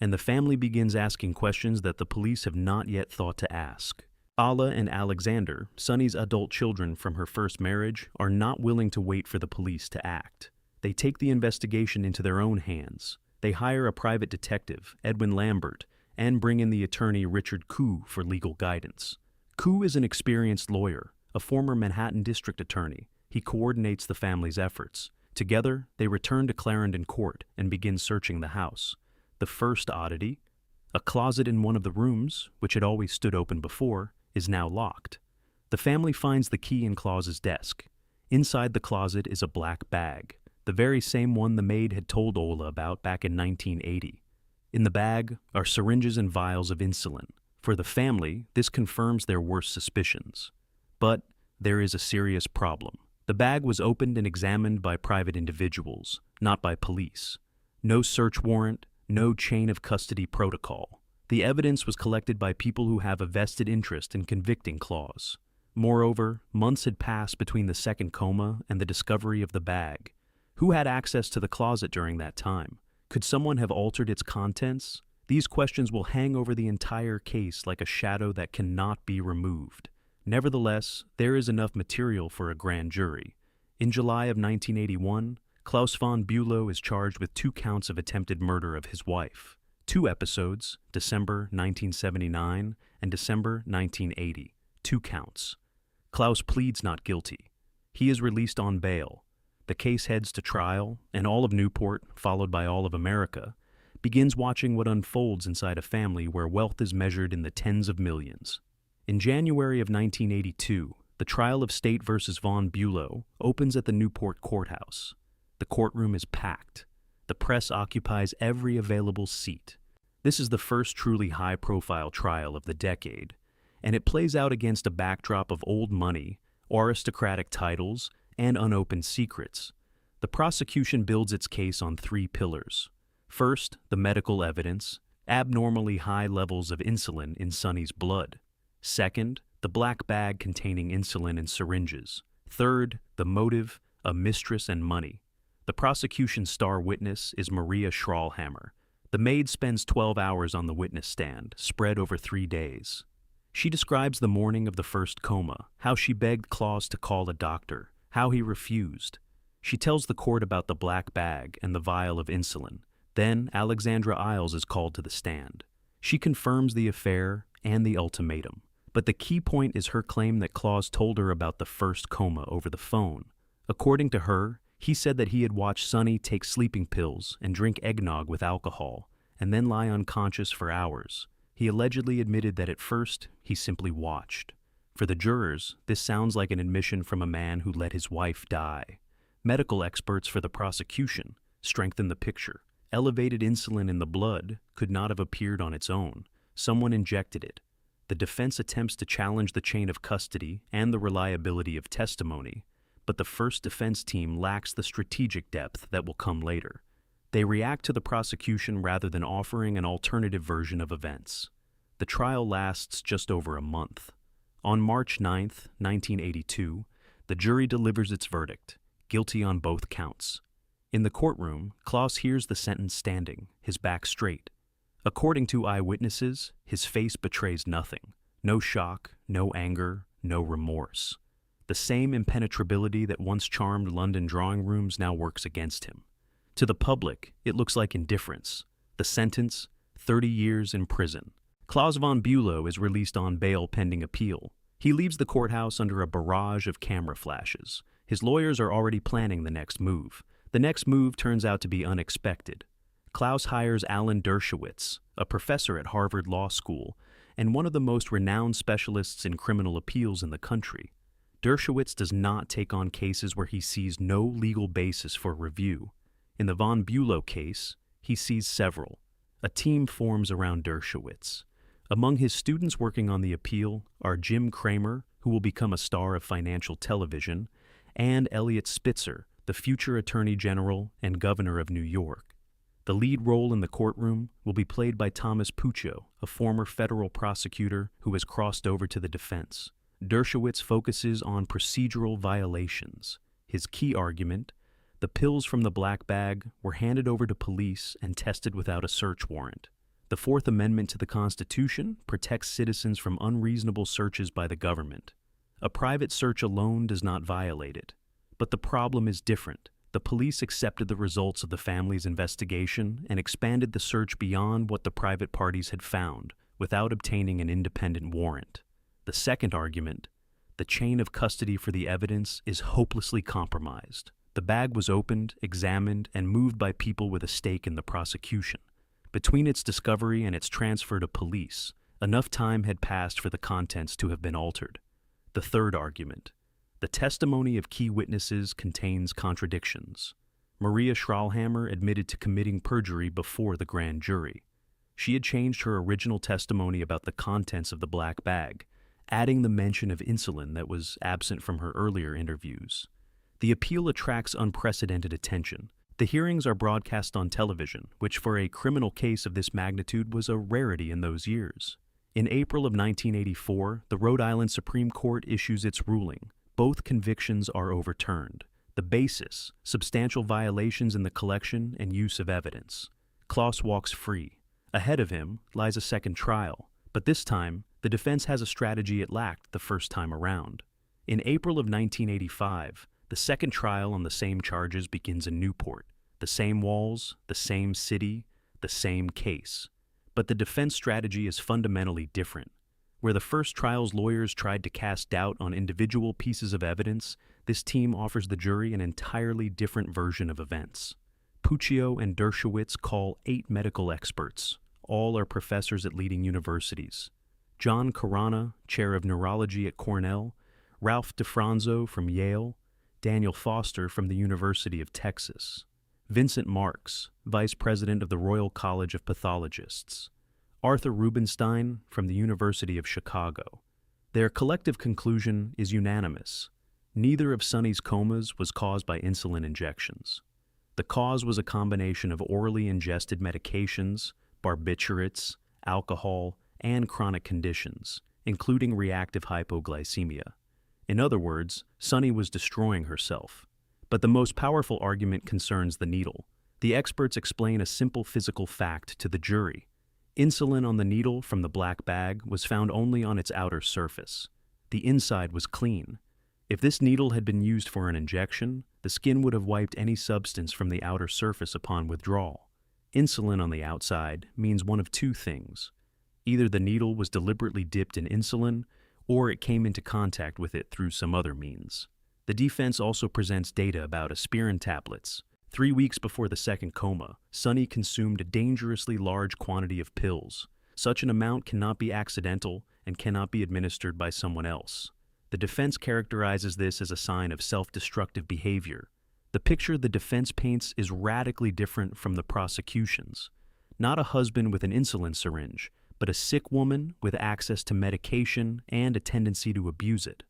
And the family begins asking questions that the police have not yet thought to ask. Alla and Alexander, Sunny's adult children from her first marriage, are not willing to wait for the police to act. They take the investigation into their own hands. They hire a private detective, Edwin Lambert, and bring in the attorney Richard Koo for legal guidance. Koo is an experienced lawyer, a former Manhattan district attorney. He coordinates the family's efforts. Together, they return to Clarendon Court and begin searching the house. The first oddity, a closet in one of the rooms, which had always stood open before, is now locked. The family finds the key in Klaus's desk. Inside the closet is a black bag, the very same one the maid had told Ola about back in 1980. In the bag are syringes and vials of insulin. For the family, this confirms their worst suspicions. But there is a serious problem. The bag was opened and examined by private individuals, not by police. No search warrant, no chain of custody protocol. The evidence was collected by people who have a vested interest in convicting Klaus. Moreover, months had passed between the second coma and the discovery of the bag. Who had access to the closet during that time? Could someone have altered its contents? These questions will hang over the entire case like a shadow that cannot be removed. Nevertheless, there is enough material for a grand jury. In July of 1981, Klaus von Bülow is charged with 2 counts of attempted murder of his wife. 2 episodes, December 1979 and December 1980. 2 counts. Klaus pleads not guilty. He is released on bail. The case heads to trial, and all of Newport, followed by all of America, begins watching what unfolds inside a family where wealth is measured in the tens of millions. In January of 1982, the trial of State versus von Bülow opens at the Newport courthouse. The courtroom is packed. The press occupies every available seat. This is the first truly high-profile trial of the decade, and it plays out against a backdrop of old money, aristocratic titles, and unopened secrets. The prosecution builds its case on 3 pillars. First, the medical evidence, abnormally high levels of insulin in Sunny's blood. Second, the black bag containing insulin and syringes. Third, the motive, a mistress and money. The prosecution's star witness is Maria Schrahlhammer. The maid spends 12 hours on the witness stand, spread over 3 days. She describes the morning of the first coma, how she begged Klaus to call a doctor, how he refused. She tells the court about the black bag and the vial of insulin. Then Alexandra Isles is called to the stand. She confirms the affair and the ultimatum. But the key point is her claim that Klaus told her about the first coma over the phone. According to her, he said that he had watched Sunny take sleeping pills and drink eggnog with alcohol, and then lie unconscious for hours. He allegedly admitted that at first, he simply watched. For the jurors, this sounds like an admission from a man who let his wife die. Medical experts for the prosecution strengthen the picture. Elevated insulin in the blood could not have appeared on its own. Someone injected it. The defense attempts to challenge the chain of custody and the reliability of testimony, but the first defense team lacks the strategic depth that will come later. They react to the prosecution rather than offering an alternative version of events. The trial lasts just over a month. On March 9, 1982, the jury delivers its verdict, guilty on both counts. In the courtroom, Klaus hears the sentence standing, his back straight. According to eyewitnesses, his face betrays nothing. No shock, no anger, no remorse. The same impenetrability that once charmed London drawing rooms now works against him. To the public, it looks like indifference. The sentence, 30 years in prison. Klaus von Bülow is released on bail pending appeal. He leaves the courthouse under a barrage of camera flashes. His lawyers are already planning the next move. The next move turns out to be unexpected. Klaus hires Alan Dershowitz, a professor at Harvard Law School, and one of the most renowned specialists in criminal appeals in the country. Dershowitz does not take on cases where he sees no legal basis for review. In the von Bülow case, he sees several. A team forms around Dershowitz. Among his students working on the appeal are Jim Cramer, who will become a star of financial television, and Elliot Spitzer, the future Attorney General and Governor of New York. The lead role in the courtroom will be played by Thomas Puccio, a former federal prosecutor who has crossed over to the defense. Dershowitz focuses on procedural violations. His key argument: the pills from the black bag were handed over to police and tested without a search warrant. The Fourth Amendment to the Constitution protects citizens from unreasonable searches by the government. A private search alone does not violate it. But the problem is different. The police accepted the results of the family's investigation and expanded the search beyond what the private parties had found, without obtaining an independent warrant. The second argument, the chain of custody for the evidence, is hopelessly compromised. The bag was opened, examined, and moved by people with a stake in the prosecution. Between its discovery and its transfer to police, enough time had passed for the contents to have been altered. The third argument, the testimony of key witnesses contains contradictions. Maria Schrahlhammer admitted to committing perjury before the grand jury. She had changed her original testimony about the contents of the black bag, adding the mention of insulin that was absent from her earlier interviews. The appeal attracts unprecedented attention. The hearings are broadcast on television, which for a criminal case of this magnitude was a rarity in those years. In April of 1984, the Rhode Island Supreme Court issues its ruling. Both convictions are overturned. The basis, substantial violations in the collection and use of evidence. Klaus walks free. Ahead of him lies a second trial, but this time, the defense has a strategy it lacked the first time around. In April of 1985, the second trial on the same charges begins in Newport. The same walls, the same city, the same case. But the defense strategy is fundamentally different. Where the first trial's lawyers tried to cast doubt on individual pieces of evidence, this team offers the jury an entirely different version of events. Puccio and Dershowitz call 8 medical experts. All are professors at leading universities. John Carana, chair of neurology at Cornell, Ralph DeFranzo from Yale, Daniel Foster from the University of Texas, Vincent Marks, vice president of the Royal College of Pathologists, Arthur Rubinstein from the University of Chicago. Their collective conclusion is unanimous. Neither of Sonny's comas was caused by insulin injections. The cause was a combination of orally ingested medications, barbiturates, alcohol, and chronic conditions, including reactive hypoglycemia. In other words, Sonny was destroying herself. But the most powerful argument concerns the needle. The experts explain a simple physical fact to the jury. Insulin on the needle from the black bag was found only on its outer surface. The inside was clean. If this needle had been used for an injection, the skin would have wiped any substance from the outer surface upon withdrawal. Insulin on the outside means one of two things. Either the needle was deliberately dipped in insulin, or it came into contact with it through some other means. The defense also presents data about aspirin tablets. 3 weeks before the second coma, Sonny consumed a dangerously large quantity of pills. Such an amount cannot be accidental and cannot be administered by someone else. The defense characterizes this as a sign of self-destructive behavior. The picture the defense paints is radically different from the prosecution's. Not a husband with an insulin syringe, but a sick woman with access to medication and a tendency to abuse it.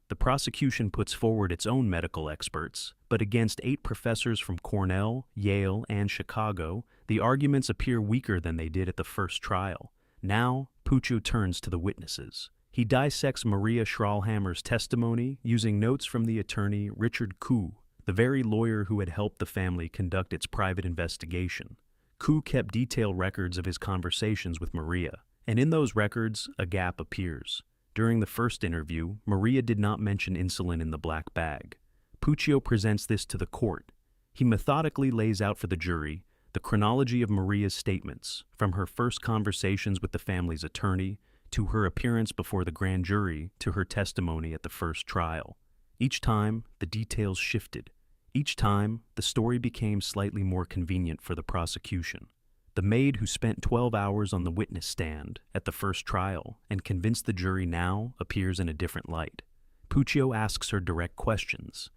The prosecution puts forward its own medical experts, but against 8 professors from Cornell, Yale, and Chicago, the arguments appear weaker than they did at the first trial. Now, Puccio turns to the witnesses. He dissects Maria Schrahlhammer's testimony using notes from the attorney Richard Koo, the very lawyer who had helped the family conduct its private investigation. Koo kept detailed records of his conversations with Maria, and in those records, a gap appears. During the first interview, Maria did not mention insulin in the black bag. Puccio presents this to the court. He methodically lays out for the jury the chronology of Maria's statements, from her first conversations with the family's attorney, to her appearance before the grand jury, to her testimony at the first trial. Each time, the details shifted. Each time, the story became slightly more convenient for the prosecution. The maid who spent 12 hours on the witness stand at the first trial and convinced the jury now appears in a different light. Puccio asks her direct questions.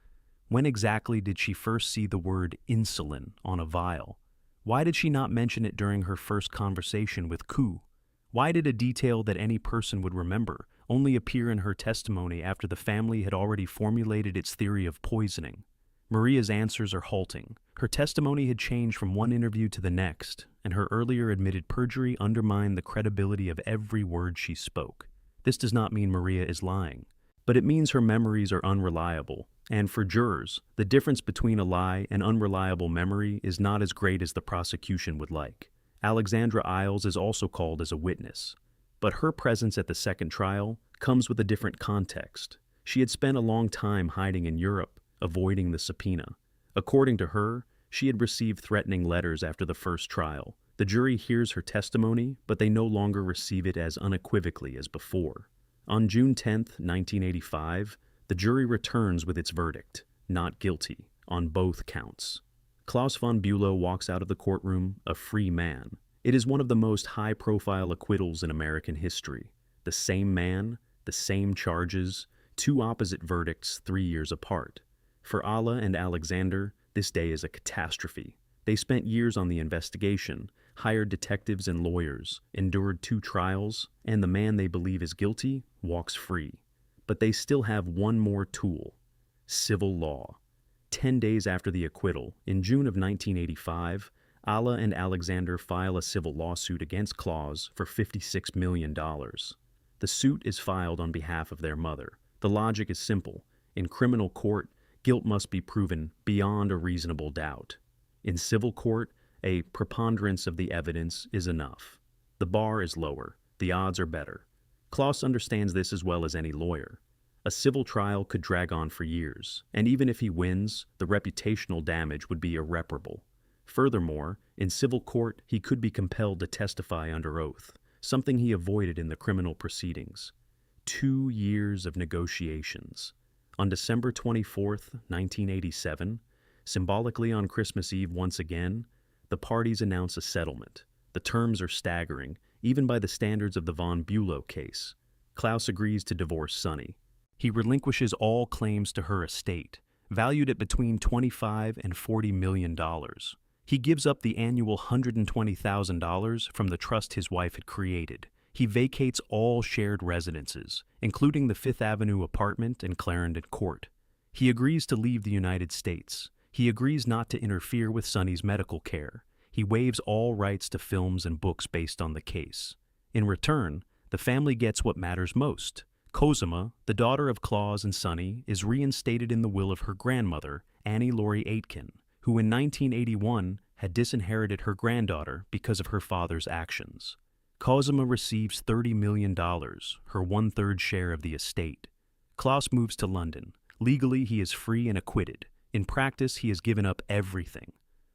When exactly did she first see the word insulin on a vial? Why did she not mention it during her first conversation with Koo? Why did a detail that any person would remember only appear in her testimony after the family had already formulated its theory of poisoning? Maria's answers are halting. Her testimony had changed from one interview to the next, and her earlier admitted perjury undermined the credibility of every word she spoke. This does not mean Maria is lying, but it means her memories are unreliable, and for jurors, the difference between a lie and unreliable memory is not as great as the prosecution would like. Alexandra Isles is also called as a witness, but her presence at the second trial comes with a different context. She had spent a long time hiding in Europe, avoiding the subpoena. According to her, she had received threatening letters after the first trial. The jury hears her testimony, but they no longer receive it as unequivocally as before. On June 10, 1985, the jury returns with its verdict, not guilty, on both counts. Klaus von Bülow walks out of the courtroom a free man. It is one of the most high-profile acquittals in American history. The same man, the same charges, two opposite verdicts 3 years apart. For Alla and Alexander, this day is a catastrophe. They spent years on the investigation, hired detectives and lawyers, endured 2 trials, and the man they believe is guilty walks free. But they still have one more tool: civil law. 10 days after the acquittal, in June of 1985, Alla and Alexander file a civil lawsuit against Klaus for $56 million. The suit is filed on behalf of their mother. The logic is simple. In criminal court, guilt must be proven beyond a reasonable doubt. In civil court, a preponderance of the evidence is enough. The bar is lower. The odds are better. Klaus understands this as well as any lawyer. A civil trial could drag on for years, and even if he wins, the reputational damage would be irreparable. Furthermore, in civil court, he could be compelled to testify under oath, something he avoided in the criminal proceedings. 2 years of negotiations. On December 24, 1987, symbolically on Christmas Eve once again, the parties announce a settlement. The terms are staggering, even by the standards of the von Bülow case. Klaus agrees to divorce Sunny. He relinquishes all claims to her estate, valued at between $25 and $40 million. He gives up the annual $120,000 from the trust his wife had created. He vacates all shared residences, including the Fifth Avenue apartment and Clarendon Court. He agrees to leave the United States. He agrees not to interfere with Sunny's medical care. He waives all rights to films and books based on the case. In return, the family gets what matters most. Cosima, the daughter of Klaus and Sunny, is reinstated in the will of her grandmother, Annie Laurie Aitken, who in 1981 had disinherited her granddaughter because of her father's actions. Cosima receives $30 million, her 1/3 share of the estate. Klaus moves to London. Legally, he is free and acquitted. In practice, he has given up everything.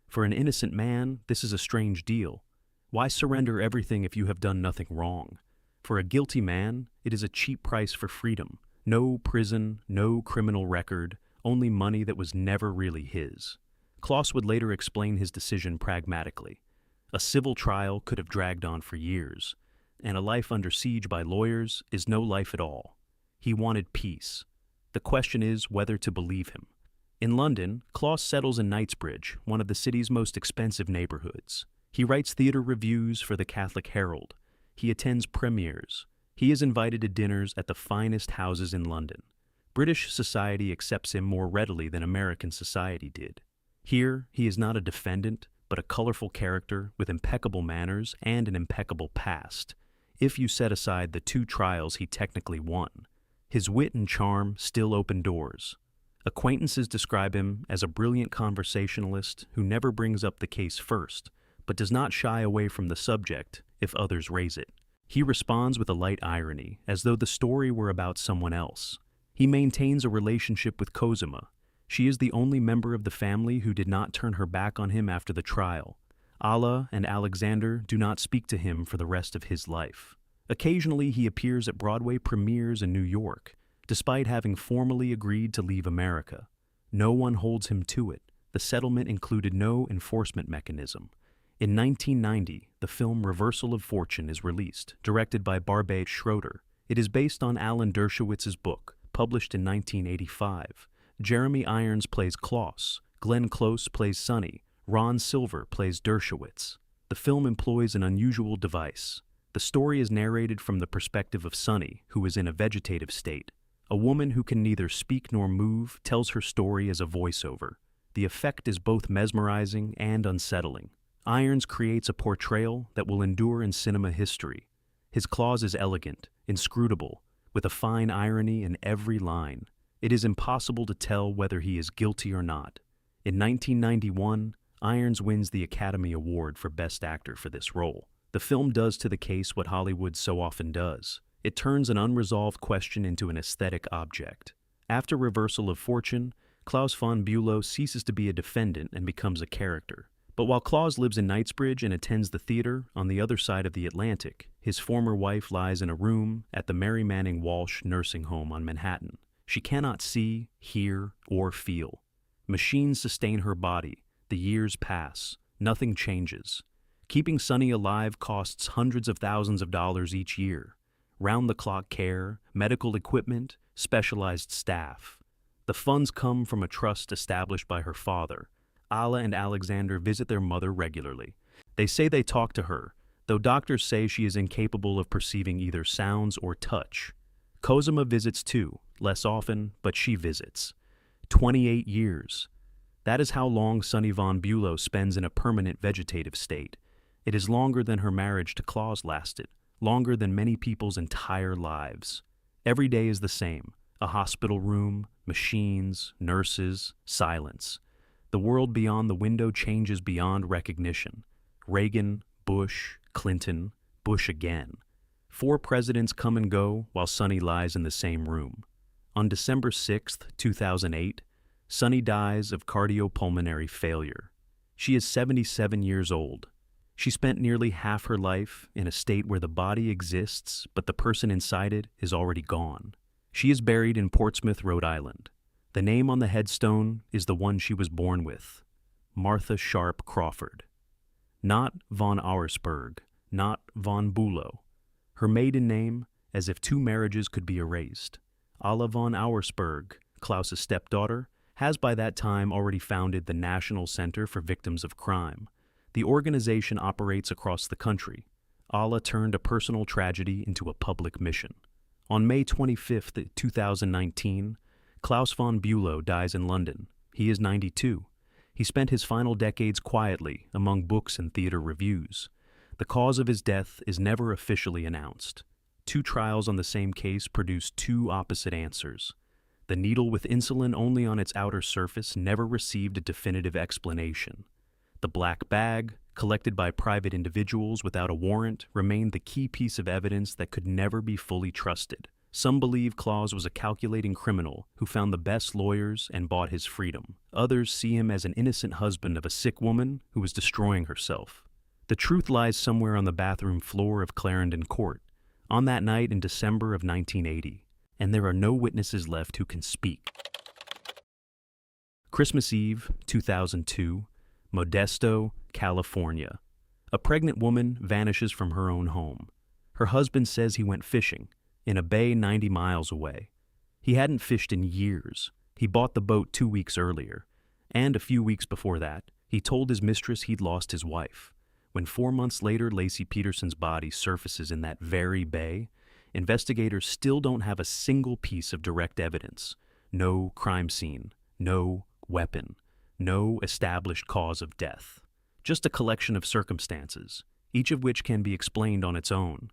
For an innocent man, this is a strange deal. Why surrender everything if you have done nothing wrong? For a guilty man, it is a cheap price for freedom. No prison, no criminal record, only money that was never really his. Klaus would later explain his decision pragmatically. A civil trial could have dragged on for years, and a life under siege by lawyers is no life at all. He wanted peace. The question is whether to believe him. In London, Klaus settles in Knightsbridge, one of the city's most expensive neighborhoods. He writes theater reviews for the Catholic Herald. He attends premieres. He is invited to dinners at the finest houses in London. British society accepts him more readily than American society did. Here, he is not a defendant, but a colorful character with impeccable manners and an impeccable past, if you set aside the 2 trials he technically won. His wit and charm still open doors. Acquaintances describe him as a brilliant conversationalist who never brings up the case first, but does not shy away from the subject if others raise it. He responds with a light irony, as though the story were about someone else. He maintains a relationship with Cosima. She is the only member of the family who did not turn her back on him after the trial. Alla and Alexander do not speak to him for the rest of his life. Occasionally he appears at Broadway premieres in New York, despite having formally agreed to leave America. No one holds him to it. The settlement included no enforcement mechanism. In 1990, the film Reversal of Fortune is released, directed by Barbet Schroeder. It is based on Alan Dershowitz's book, published in 1985. Jeremy Irons plays Klaus, Glenn Close plays Sunny, Ron Silver plays Dershowitz. The film employs an unusual device. The story is narrated from the perspective of Sunny, who is in a vegetative state. A woman who can neither speak nor move tells her story as a voiceover. The effect is both mesmerizing and unsettling. Irons creates a portrayal that will endure in cinema history. His Klaus is elegant, inscrutable, with a fine irony in every line. It is impossible to tell whether he is guilty or not. In 1991, Irons wins the Academy Award for Best Actor for this role. The film does to the case what Hollywood so often does. It turns an unresolved question into an aesthetic object. After reversal of fortune, Klaus von Bülow ceases to be a defendant and becomes a character. But while Klaus lives in Knightsbridge and attends the theater on the other side of the Atlantic, his former wife lies in a room at the Mary Manning Walsh nursing home on Manhattan. She cannot see, hear, or feel. Machines sustain her body. The years pass. Nothing changes. Keeping Sonny alive costs hundreds of thousands of dollars each year. Round-the-clock care, medical equipment, specialized staff. The funds come from a trust established by her father. Alla and Alexander visit their mother regularly. They say they talk to her, though doctors say she is incapable of perceiving either sounds or touch. Cosima visits too, less often, but she visits. 28 years. That is how long Sonny von Bülow spends in a permanent vegetative state. It is longer than her marriage to Klaus lasted, longer than many people's entire lives. Every day is the same. A hospital room, machines, nurses, silence. The world beyond the window changes beyond recognition. Reagan, Bush, Clinton, Bush again. 4 presidents come and go while Sonny lies in the same room. On December 6, 2008, Sonny dies of cardiopulmonary failure. She is 77 years old. She spent nearly half her life in a state where the body exists, but the person inside it is already gone. She is buried in Portsmouth, Rhode Island. The name on the headstone is the one she was born with, Martha Sharp Crawford. Not von Auersperg, not von Bülow. Her maiden name, as if 2 marriages could be erased. Alla von Auersperg, Klaus's stepdaughter, has by that time already founded the National Center for Victims of Crime. The organization operates across the country. Alla turned a personal tragedy into a public mission. On May 25, 2019, Klaus von Bülow dies in London. He is 92. He spent his final decades quietly among books and theater reviews. The cause of his death is never officially announced. 2 trials on the same case produce 2 opposite answers. The needle with insulin only on its outer surface never received a definitive explanation. The black bag, collected by private individuals without a warrant, remained the key piece of evidence that could never be fully trusted. Some believe Klaus was a calculating criminal who found the best lawyers and bought his freedom. Others see him as an innocent husband of a sick woman who was destroying herself. The truth lies somewhere on the bathroom floor of Clarendon Court, on that night in December of 1980, and there are no witnesses left who can speak. Christmas Eve, 2002, Modesto, California. A pregnant woman vanishes from her own home. Her husband says he went fishing in a bay 90 miles away. He hadn't fished in years. He bought the boat 2 weeks earlier, and a few weeks before that, he told his mistress he'd lost his wife. When 4 months later Lacey Peterson's body surfaces in that very bay, investigators still don't have a single piece of direct evidence. No crime scene, no weapon, no established cause of death. Just a collection of circumstances, each of which can be explained on its own.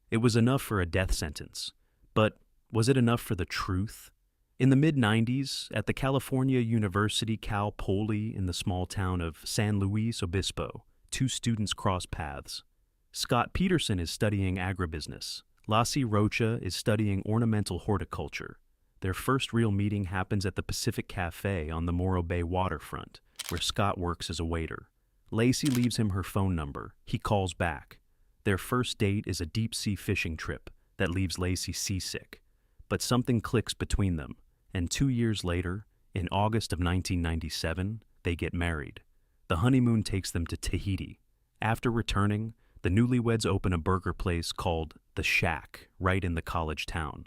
It was enough for a death sentence, but was it enough for the truth? In the mid-90s, at the California University Cal Poly in the small town of San Luis Obispo, 2 students cross paths. Scott Peterson is studying agribusiness. Lassie Rocha is studying ornamental horticulture. Their first real meeting happens at the Pacific Cafe on the Morro Bay waterfront, where Scott works as a waiter. Lacey leaves him her phone number. He calls back. Their first date is a deep-sea fishing trip that leaves Lacey seasick. But something clicks between them, and 2 years later, in August of 1997, they get married. The honeymoon takes them to Tahiti. After returning, the newlyweds open a burger place called The Shack right in the college town.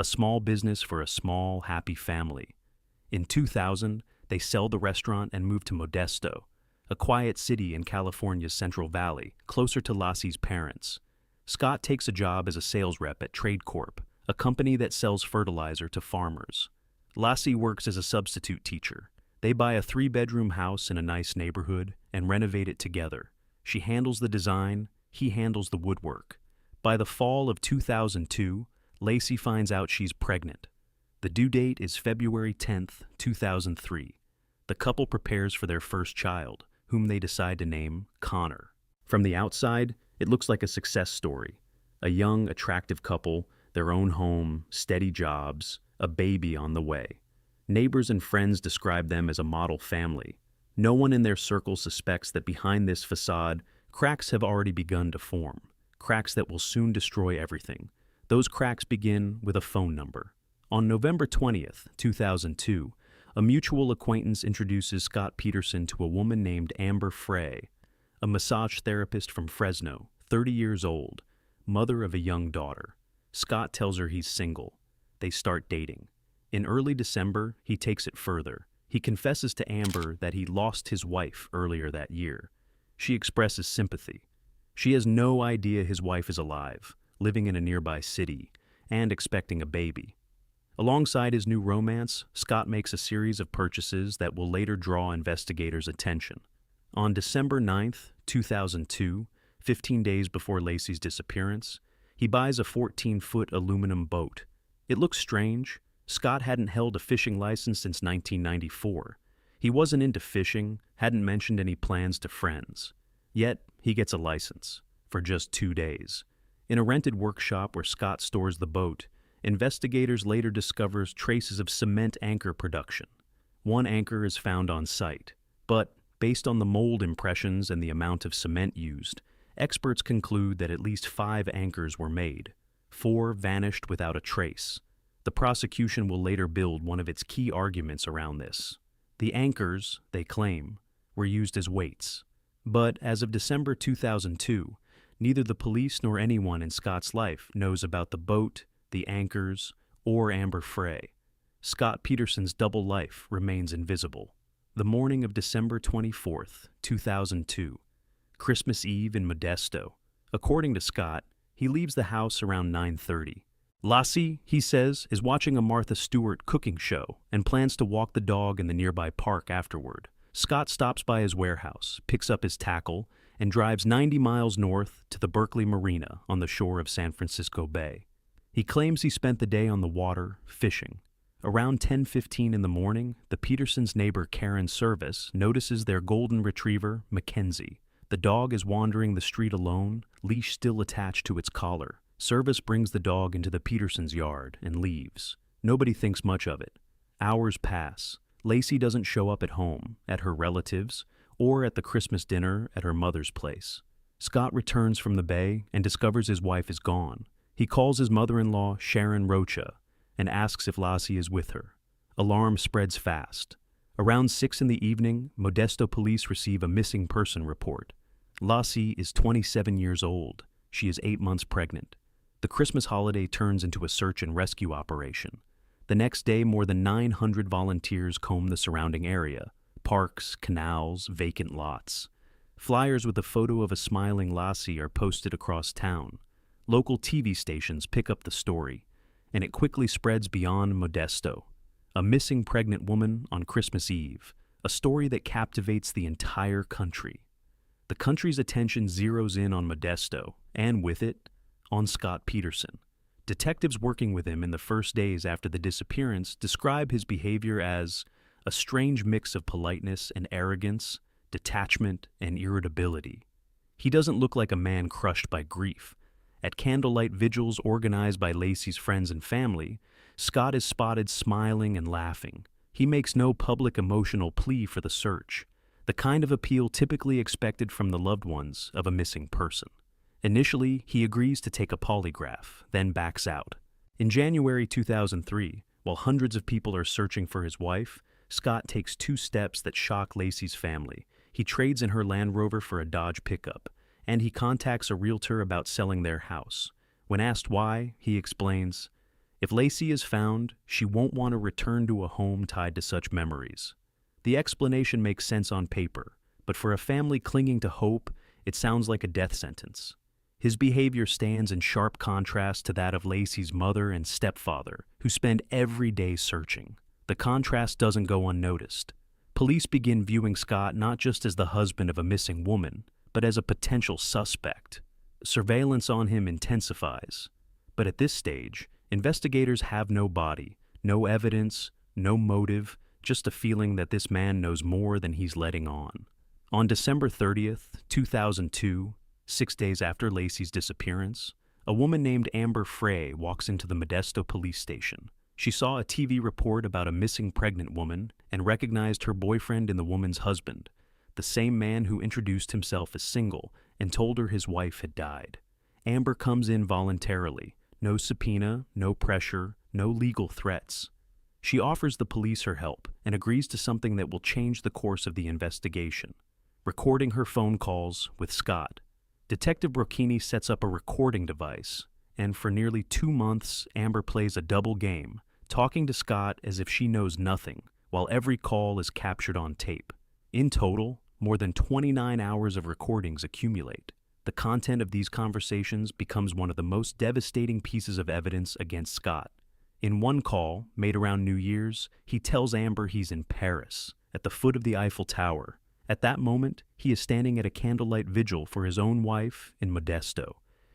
A small business for a small, happy family. In 2000, they sell the restaurant and move to Modesto, a quiet city in California's Central Valley, closer to Lassie's parents. Scott takes a job as a sales rep at Trade Corp, a company that sells fertilizer to farmers. Lassie works as a substitute teacher. They buy a 3-bedroom house in a nice neighborhood and renovate it together. She handles the design, he handles the woodwork. By the fall of 2002, Lacey finds out she's pregnant. The due date is February 10th, 2003. The couple prepares for their first child, whom they decide to name Connor. From the outside, it looks like a success story. A young, attractive couple, their own home, steady jobs, a baby on the way. Neighbors and friends describe them as a model family. No one in their circle suspects that behind this facade, cracks have already begun to form. Cracks that will soon destroy everything. Those cracks begin with a phone number. On November 20th, 2002, a mutual acquaintance introduces Scott Peterson to a woman named Amber Frey, a massage therapist from Fresno, 30 years old, mother of a young daughter. Scott tells her he's single. They start dating. In early December, he takes it further. He confesses to Amber that he lost his wife earlier that year. She expresses sympathy. She has no idea his wife is alive, living in a nearby city, and expecting a baby. Alongside his new romance, Scott makes a series of purchases that will later draw investigators' attention. On December 9th, 2002, 15 days before Lacey's disappearance, he buys a 14-foot aluminum boat. It looks strange. Scott hadn't held a fishing license since 1994. He wasn't into fishing, hadn't mentioned any plans to friends. Yet, he gets a license, for just 2 days. In a rented workshop where Scott stores the boat, investigators later discovers traces of cement anchor production. One anchor is found on site, but based on the mold impressions and the amount of cement used, experts conclude that at least 5 anchors were made. 4 vanished without a trace. The prosecution will later build one of its key arguments around this. The anchors, they claim, were used as weights. But as of December 2002, neither the police nor anyone in Scott's life knows about the boat, the anchors, or Amber Frey. Scott Peterson's double life remains invisible. The morning of December 24th, 2002, Christmas Eve in Modesto. According to Scott, he leaves the house around 9:30. Lassie, he says, is watching a Martha Stewart cooking show and plans to walk the dog in the nearby park afterward. Scott stops by his warehouse, picks up his tackle, and drives 90 miles north to the Berkeley Marina on the shore of San Francisco Bay. He claims he spent the day on the water, fishing. Around 10:15 in the morning, the Petersons' neighbor Karen Service notices their golden retriever, Mackenzie. The dog is wandering the street alone, leash still attached to its collar. Service brings the dog into the Petersons' yard and leaves. Nobody thinks much of it. Hours pass. Lacey doesn't show up at home, at her relatives', or at the Christmas dinner at her mother's place. Scott returns from the bay and discovers his wife is gone. He calls his mother-in-law, Sharon Rocha, and asks if Lassie is with her. Alarm spreads fast. Around 6 in the evening, Modesto police receive a missing person report. Lassie is 27 years old. She is 8 months pregnant. The Christmas holiday turns into a search and rescue operation. The next day, more than 900 volunteers comb the surrounding area. Parks, canals, vacant lots. Flyers with a photo of a smiling Lassie are posted across town. Local TV stations pick up the story, and it quickly spreads beyond Modesto. A missing pregnant woman on Christmas Eve, a story that captivates the entire country. The country's attention zeroes in on Modesto, and with it, on Scott Peterson. Detectives working with him in the first days after the disappearance describe his behavior as a strange mix of politeness and arrogance, detachment and irritability. He doesn't look like a man crushed by grief. At candlelight vigils organized by Lacey's friends and family, Scott is spotted smiling and laughing. He makes no public emotional plea for the search, the kind of appeal typically expected from the loved ones of a missing person. Initially, he agrees to take a polygraph, then backs out. In January 2003, while hundreds of people are searching for his wife, Scott takes 2 steps that shock Lacey's family. He trades in her Land Rover for a Dodge pickup, and he contacts a realtor about selling their house. When asked why, he explains, "If Lacey is found, she won't want to return to a home tied to such memories." The explanation makes sense on paper, but for a family clinging to hope, it sounds like a death sentence. His behavior stands in sharp contrast to that of Lacey's mother and stepfather, who spend every day searching. The contrast doesn't go unnoticed. Police begin viewing Scott not just as the husband of a missing woman, but as a potential suspect. Surveillance on him intensifies. But at this stage, investigators have no body, no evidence, no motive, just a feeling that this man knows more than he's letting on. On December 30th, 2002, 6 days after Lacey's disappearance, a woman named Amber Frey walks into the Modesto police station. She saw a TV report about a missing pregnant woman and recognized her boyfriend in the woman's husband, the same man who introduced himself as single and told her his wife had died. Amber comes in voluntarily. No subpoena, no pressure, no legal threats. She offers the police her help and agrees to something that will change the course of the investigation: recording her phone calls with Scott. Detective Brocchini sets up a recording device, and for nearly 2 months, Amber plays a double game, talking to Scott as if she knows nothing, while every call is captured on tape. In total, more than 29 hours of recordings accumulate. The content of these conversations becomes one of the most devastating pieces of evidence against Scott. In one call, made around New Year's, he tells Amber he's in Paris, at the foot of the Eiffel Tower. At that moment, he is standing at a candlelight vigil for his own wife in Modesto.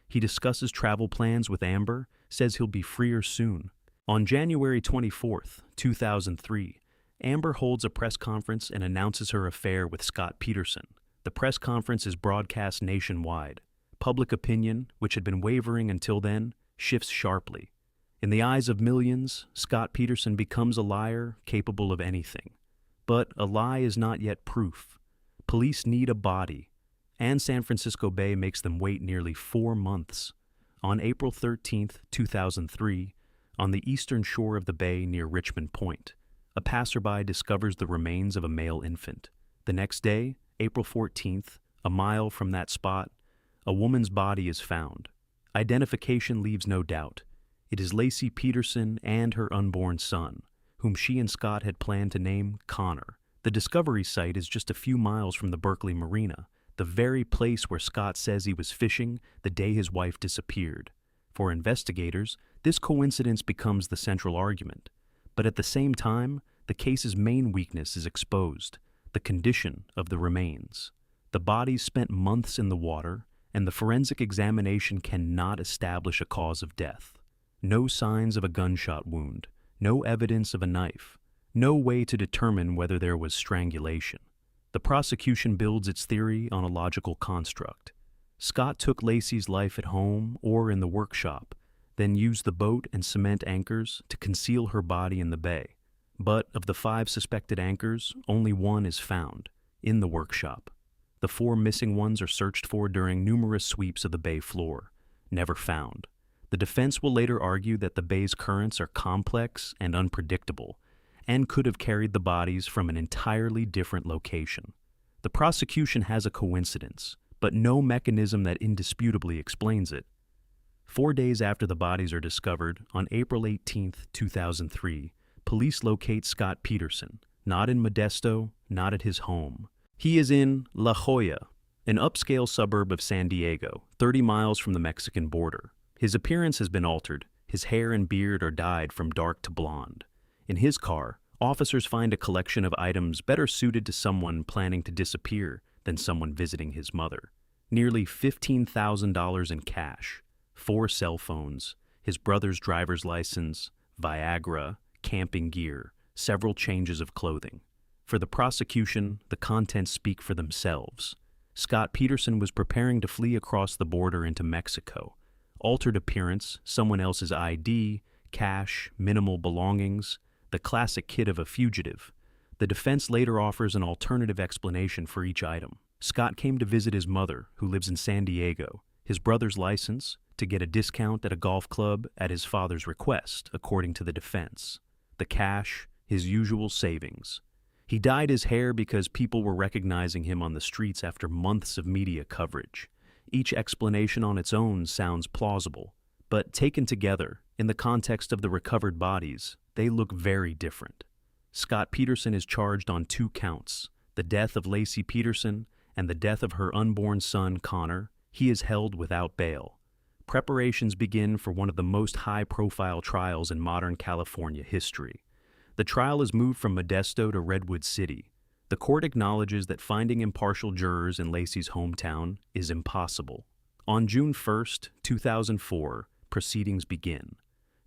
He discusses travel plans with Amber, says he'll be freer soon. On January 24th, 2003, Amber holds a press conference and announces her affair with Scott Peterson. The press conference is broadcast nationwide. Public opinion, which had been wavering until then, shifts sharply. In the eyes of millions, Scott Peterson becomes a liar capable of anything. But a lie is not yet proof. Police need a body, and San Francisco Bay makes them wait nearly 4 months. On April 13th, 2003, on the eastern shore of the bay near Richmond Point, a passerby discovers the remains of a male infant. The next day, April 14th, a mile from that spot, a woman's body is found. Identification leaves no doubt. It is Lacey Peterson and her unborn son, whom she and Scott had planned to name Connor. The discovery site is just a few miles from the Berkeley Marina, the very place where Scott says he was fishing the day his wife disappeared. For investigators, this coincidence becomes the central argument. But at the same time, the case's main weakness is exposed: the condition of the remains. The bodies spent months in the water, and the forensic examination cannot establish a cause of death. No signs of a gunshot wound, no evidence of a knife, no way to determine whether there was strangulation. The prosecution builds its theory on a logical construct. Scott took Lacey's life at home or in the workshop, then used the boat and cement anchors to conceal her body in the bay. But of the 5 suspected anchors, only one is found, in the workshop. The 4 missing ones are searched for during numerous sweeps of the bay floor, never found. The defense will later argue that the bay's currents are complex and unpredictable, and could have carried the bodies from an entirely different location. The prosecution has a coincidence, but no mechanism that indisputably explains it. 4 days after the bodies are discovered, on April 18, 2003, police locate Scott Peterson, not in Modesto, not at his home. He is in La Jolla, an upscale suburb of San Diego, 30 miles from the Mexican border. His appearance has been altered. His hair and beard are dyed from dark to blonde. In his car, officers find a collection of items better suited to someone planning to disappear than someone visiting his mother. Nearly $15,000 in cash, 4 cell phones, his brother's driver's license, Viagra, camping gear, several changes of clothing. For the prosecution, the contents speak for themselves. Scott Peterson was preparing to flee across the border into Mexico. Altered appearance, someone else's ID, cash, minimal belongings, the classic kit of a fugitive. The defense later offers an alternative explanation for each item. Scott came to visit his mother, who lives in San Diego, his brother's license, to get a discount at a golf club at his father's request, according to the defense. The cash, his usual savings. He dyed his hair because people were recognizing him on the streets after months of media coverage. Each explanation on its own sounds plausible, but taken together, in the context of the recovered bodies, they look very different. Scott Peterson is charged on 2 counts, the death of Lacey Peterson and the death of her unborn son, Connor. He is held without bail. Preparations begin for one of the most high-profile trials in modern California history. The trial is moved from Modesto to Redwood City. The court acknowledges that finding impartial jurors in Lacey's hometown is impossible. On June 1, 2004, proceedings begin.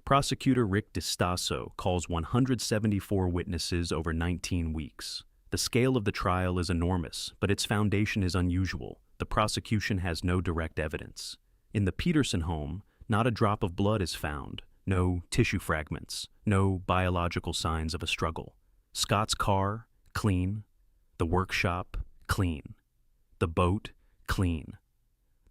Prosecutor Rick DiStasso calls 174 witnesses over 19 weeks. The scale of the trial is enormous, but its foundation is unusual. The prosecution has no direct evidence. In the Peterson home, not a drop of blood is found, no tissue fragments, no biological signs of a struggle. Scott's car, clean. The workshop, clean. The boat, clean.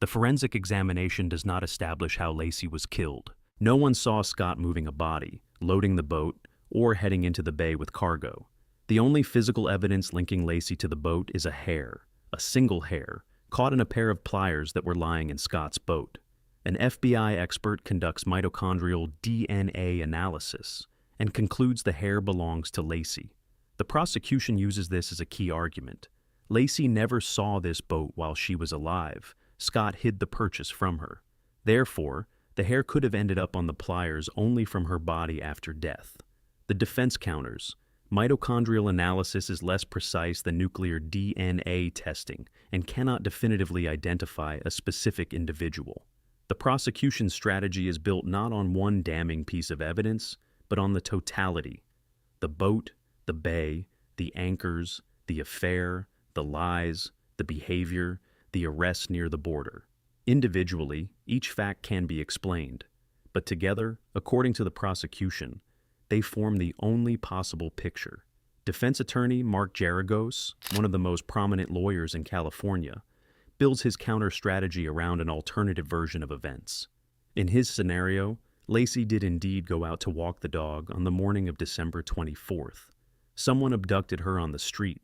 The forensic examination does not establish how Lacey was killed. No one saw Scott moving a body, loading the boat, or heading into the bay with cargo. The only physical evidence linking Lacey to the boat is a hair, a single hair, caught in a pair of pliers that were lying in Scott's boat. An FBI expert conducts mitochondrial DNA analysis and concludes the hair belongs to Lacey. The prosecution uses this as a key argument. Lacey never saw this boat while she was alive. Scott hid the purchase from her. Therefore, the hair could have ended up on the pliers only from her body after death. The defense counters. Mitochondrial analysis is less precise than nuclear DNA testing and cannot definitively identify a specific individual. The prosecution's strategy is built not on one damning piece of evidence, but on the totality. The boat, the bay, the anchors, the affair, the lies, the behavior, the arrest near the border. Individually, each fact can be explained, but together, according to the prosecution, they form the only possible picture. Defense attorney Mark Geragos, one of the most prominent lawyers in California, builds his counter-strategy around an alternative version of events. In his scenario, Lacey did indeed go out to walk the dog on the morning of December 24th. Someone abducted her on the street.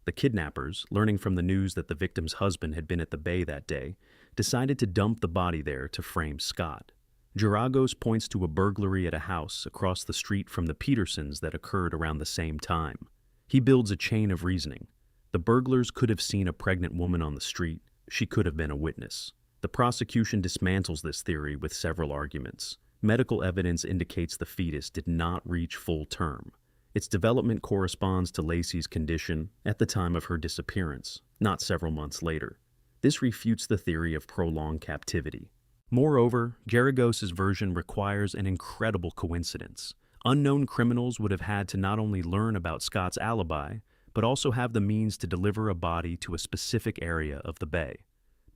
The kidnappers, learning from the news that the victim's husband had been at the bay that day, decided to dump the body there to frame Scott. Geragos points to a burglary at a house across the street from the Petersons that occurred around the same time. He builds a chain of reasoning. The burglars could have seen a pregnant woman on the street. She could have been a witness. The prosecution dismantles this theory with several arguments. Medical evidence indicates the fetus did not reach full term. Its development corresponds to Lacey's condition at the time of her disappearance, not several months later. This refutes the theory of prolonged captivity. Moreover, Geragos' version requires an incredible coincidence. Unknown criminals would have had to not only learn about Scott's alibi, but also have the means to deliver a body to a specific area of the bay.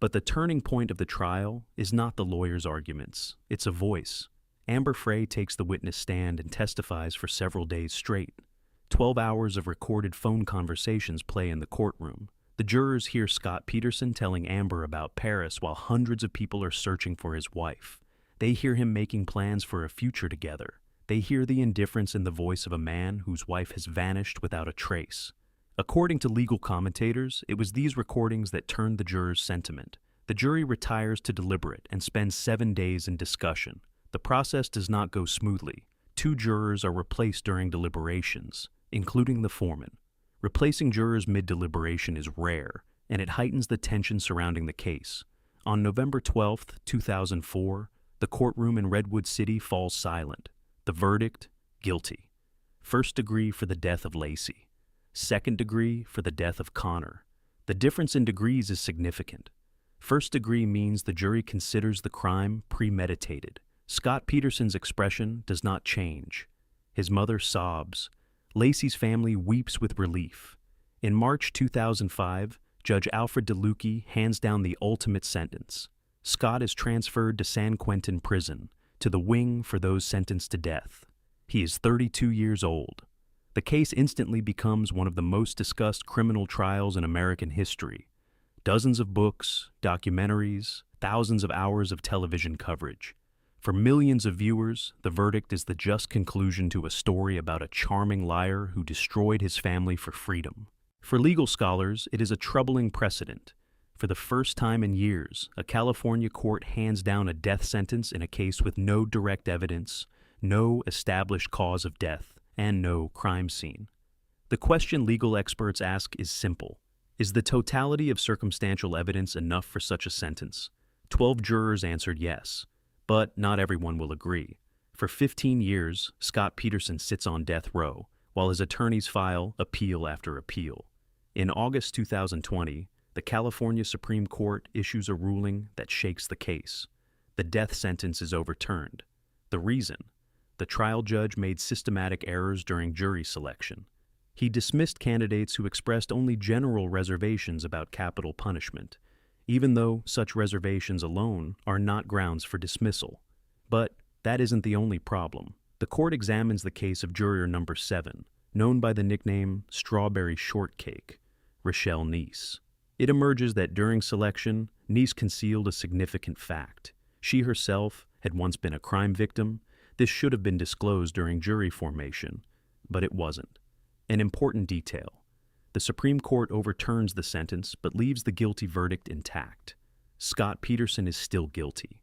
But the turning point of the trial is not the lawyer's arguments, it's a voice. Amber Frey takes the witness stand and testifies for several days straight. 12 hours of recorded phone conversations play in the courtroom. The jurors hear Scott Peterson telling Amber about Paris while hundreds of people are searching for his wife. They hear him making plans for a future together. They hear the indifference in the voice of a man whose wife has vanished without a trace. According to legal commentators, it was these recordings that turned the jurors' sentiment. The jury retires to deliberate and spends 7 days in discussion. The process does not go smoothly. 2 jurors are replaced during deliberations, including the foreman. Replacing jurors mid-deliberation is rare, and it heightens the tension surrounding the case. On November 12, 2004, the courtroom in Redwood City falls silent. The verdict, guilty. First degree for the death of Lacey. Second degree for the death of Connor. The difference in degrees is significant. First degree means the jury considers the crime premeditated. Scott Peterson's expression does not change. His mother sobs. Lacey's family weeps with relief. In March 2005, Judge Alfred DeLucchi hands down the ultimate sentence. Scott is transferred to San Quentin Prison, to the wing for those sentenced to death. He is 32 years old. The case instantly becomes one of the most discussed criminal trials in American history. Dozens of books, documentaries, thousands of hours of television coverage. For millions of viewers, the verdict is the just conclusion to a story about a charming liar who destroyed his family for freedom. For legal scholars, it is a troubling precedent. For the first time in years, a California court hands down a death sentence in a case with no direct evidence, no established cause of death, and no crime scene. The question legal experts ask is simple. Is the totality of circumstantial evidence enough for such a sentence? 12 jurors answered yes. But not everyone will agree. For 15 years, Scott Peterson sits on death row, while his attorneys file appeal after appeal. In August 2020, the California Supreme Court issues a ruling that shakes the case. The death sentence is overturned. The reason? The trial judge made systematic errors during jury selection. He dismissed candidates who expressed only general reservations about capital punishment, even though such reservations alone are not grounds for dismissal. But that isn't the only problem. The court examines the case of juror number 7, known by the nickname Strawberry Shortcake, Rochelle Nice. It emerges that during selection, Nice concealed a significant fact. She herself had once been a crime victim. This should have been disclosed during jury formation, but it wasn't. An important detail. The Supreme Court overturns the sentence but leaves the guilty verdict intact. Scott Peterson is still guilty.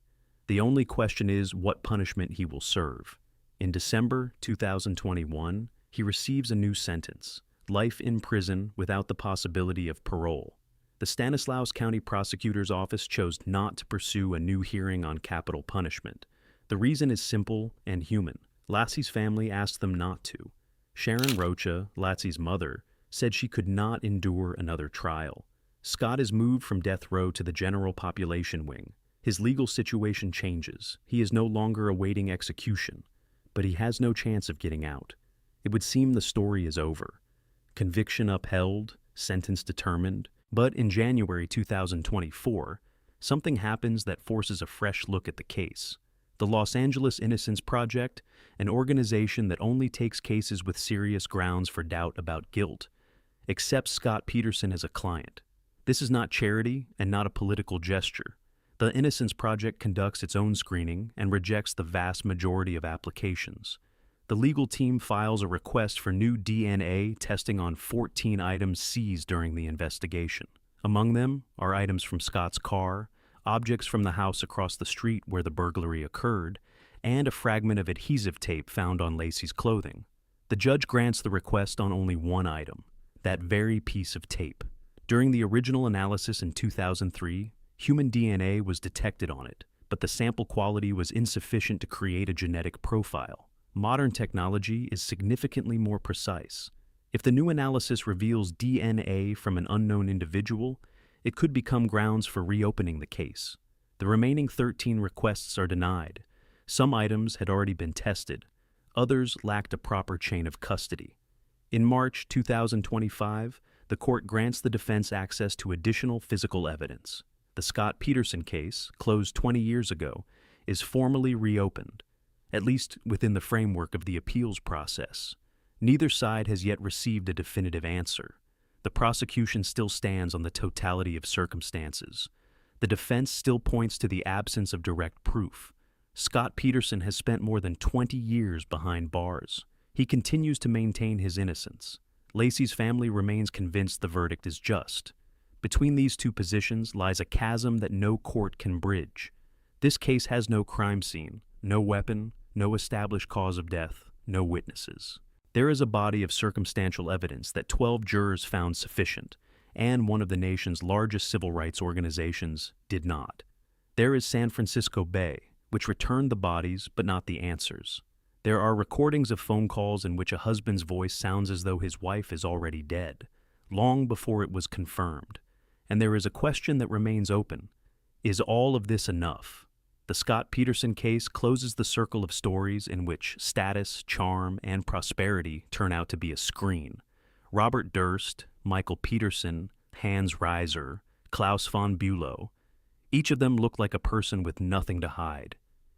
The only question is what punishment he will serve. In December 2021, he receives a new sentence, life in prison without the possibility of parole. The Stanislaus County Prosecutor's Office chose not to pursue a new hearing on capital punishment. The reason is simple and human. Lassie's family asked them not to. Sharon Rocha, Lassie's mother, said she could not endure another trial. Scott is moved from death row to the general population wing. His legal situation changes. He is no longer awaiting execution, but he has no chance of getting out. It would seem the story is over. Conviction upheld, sentence determined, but in January 2024, something happens that forces a fresh look at the case. The Los Angeles Innocence Project, an organization that only takes cases with serious grounds for doubt about guilt, accepts Scott Peterson as a client. This is not charity and not a political gesture. The Innocence Project conducts its own screening and rejects the vast majority of applications. The legal team files a request for new DNA testing on 14 items seized during the investigation. Among them are items from Scott's car, objects from the house across the street where the burglary occurred, and a fragment of adhesive tape found on Lacey's clothing. The judge grants the request on only one item, that very piece of tape. During the original analysis in 2003, human DNA was detected on it, but the sample quality was insufficient to create a genetic profile. Modern technology is significantly more precise. If the new analysis reveals DNA from an unknown individual, it could become grounds for reopening the case. The remaining 13 requests are denied. Some items had already been tested. Others lacked a proper chain of custody. In March 2025, the court grants the defense access to additional physical evidence. The Scott Peterson case, closed 20 years ago, is formally reopened, at least within the framework of the appeals process. Neither side has yet received a definitive answer. The prosecution still stands on the totality of circumstances. The defense still points to the absence of direct proof. Scott Peterson has spent more than 20 years behind bars. He continues to maintain his innocence. Lacey's family remains convinced the verdict is just. Between these two positions lies a chasm that no court can bridge. This case has no crime scene, no weapon, no established cause of death, no witnesses. There is a body of circumstantial evidence that 12 jurors found sufficient, and one of the nation's largest civil rights organizations did not. There is San Francisco Bay, which returned the bodies but not the answers. There are recordings of phone calls in which a husband's voice sounds as though his wife is already dead, long before it was confirmed. And there is a question that remains open. Is all of this enough? The Scott Peterson case closes the circle of stories in which status, charm, and prosperity turn out to be a screen. Robert Durst, Michael Peterson, Hans Reiser, Klaus von Bülow, each of them looked like a person with nothing to hide.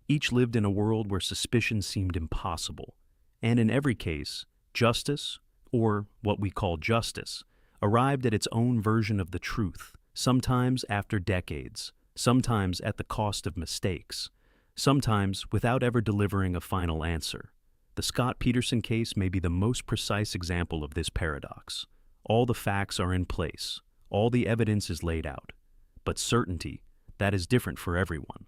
Each lived in a world where suspicion seemed impossible. And in every case, justice, or what we call justice, arrived at its own version of the truth, sometimes after decades, sometimes at the cost of mistakes, sometimes without ever delivering a final answer. The Scott Peterson case may be the most precise example of this paradox. All the facts are in place, all the evidence is laid out, but certainty, that is different for everyone.